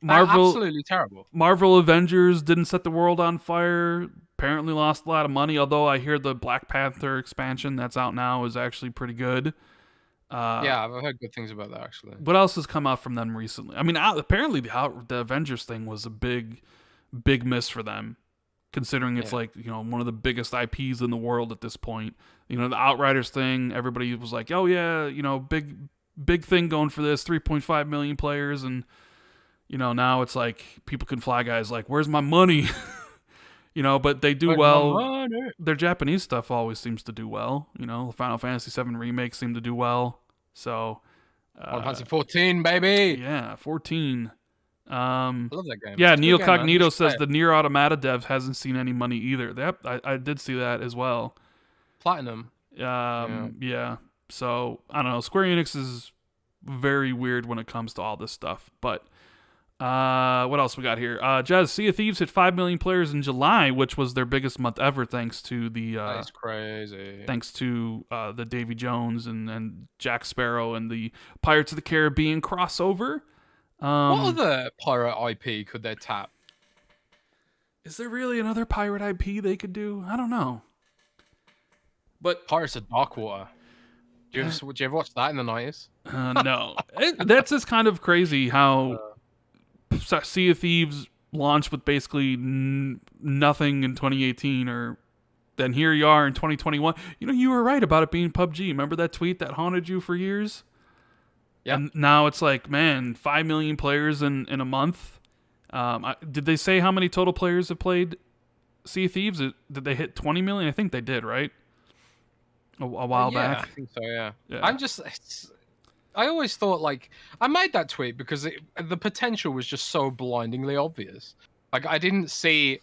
Marvel absolutely terrible. Marvel Avengers didn't set the world on fire. Apparently lost a lot of money. Although I hear the Black Panther expansion that's out now is actually pretty good. Yeah, I've heard good things about that actually. What else has come out from them recently? I mean, apparently the Avengers thing was a big miss for them, considering it's like one of the biggest IPs in the world at this point. The Outriders thing, everybody was like, oh yeah, big thing going for this, 3.5 million players, and now it's like People Can Fly guys like, where's my money? But they do well. Their Japanese stuff always seems to do well. Final Fantasy VII Remake seemed to do well. So, Final Fantasy 14, baby. Yeah, 14. I love that game. Yeah, It's a Neo good game, man. You Cognito should play says it. the Nier Automata dev hasn't seen any money either. Yep, I did see that as well. Platinum. Yeah. So, I don't know. Square Enix is very weird when it comes to all this stuff. But what else we got here? Jez, Sea of Thieves hit 5 million players in July, which was their biggest month ever, thanks to the That's crazy. thanks to the Davy Jones and Jack Sparrow and the Pirates of the Caribbean crossover. What other pirate IP could they tap? Is there really another pirate IP they could do? I don't know. But Pirates of Darkwater. Did you ever watch that in the 90s? no, that's just kind of crazy how Sea of Thieves launched with basically nothing in 2018, or then here you are in 2021. You were right about it being PUBG. Remember that tweet that haunted you for years? Yeah. And now it's like, man, 5 million players in a month. Did they say how many total players have played Sea of Thieves? Did they hit 20 million? I think they did, right? A while back. I think so, yeah. Yeah. I always thought, like, I made that tweet because the potential was just so blindingly obvious. Like, I obviously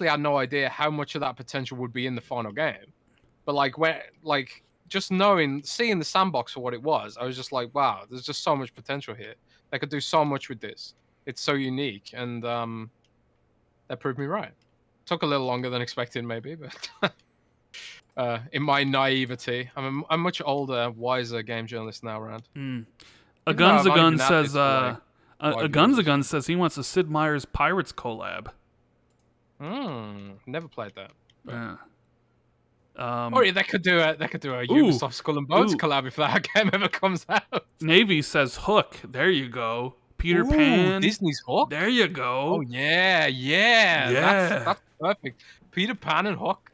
had no idea how much of that potential would be in the final game. But, just seeing the sandbox for what it was, I was just like, wow, there's just so much potential here. They could do so much with this. It's so unique, and that proved me right. Took a little longer than expected, maybe, but in my naivety, I'm a much older, wiser game journalist now, Rand. A Guns a Gun says he wants a Sid Meier's Pirates collab. Never played that. Yeah. Or they could do a Ubisoft Skull and Bones collab if that game ever comes out. Navy says Hook. There you go. Peter Pan. Disney's Hook. There you go. Oh yeah. That's perfect. Peter Pan and Hook.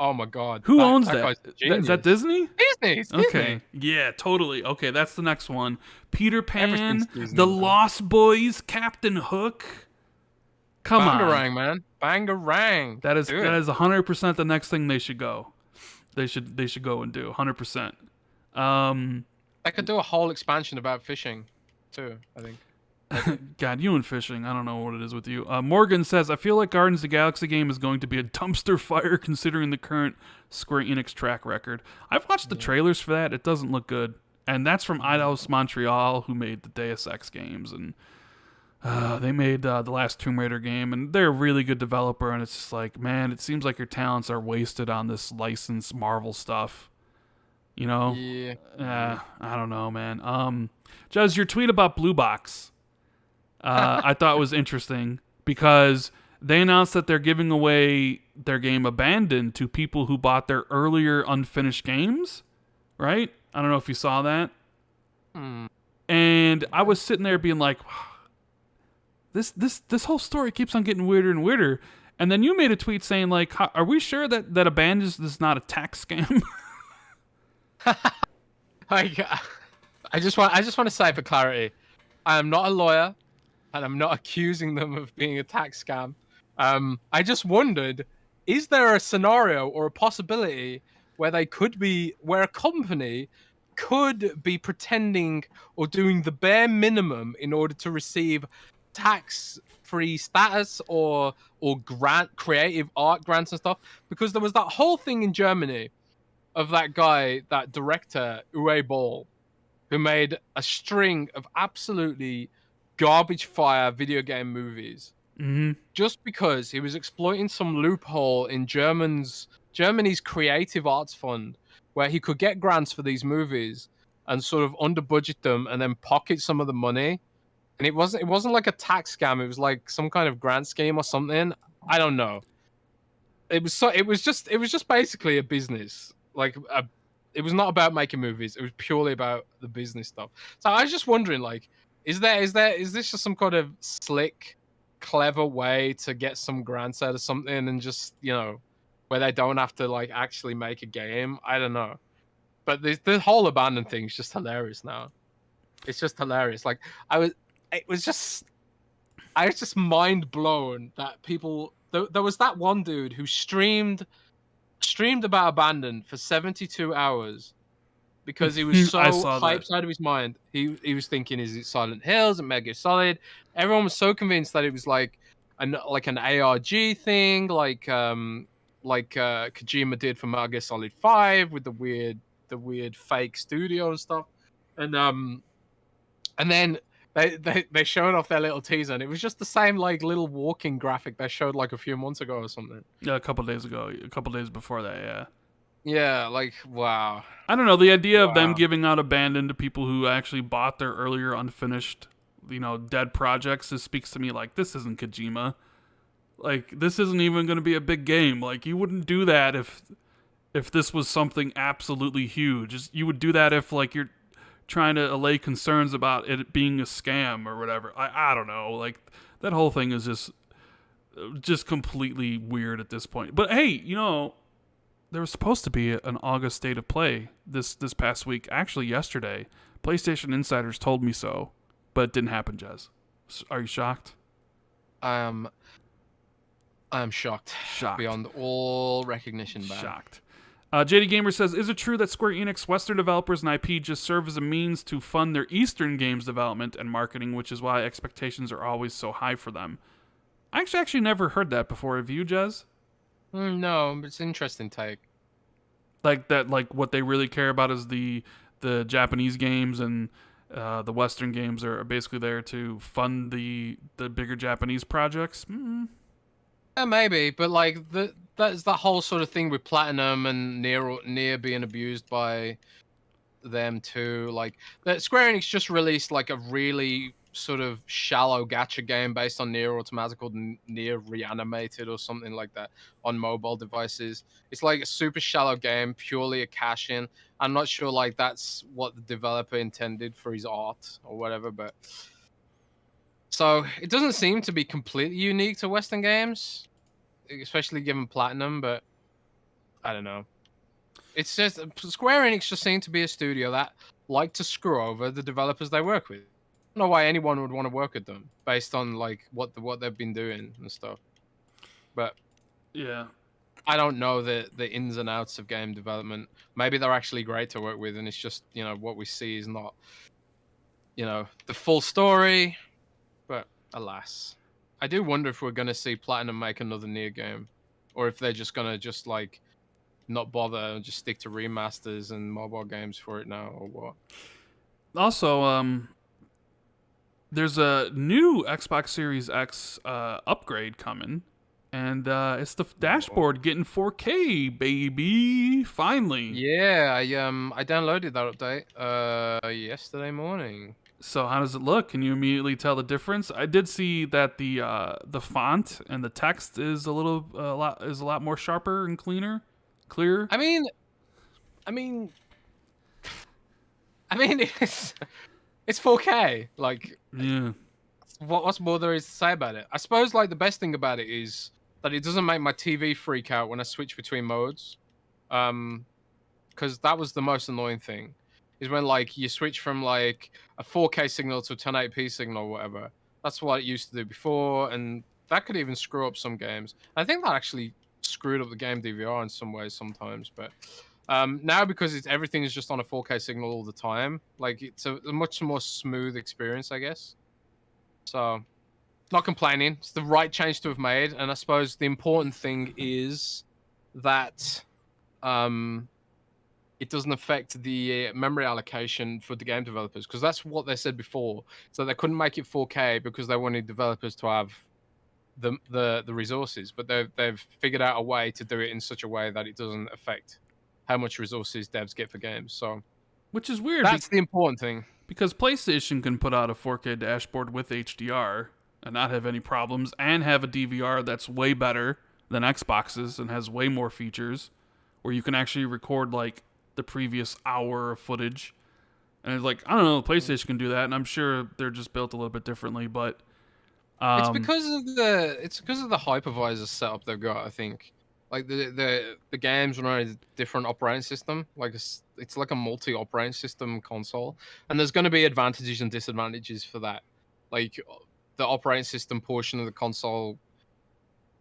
Oh my god. Who owns that? Guy's a genius. Is that Disney? Disney. It's Okay. Disney. Yeah, totally. Okay, that's the next one. Peter Pan, Everything's Disney, The man. Lost Boys, Captain Hook. Come on. Bangarang, man. Bangarang. That is Do it. 100% the next thing they should go. They should go and do 100%. I could do a whole expansion about fishing, too. I think. God, you and fishing, I don't know what it is with you. Morgan says, I feel like Guardians of the Galaxy game is going to be a dumpster fire considering the current Square Enix track record. I've watched the trailers for that. It doesn't look good. And that's from Eidos Montreal, who made the Deus Ex games. And they made the last Tomb Raider game. And they're a really good developer. And it's just like, man, it seems like your talents are wasted on this licensed Marvel stuff. Yeah. I don't know, man. Jez, your tweet about Blue Box, I thought was interesting because They announced that they're giving away their game Abandoned to people who bought their earlier unfinished games, right? I don't know if you saw that. And I was sitting there being like, this whole story keeps on getting weirder and weirder. And then you made a tweet saying like, are we sure that Abandoned is not a tax scam? Like, I just want to say for clarity, I am not a lawyer, and I'm not accusing them of being a tax scam. I just wondered, is there a scenario or a possibility where a company could be pretending or doing the bare minimum in order to receive tax-free status or creative art grants and stuff? Because there was that whole thing in Germany of that guy, that director, Uwe Boll, who made a string of absolutely garbage fire video game movies just because he was exploiting some loophole in Germany's creative arts fund, where he could get grants for these movies and sort of under budget them and then pocket some of the money. And it wasn't like a tax scam. It was like some kind of grant scheme or something. I don't know. It was just basically a business. It was not about making movies. It was purely about the business stuff. So I was just wondering, like, is this just some kind of slick, clever way to get some grants out of something and just, where they don't have to like actually make a game? I don't know. But the whole Abandoned thing is just hilarious now. It's just hilarious. Like I was just mind blown that people. There was that one dude who streamed about Abandoned for 72 hours because he was so hyped out of his mind. He was thinking, is it Silent Hills and Metal Gear Solid? Everyone was so convinced that it was like an ARG thing, like Kojima did for Metal Gear Solid 5 with the weird fake studio and stuff. And then they showed off their little teaser, and it was just the same like little walking graphic they showed like a few months ago or something. Yeah, a couple days before that, yeah. Yeah, like, wow. I don't know, the idea of them giving out Abandoned to people who actually bought their earlier unfinished, dead projects, this speaks to me like, this isn't Kojima. Like, this isn't even going to be a big game. Like, you wouldn't do that if this was something absolutely huge. You would do that if, like, you're trying to allay concerns about it being a scam or whatever. I don't know. Like, that whole thing is just completely weird at this point. But hey, there was supposed to be an August State of Play this past week. Actually, yesterday. PlayStation Insiders told me so, but it didn't happen, Jez. Are you shocked? I am shocked. Beyond all recognition, man. Shocked. JD Gamer says, is it true that Square Enix Western developers and IP just serve as a means to fund their Eastern games development and marketing, which is why expectations are always so high for them? I actually never heard that before. Have you, Jez? No, it's an interesting take. Like that, like what they really care about is the Japanese games, and the Western games are basically there to fund the bigger Japanese projects. Yeah, maybe, but like that's that whole sort of thing with Platinum and Nier being abused by them too. Like that Square Enix just released like a really sort of shallow gacha game based on Nier Automata called Nier Reanimated or something like that on mobile devices. It's like a super shallow game, purely a cash-in. I'm not sure like that's what the developer intended for his art or whatever, but so it doesn't seem to be completely unique to Western games, especially given Platinum, but I don't know. It's just Square Enix just seem to be a studio that like to screw over the developers they work with. I don't know why anyone would want to work with them based on like what they've been doing and stuff. But yeah, I don't know the ins and outs of game development. Maybe they're actually great to work with, and it's just what we see is not the full story. But alas, I do wonder if we're gonna see Platinum make another Nier game, or if they're just gonna like not bother and just stick to remasters and mobile games for it now, or what. Also, there's a new Xbox Series X upgrade coming, and it's the dashboard getting 4K, baby. Finally. Yeah, I downloaded that update yesterday morning. So how does it look? Can you immediately tell the difference? I did see that the font and the text is a lot more sharper and clearer. I mean, I mean, I mean, it's 4K. Like, Yeah. what's more there is to say about it? I suppose like the best thing about it is that it doesn't make my TV freak out when I switch between modes. Because that was the most annoying thing, is when like you switch from like a 4K signal to a 1080p signal or whatever. That's what it used to do before, and that could even screw up some games. I think that actually screwed up the game DVR in some ways sometimes, but now because everything is just on a 4K signal all the time, like it's a much more smooth experience, I guess. So, not complaining. It's the right change to have made, and I suppose the important thing is that it doesn't affect the memory allocation for the game developers, because that's what they said before. So they couldn't make it 4K because they wanted developers to have the resources, but they've figured out a way to do it in such a way that it doesn't affect how much resources devs get for games. So, Which is weird. that's the important thing. Because PlayStation can put out a 4K dashboard with HDR and not have any problems, and have a DVR that's way better than Xbox's and has way more features, where you can actually record like the previous hour of footage. And it's like, I don't know, PlayStation can do that, and I'm sure they're just built a little bit differently, but It's because of the hypervisor setup they've got. I think, like the games run on a different operating system. Like it's like a multi-operating system console, and there's going to be advantages and disadvantages for that. Like the operating system portion of the console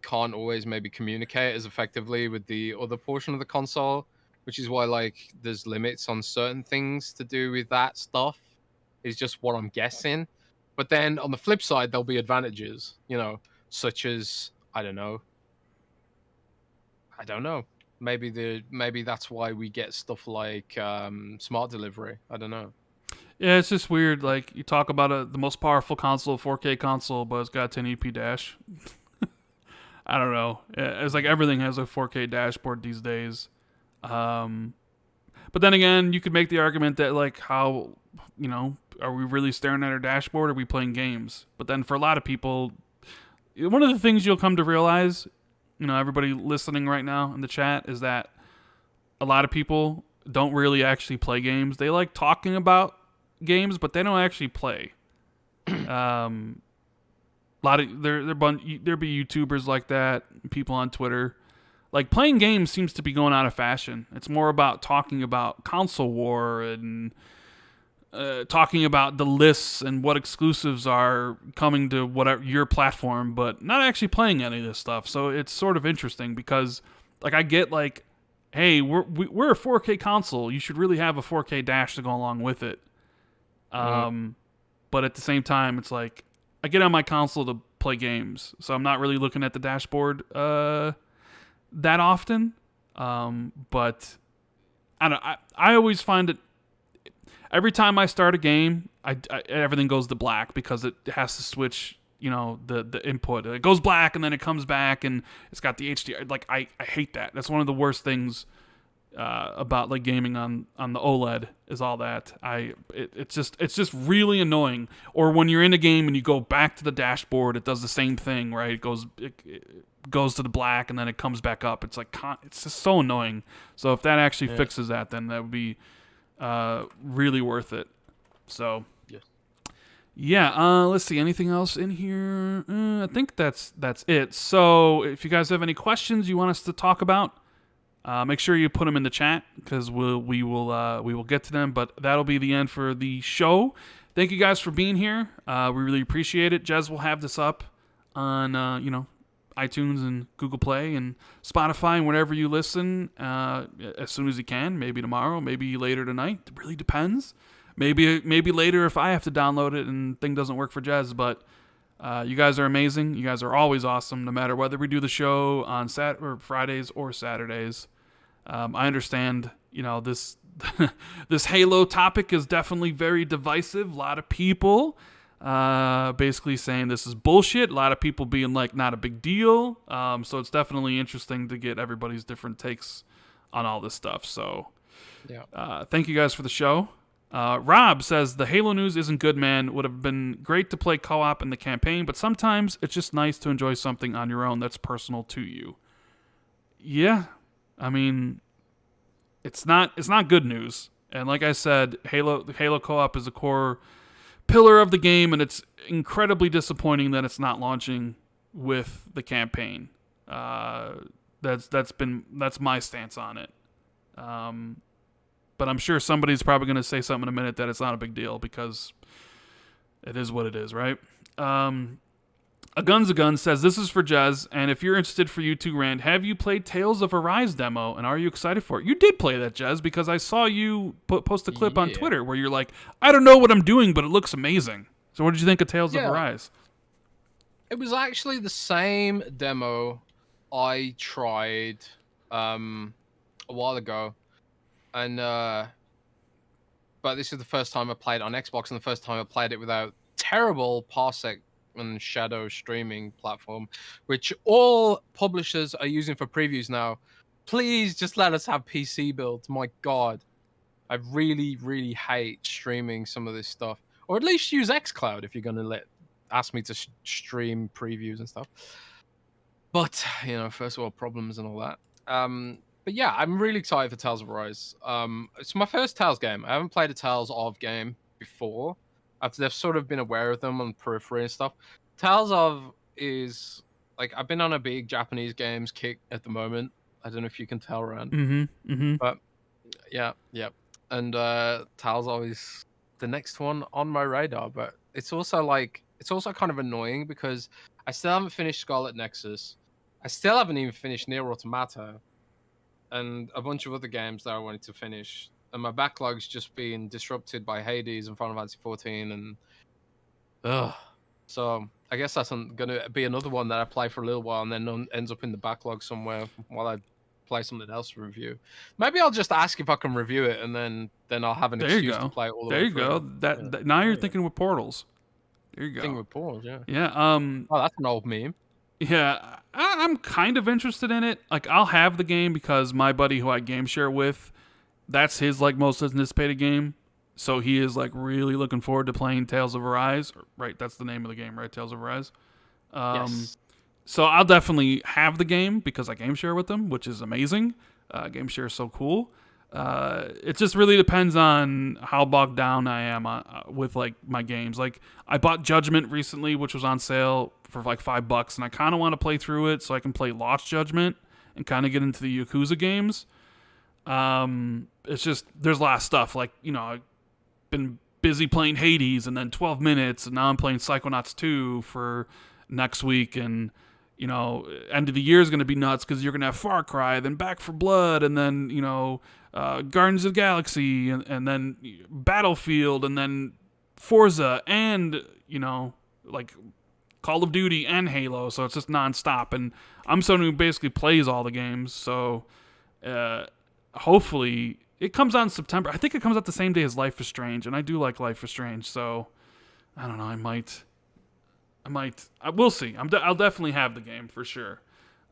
can't always maybe communicate as effectively with the other portion of the console, which is why like there's limits on certain things to do with that stuff. Is just what I'm guessing. But then on the flip side, there'll be advantages, such as I don't know. Maybe that's why we get stuff like smart delivery. I don't know. yeah, it's just weird. Like, you talk about the most powerful console, 4K console, but it's got 1080p dash. I don't know. It's like everything has a 4K dashboard these days. But then again, you could make the argument that like how, are we really staring at our dashboard? Or are we playing games? But then for a lot of people, one of the things you'll come to realize, everybody listening right now in the chat, is that a lot of people don't really actually play games. They like talking about games, but they don't actually play. A lot of there be YouTubers like that, people on Twitter. Like, playing games seems to be going out of fashion. It's more about talking about console war and talking about the lists and what exclusives are coming to whatever your platform, but not actually playing any of this stuff. So it's sort of interesting because, like, I get like, hey, we're a 4K console. You should really have a 4K dash to go along with it. But at the same time, it's like I get on my console to play games, so I'm not really looking at the dashboard that often. But I always find it every time I start a game, everything goes to black because it has to switch, the input. It goes black and then it comes back and it's got the HDR. Like, I hate that. That's one of the worst things about like gaming on the OLED is all that. It's just really annoying. Or when you're in a game and you go back to the dashboard, it does the same thing, right? It goes to the black and then it comes back up. It's like it's just so annoying. So if that actually fixes that, then that would be really worth it. So let's see, anything else in here? I think that's it. So if you guys have any questions you want us to talk about, make sure you put them in the chat because we will get to them. But that'll be the end for the show. Thank you guys for being here. We really appreciate it. Jez will have this up on iTunes and Google Play and Spotify and wherever you listen as soon as you can. Maybe tomorrow, maybe later tonight. It really depends. Maybe later if I have to download it and thing doesn't work for Jez. But you guys are amazing. You guys are always awesome, no matter whether we do the show on Fridays or Saturdays. I understand, this this Halo topic is definitely very divisive. A lot of people basically saying this is bullshit. A lot of people being like, not a big deal. So it's definitely interesting to get everybody's different takes on all this stuff. So thank you guys for the show. Rob says the Halo news isn't good, man. Would have been great to play co-op in the campaign, but sometimes it's just nice to enjoy something on your own that's personal to you. Yeah, I mean, it's not good news. And like I said, the Halo co-op is a core pillar of the game, and it's incredibly disappointing that it's not launching with the campaign. That's my stance on it. But I'm sure somebody's probably going to say something in a minute that it's not a big deal because it is what it is, right? A Gun's a Gun says, this is for Jez, and if you're interested for you too, Rand, have you played Tales of Arise demo, and are you excited for it? You did play that, Jez, because I saw you post a clip on Twitter where you're like, I don't know what I'm doing, but it looks amazing. So what did you think of Tales of Arise? It was actually the same demo I tried a while ago. And but this is the first time I played it on Xbox, and the first time I played it without terrible parsec and shadow streaming platform, which all publishers are using for previews now. Please just let us have PC builds. My God, I really, really hate streaming some of this stuff, or at least use XCloud if you're gonna ask me to stream previews and stuff. But first world problems and all that. But yeah, I'm really excited for Tales of Arise. It's my first Tales game. I haven't played a Tales of game before. They've sort of been aware of them on periphery and stuff. Tales of is like, I've been on a big Japanese games kick at the moment. I don't know if you can tell, Rand. But yeah. And Tales of is the next one on my radar. But it's also kind of annoying because I still haven't finished Scarlet Nexus. I still haven't even finished Nier Automata, and a bunch of other games that I wanted to finish. And my backlog's just being disrupted by Hades and Final Fantasy 14, and so I guess that's going to be another one that I play for a little while and then ends up in the backlog somewhere while I play something else to review. Maybe I'll just ask if I can review it, and then I'll have an excuse to play it all the way through. There you go. Now you're thinking with Portals. There you go. Thinking with Portals, yeah. Yeah. Oh, that's an old meme. Yeah, I'm kind of interested in it. Like, I'll have the game because my buddy who I game share with, that's his like most anticipated game. So he is like really looking forward to playing Tales of Arise. Right, that's the name of the game, right? Tales of Arise. Yes. So I'll definitely have the game because I game share with them, which is amazing. Game share is so cool. It just really depends on how bogged down I am with like my games. Like, I bought Judgment recently, which was on sale for like $5, and I kind of want to play through it so I can play Lost Judgment and kind of get into the Yakuza games. It's just, there's a lot of stuff. Like, I've been busy playing Hades and then 12 minutes, and now I'm playing Psychonauts 2 for next week, and end of the year is going to be nuts because you're going to have Far Cry, then Back 4 Blood, and then Guardians of the Galaxy, and then Battlefield, and then Forza, and like Call of Duty and Halo. So it's just nonstop, and I'm someone who basically plays all the games. So hopefully it comes out in September. I think it comes out the same day as Life is Strange, and I do like Life is Strange. So I don't know. We'll see. I'll definitely have the game for sure.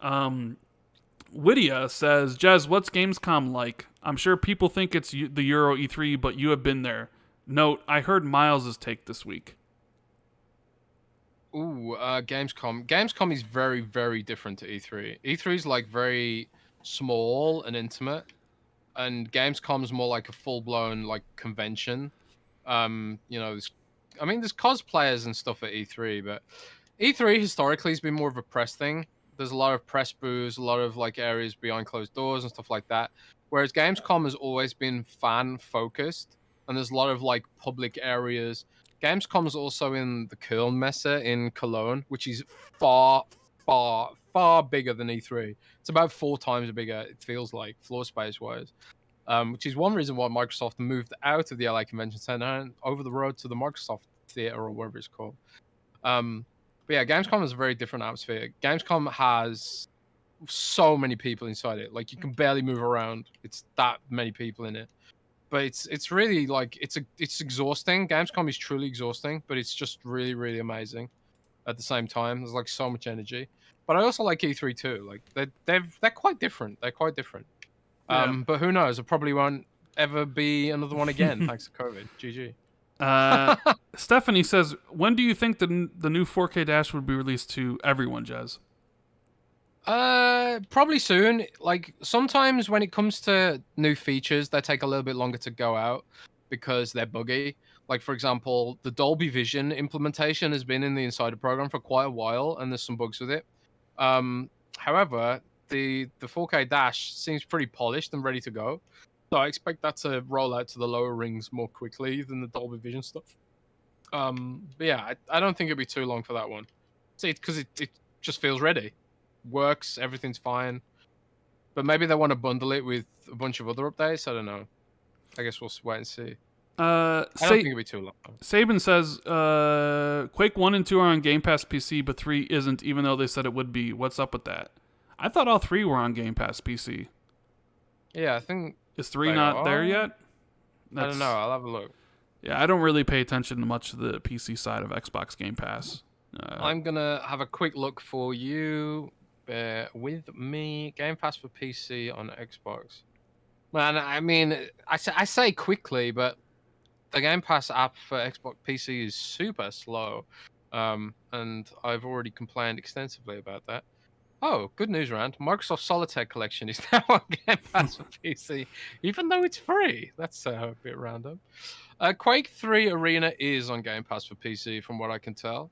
Widia says, Jez, what's Gamescom like? I'm sure people think it's the Euro E3, but you have been there. Note, I heard Miles' take this week. Ooh, Gamescom. Gamescom is very, very different to E3. E3 is like very small and intimate, and Gamescom's more like a full-blown like convention. There's cosplayers and stuff at E3, but E3 historically has been more of a press thing. There's a lot of press booths, a lot of like areas behind closed doors and stuff like that. Whereas Gamescom has always been fan focused, and there's a lot of like public areas. Gamescom is also in the Köln Messe in Cologne, which is far, far, far bigger than E3. It's about 4 times bigger, it feels like, floor space wise. Which is one reason why Microsoft moved out of the LA Convention Center and over the road to the Microsoft Theater or whatever it's called. But yeah, Gamescom is a very different atmosphere. Gamescom has so many people inside it. Like, you can barely move around. It's that many people in it. But it's really like, it's exhausting. Gamescom is truly exhausting, but it's just really, really amazing at the same time. There's like so much energy. But I also like E3 too. Like, they're quite different. They're quite different. Yeah. But who knows? I probably won't ever be another one again, thanks to COVID. GG. Stephanie says, when do you think the new 4K dash would be released to everyone, Jez? Probably soon. Like, sometimes when it comes to new features, they take a little bit longer to go out because they're buggy. Like, for example, the Dolby Vision implementation has been in the Insider program for quite a while, and there's some bugs with it. However, the 4K dash seems pretty polished and ready to go. So I expect that to roll out to the lower rings more quickly than the Dolby Vision stuff. But yeah, I don't think it'll be too long for that one. See, because it just feels ready. Works, everything's fine. But maybe they want to bundle it with a bunch of other updates. I don't know. I guess we'll wait and see. I don't think it'll be too long. Saban says, Quake 1 and 2 are on Game Pass PC, but 3 isn't, even though they said it would be. What's up with that? I thought all 3 were on Game Pass PC. Yeah, I think... Is 3 not there yet? I don't know. I'll have a look. Yeah, I don't really pay attention to much of the PC side of Xbox Game Pass. I'm going to have a quick look for you. Bear with me. Game Pass for PC on Xbox. Man, I mean, I say quickly, but the Game Pass app for Xbox PC is super slow. And I've already complained extensively about that. Oh, good news, Rand. Microsoft Solitaire Collection is now on Game Pass for PC, even though it's free. That's a bit random. Quake 3 Arena is on Game Pass for PC, from what I can tell.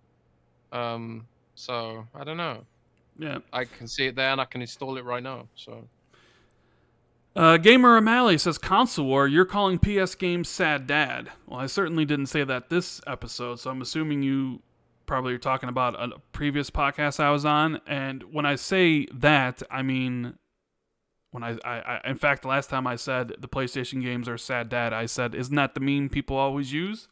So, I don't know. Yeah. I can see it there, and I can install it right now. So, Gamer O'Malley says, Console War, you're calling PS games sad dad. Well, I certainly didn't say that this episode, so I'm assuming you probably are talking about a previous podcast I was on. And when I say that, I mean, when I in fact, the last time I said the PlayStation games are sad dad, I said, isn't that the meme people always use?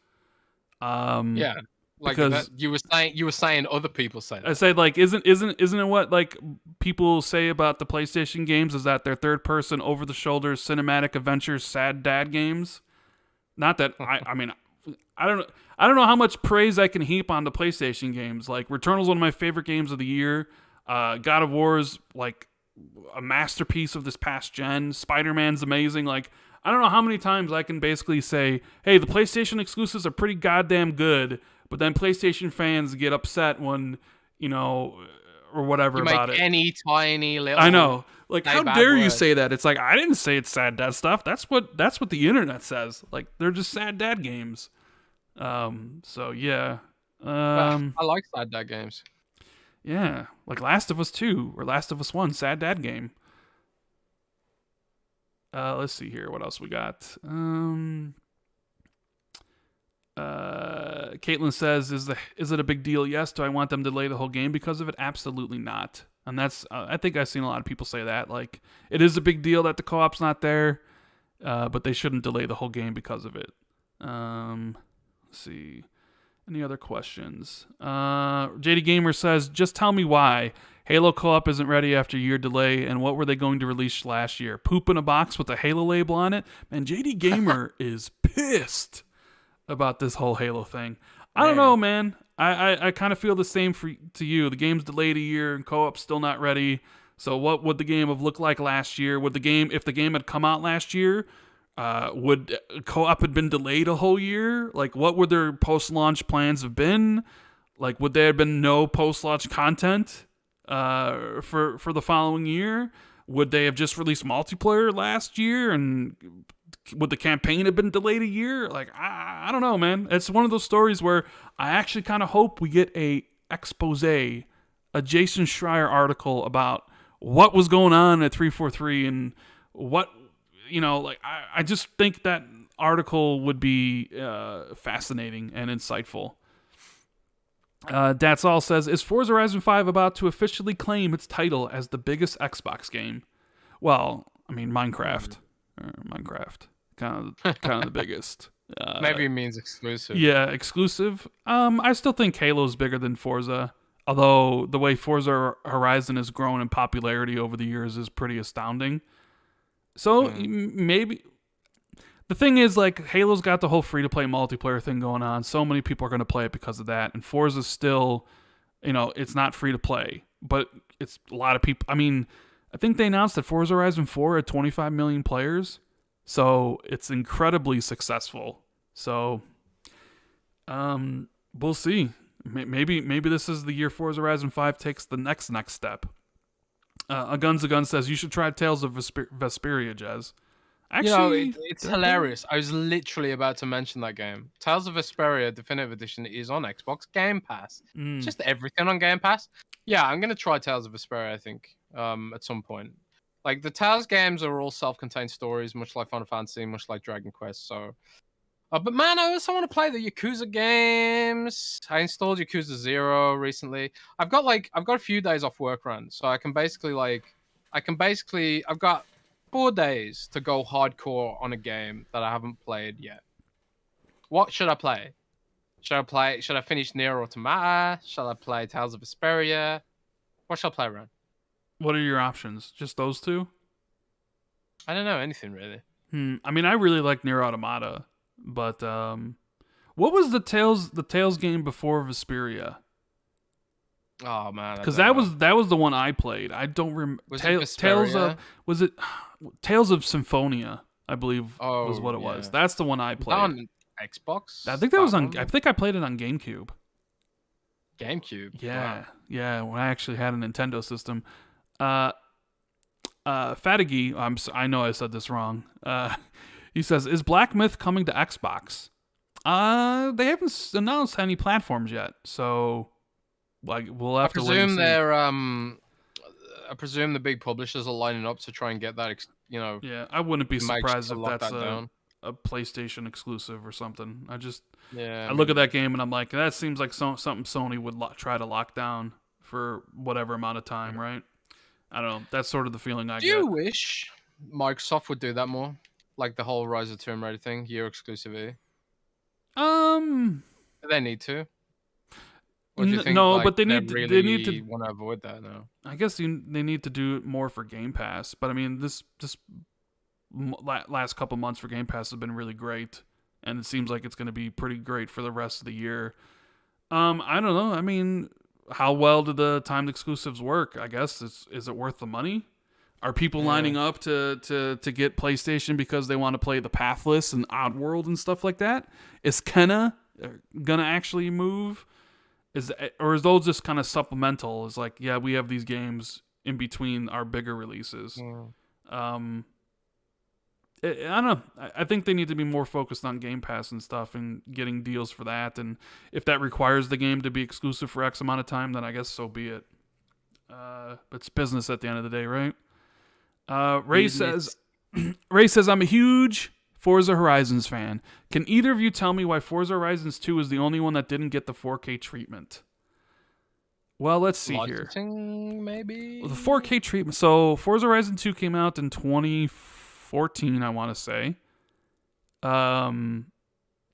Yeah. Like because that, you were saying other people say that. I said, like, isn't it what like people say about the PlayStation games is that they're third person over the shoulder cinematic adventures sad dad games? Not that I mean I don't know how much praise I can heap on the PlayStation games. Like, Returnal's one of my favorite games of the year. God of War's like a masterpiece of this past gen. Spider-Man's amazing. Like, I don't know how many times I can basically say, hey, the PlayStation exclusives are pretty goddamn good, but then PlayStation fans get upset when, you know, or whatever about it. Any tiny little... I know. Like, how dare you say that? It's like, I didn't say it's sad dad stuff. That's what the internet says. Like, they're just sad dad games. So yeah. I like sad dad games. Yeah, like Last of Us 2 or Last of Us 1, sad dad game. Let's see here. What else we got? Caitlin says, is it a big deal? Yes. Do I want them to delay the whole game because of it? Absolutely not. And that's, I think I've seen a lot of people say that. Like, it is a big deal that the co-op's not there, but they shouldn't delay the whole game because of it. Let's see. Any other questions? JD Gamer says, just tell me why Halo co-op isn't ready after a year delay, and what were they going to release last year? Poop in a box with a Halo label on it? Man, JD Gamer is pissed about this whole Halo thing. I don't know, man. I kind of feel the same to you. The game's delayed a year and co-op's still not ready. So what would the game have looked like last year? If the game had come out last year, would co-op have been delayed a whole year? Like, what would their post-launch plans have been? Like, would there have been no post-launch content for the following year? Would they have just released multiplayer last year, and would the campaign have been delayed a year? Like, I don't know, man. It's one of those stories where I actually kind of hope we get a expose, a Jason Schreier article about what was going on at 343 and what, you know, like, I just think that article would be fascinating and insightful. That's all says, is Forza Horizon 5 about to officially claim its title as the biggest Xbox game? Well, I mean, Minecraft, kind of the biggest. Maybe it means exclusive. Yeah, exclusive. I still think Halo's bigger than Forza, although the way Forza Horizon has grown in popularity over the years is pretty astounding. So maybe the thing is, like, Halo's got the whole free-to-play multiplayer thing going on. So many people are going to play it because of that. And Forza's still, you know, it's not free-to-play, but it's a lot of people. I mean, I think they announced that Forza Horizon 4 had 25 million players. So it's incredibly successful. So we'll see. Maybe this is the year Forza Horizon 5 takes the next step. A Gun says you should try Tales of Vesperia, Jez. Actually, it's hilarious. I was literally about to mention that game. Tales of Vesperia Definitive Edition is on Xbox Game Pass. Just everything on Game Pass. Yeah, I'm gonna try Tales of Vesperia, I think, at some point. Like, the Tales games are all self-contained stories, much like Final Fantasy, much like Dragon Quest. So, but man, I also want to play the Yakuza games. I installed Yakuza 0 recently. I've got a few days off work run, so I've got 4 days to go hardcore on a game that I haven't played yet. What should I play? Should I finish Nier Automata? Shall I play Tales of Vesperia? What shall I play, Ron? What are your options? Just those two? I don't know anything really. I mean, I really like Nier Automata, but what was the Tales game before Vesperia? Oh man, because that was the one I played. I don't remember. Tales of Symphonia, I believe was what it was. That's the one I played. On Xbox? I think that was on. I think I played it on GameCube. GameCube. Yeah, wow. Yeah. When I actually had a Nintendo system. Fatigy, I know I said this wrong. He says, "Is Black Myth coming to Xbox?" They haven't announced any platforms yet, so like we'll have to wait and see. I presume the big publishers are lining up to try and get that. Yeah, I wouldn't be surprised if that's a PlayStation exclusive or something. I look at that game and I'm like, that seems like something Sony would try to lock down for whatever amount of time, right? I don't know. That's sort of the feeling I get. Do you wish Microsoft would do that more? Like the whole Rise of Tomb Raider thing, year exclusivity? They need to. Or do you think, but they need to want to avoid that now. I guess they need to do it more for Game Pass. But I mean, this last couple months for Game Pass has been really great, and it seems like it's going to be pretty great for the rest of the year. I don't know. I mean, how well do the timed exclusives work? I guess is it worth the money? Are people lining up to get PlayStation because they want to play the Pathless and Oddworld and stuff like that? Is Kenna gonna actually move? Or is those just kind of supplemental? It's like, yeah, we have these games in between our bigger releases. I don't know. I think they need to be more focused on Game Pass and stuff and getting deals for that. And if that requires the game to be exclusive for X amount of time, then I guess so be it. It's business at the end of the day, right? Ray says, I'm a huge Forza Horizons fan. Can either of you tell me why Forza Horizons 2 is the only one that didn't get the 4K treatment? Well, let's see here. Maybe? Well, the 4K treatment. So Forza Horizon 2 came out in 2014, I want to say. The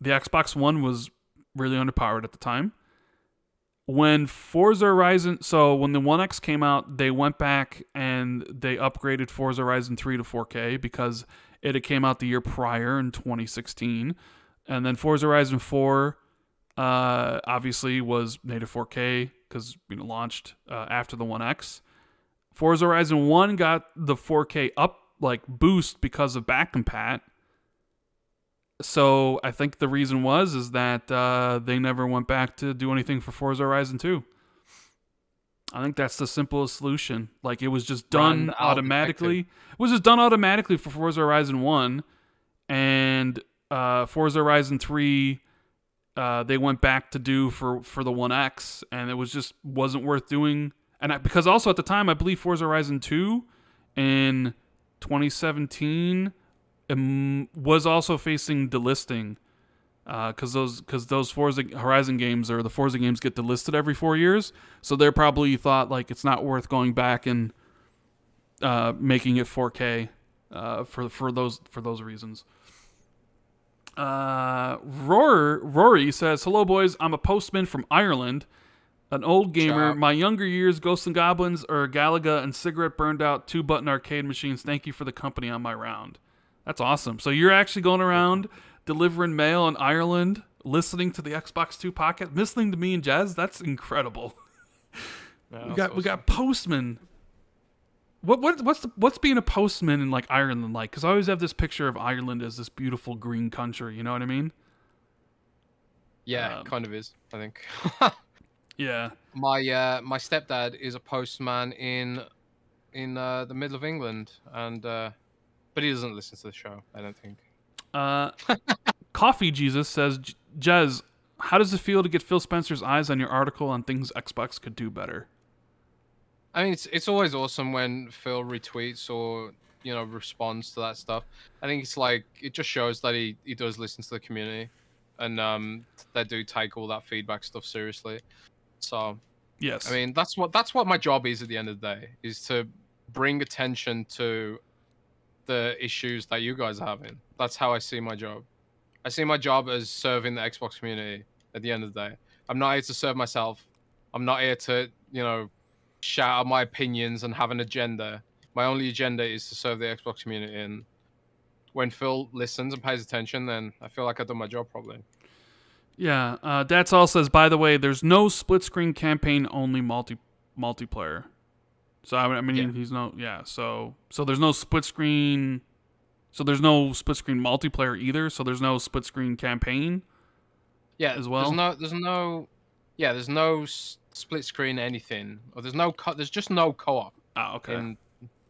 Xbox One was really underpowered at the time. When when the One X came out, they went back and they upgraded Forza Horizon 3 to 4K because it had came out the year prior in 2016. And then Forza Horizon 4 obviously was native 4K because launched after the One X. Forza Horizon 1 got the 4K boost because of back compat. So I think the reason is that they never went back to do anything for Forza Horizon 2. I think that's the simplest solution. Like, it was just done automatically. It was just done automatically for Forza Horizon 1. And Forza Horizon 3, they went back to do for the One X. And it wasn't worth doing. And because also at the time, I believe Forza Horizon 2 in 2017... was also facing delisting because those Forza Horizon games or the Forza games get delisted every 4 years, so they probably thought like it's not worth going back and making it 4K for those reasons. Rory says, "Hello boys, I'm a postman from Ireland, an old gamer. My younger years, Ghosts and Goblins or Galaga and Cigarette Burned Out 2-button arcade machines. Thank you for the company on my round." That's awesome. So you're actually going around delivering mail in Ireland, listening to the Xbox 2 podcast, listening to me and Jez. That's incredible. We got postmen. What's being a postman in like Ireland like? Because I always have this picture of Ireland as this beautiful green country. You know what I mean? Yeah, it kind of is, I think. Yeah. My stepdad is a postman in the middle of England, and but he doesn't listen to the show, I don't think. Uh, Coffee Jesus says, Jez, how does it feel to get Phil Spencer's eyes on your article on things Xbox could do better? I mean, it's always awesome when Phil retweets or responds to that stuff. I think it's like it just shows that he does listen to the community, and they do take all that feedback stuff seriously. So Yes. I mean, that's what my job is at the end of the day, is to bring attention to the issues that you guys are having. That's how I see my job. I see my job as serving the Xbox community at the end of the day. I'm not here to serve myself. I'm not here to, shout out my opinions and have an agenda. My only agenda is to serve the Xbox community. And when Phil listens and pays attention, then I feel like I've done my job probably. Yeah. That's all says, by the way, there's no split screen campaign, only multiplayer. So I mean, Yeah. he's no, yeah. So there's no split screen. So there's no split screen multiplayer either. So there's no split screen campaign. Yeah. As well. There's no split screen anything, or there's just no co-op. Oh, okay. In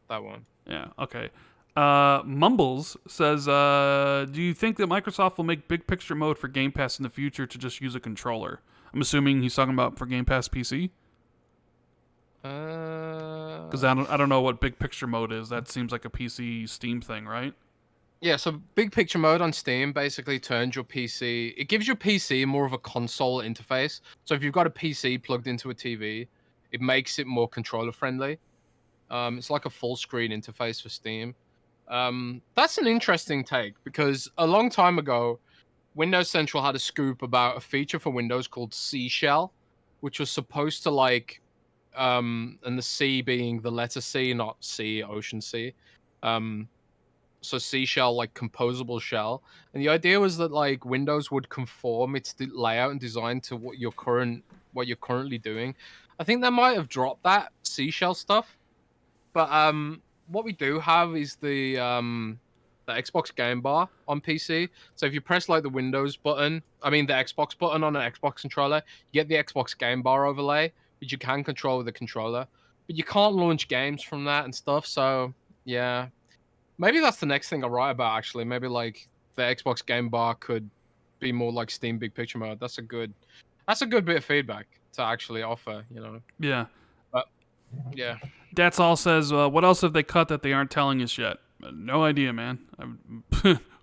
that one. Yeah. Okay. Mumbles says, do you think that Microsoft will make big picture mode for Game Pass in the future to just use a controller? I'm assuming he's talking about for Game Pass PC. Because I don't know what big picture mode is. That seems like a PC Steam thing, right? Yeah, so big picture mode on Steam basically turns your PC. It gives your PC more of a console interface. So if you've got a PC plugged into a TV, it makes it more controller friendly. It's like a full screen interface for Steam. That's an interesting take, because a long time ago, Windows Central had a scoop about a feature for Windows called Seashell, which was supposed to and the C being the letter C, not sea, ocean sea. So Seashell, like composable shell, and the idea was that like Windows would conform its layout and design to what you're currently doing. I think they might have dropped that Seashell stuff, but what we do have is the Xbox Game Bar on PC. So if you press like the Windows button, the Xbox button on an Xbox controller, you get the Xbox Game Bar overlay, which you can control with a controller, but you can't launch games from that and stuff. So yeah, maybe that's the next thing I write about. Actually, maybe like the Xbox Game Bar could be more like Steam Big Picture Mode. That's a good bit of feedback to actually offer. Yeah. But yeah. That's all says, what else have they cut that they aren't telling us yet? No idea, man.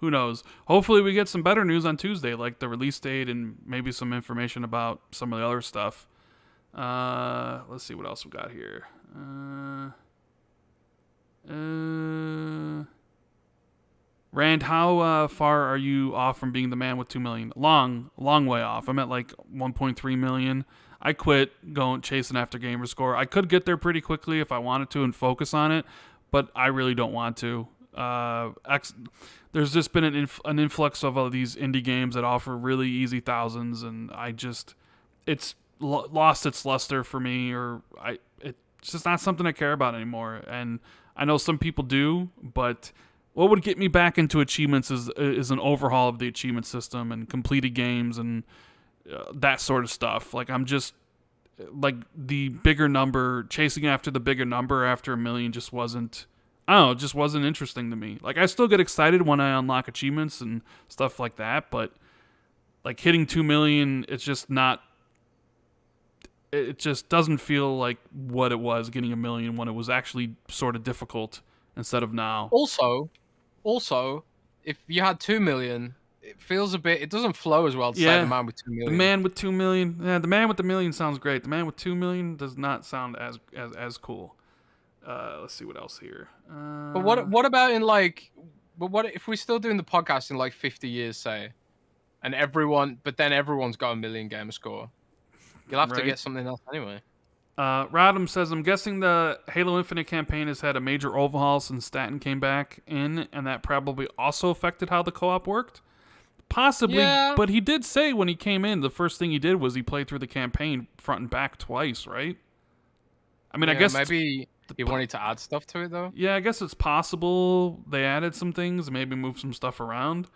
Who knows? Hopefully we get some better news on Tuesday, like the release date and maybe some information about some of the other stuff. Let's see what else we got here. Rand, how far are you off from being the man with 2 million? Long way off. I'm at like 1.3 million. I quit going chasing after gamer score. I could get there pretty quickly if I wanted to and focus on it, but I really don't want to. There's just been an influx of all these indie games that offer really easy thousands, and it's lost its luster for me, it's just not something I care about anymore. And I know some people do, but what would get me back into achievements is an overhaul of the achievement system and completed games and that sort of stuff. Like, I'm just like the bigger number, chasing after the bigger number after 1 million just wasn't interesting to me. Like, I still get excited when I unlock achievements and stuff like that, but like hitting 2 million, it's just not. It just doesn't feel like what it was getting 1 million when it was actually sort of difficult instead of now. Also, if you had 2 million, it doesn't flow as well to say the man with 2 million. The man with 2 million. Yeah, the man with the million sounds great. The man with 2 million does not sound as cool. Let's see what else here. But what about what if we're still doing the podcast in like 50 years, say, and everyone's got 1 million gamer score? You'll have to get something else anyway. Rodham says, I'm guessing the Halo Infinite campaign has had a major overhaul since Staten came back in, and that probably also affected how the co-op worked. Possibly, yeah. But he did say when he came in, the first thing he did was he played through the campaign front and back twice, right? I mean, I guess maybe He wanted to add stuff to it, though? Yeah, I guess it's possible they added some things, maybe moved some stuff around.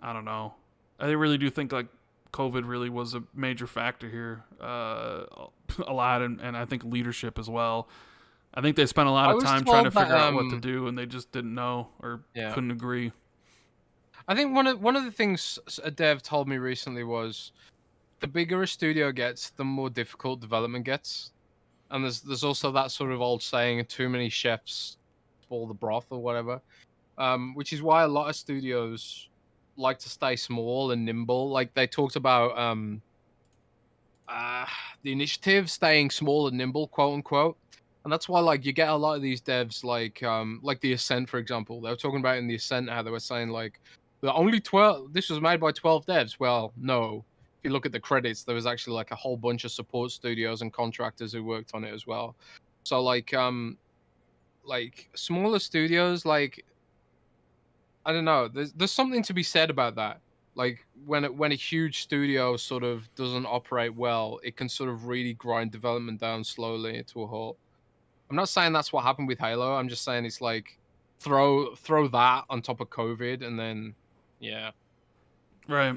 I don't know. I really do think like COVID really was a major factor here, a lot, and I think leadership as well. I think they spent a lot I of was time trying to told that, figure out what to do, and they just didn't know or Yeah. couldn't agree. I think one of the things a dev told me recently was the bigger a studio gets, the more difficult development gets. And there's also that sort of old saying, too many chefs spoil the broth or whatever. Which is why a lot of studios like to stay small and nimble. Like they talked about the initiative staying small and nimble, quote unquote. And that's why like you get a lot of these devs like the Ascent, for example. They were talking about in the Ascent how they were saying like the only 12 this was made by 12 devs. Well, no. If you look at the credits, there was actually like a whole bunch of support studios and contractors who worked on it as well. So like smaller studios, like I don't know, there's something to be said about that. Like when a huge studio sort of doesn't operate well, it can sort of really grind development down slowly to a halt. I'm not saying that's what happened with Halo. I'm just saying it's like throw that on top of COVID and then yeah. Right.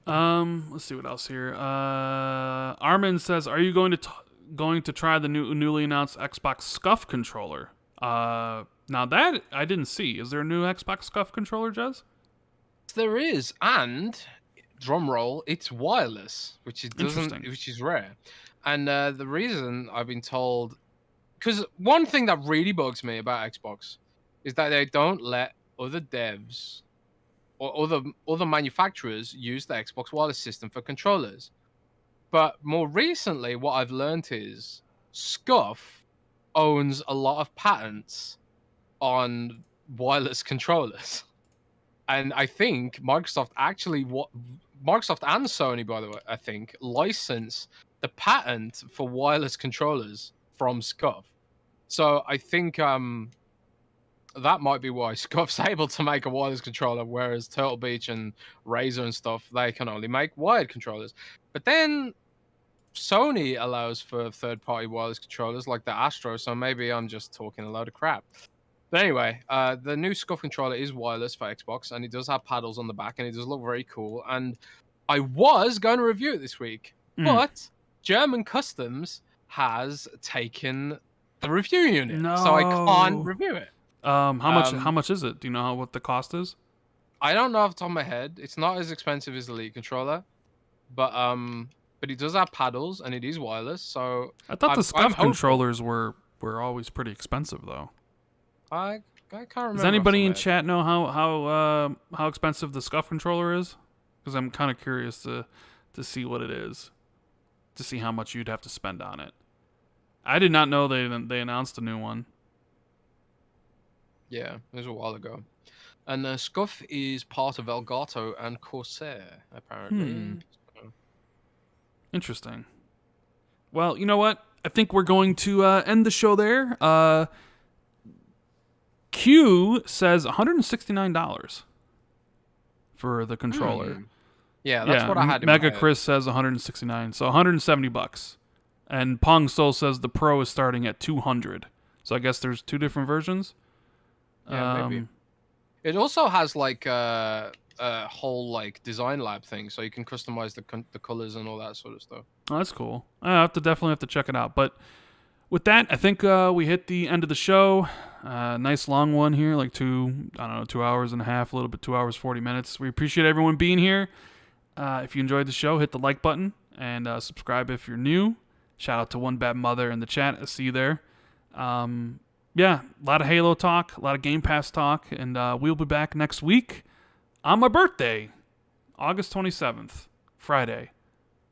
Let's see what else here. Armin says, "Are you going to try the newly announced Xbox Scuff controller?" Now that I didn't see. Is there a new Xbox Scuff controller, Jez? There is, and drum roll, it's wireless, which is rare. And the reason I've been told, because one thing that really bugs me about Xbox is that they don't let other devs or other manufacturers use the Xbox wireless system for controllers. But more recently, what I've learned is Scuff owns a lot of patents on wireless controllers. And I think Microsoft and Sony, by the way, I think, license the patent for wireless controllers from Scuff. So I think that might be why Scuff's able to make a wireless controller, whereas Turtle Beach and Razer and stuff, they can only make wired controllers. But then Sony allows for third-party wireless controllers like the Astro, so maybe I'm just talking a load of crap. But anyway, the new Scuff controller is wireless for Xbox, and it does have paddles on the back, and it does look very cool. And I was going to review it this week, but German Customs has taken the review unit, so I can't review it. How much is it? Do you know what the cost is? I don't know off the top of my head. It's not as expensive as the Elite controller, but it does have paddles and it is wireless. So I thought the Scuff controllers were always pretty expensive though. I can't remember. Does anybody in chat know how expensive the Scuff controller is? Because I'm kind of curious to see what it is, to see how much you'd have to spend on it. I did not know they announced a new one. Yeah, it was a while ago. And Scuff is part of Elgato and Corsair, apparently. Interesting. Well, you know what? I think we're going to end the show there. Q says $169 for the controller. Yeah, that's what I had in Mega my head. Chris says $169, so $170. And Pong Soul says the Pro is starting at $200. So I guess there's two different versions. Yeah, maybe. It also has like a whole like design lab thing, so you can customize the colors and all that sort of stuff. Oh, that's cool. I definitely have to check it out. But with that, I think we hit the end of the show. Nice long one here, like 2 hours and a half, a little bit, 2 hours, 40 minutes. We appreciate everyone being here. If you enjoyed the show, hit the like button and subscribe if you're new. Shout out to One Bad Mother in the chat. I see you there. Yeah, a lot of Halo talk, a lot of Game Pass talk, and we'll be back next week on my birthday, August 27th, Friday.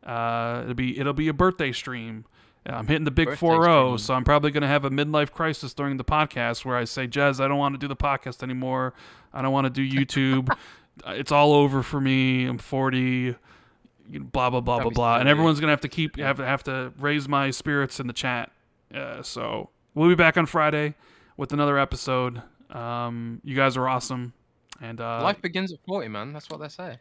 It'll be a birthday stream. I'm hitting the big 4-0, so I'm probably going to have a midlife crisis during the podcast where I say, Jez, I don't want to do the podcast anymore. I don't want to do YouTube. It's all over for me. I'm 40. Blah blah blah blah blah, and everyone's gonna have to raise my spirits in the chat. So we'll be back on Friday with another episode. You guys are awesome, and life begins at 40, man. That's what they say.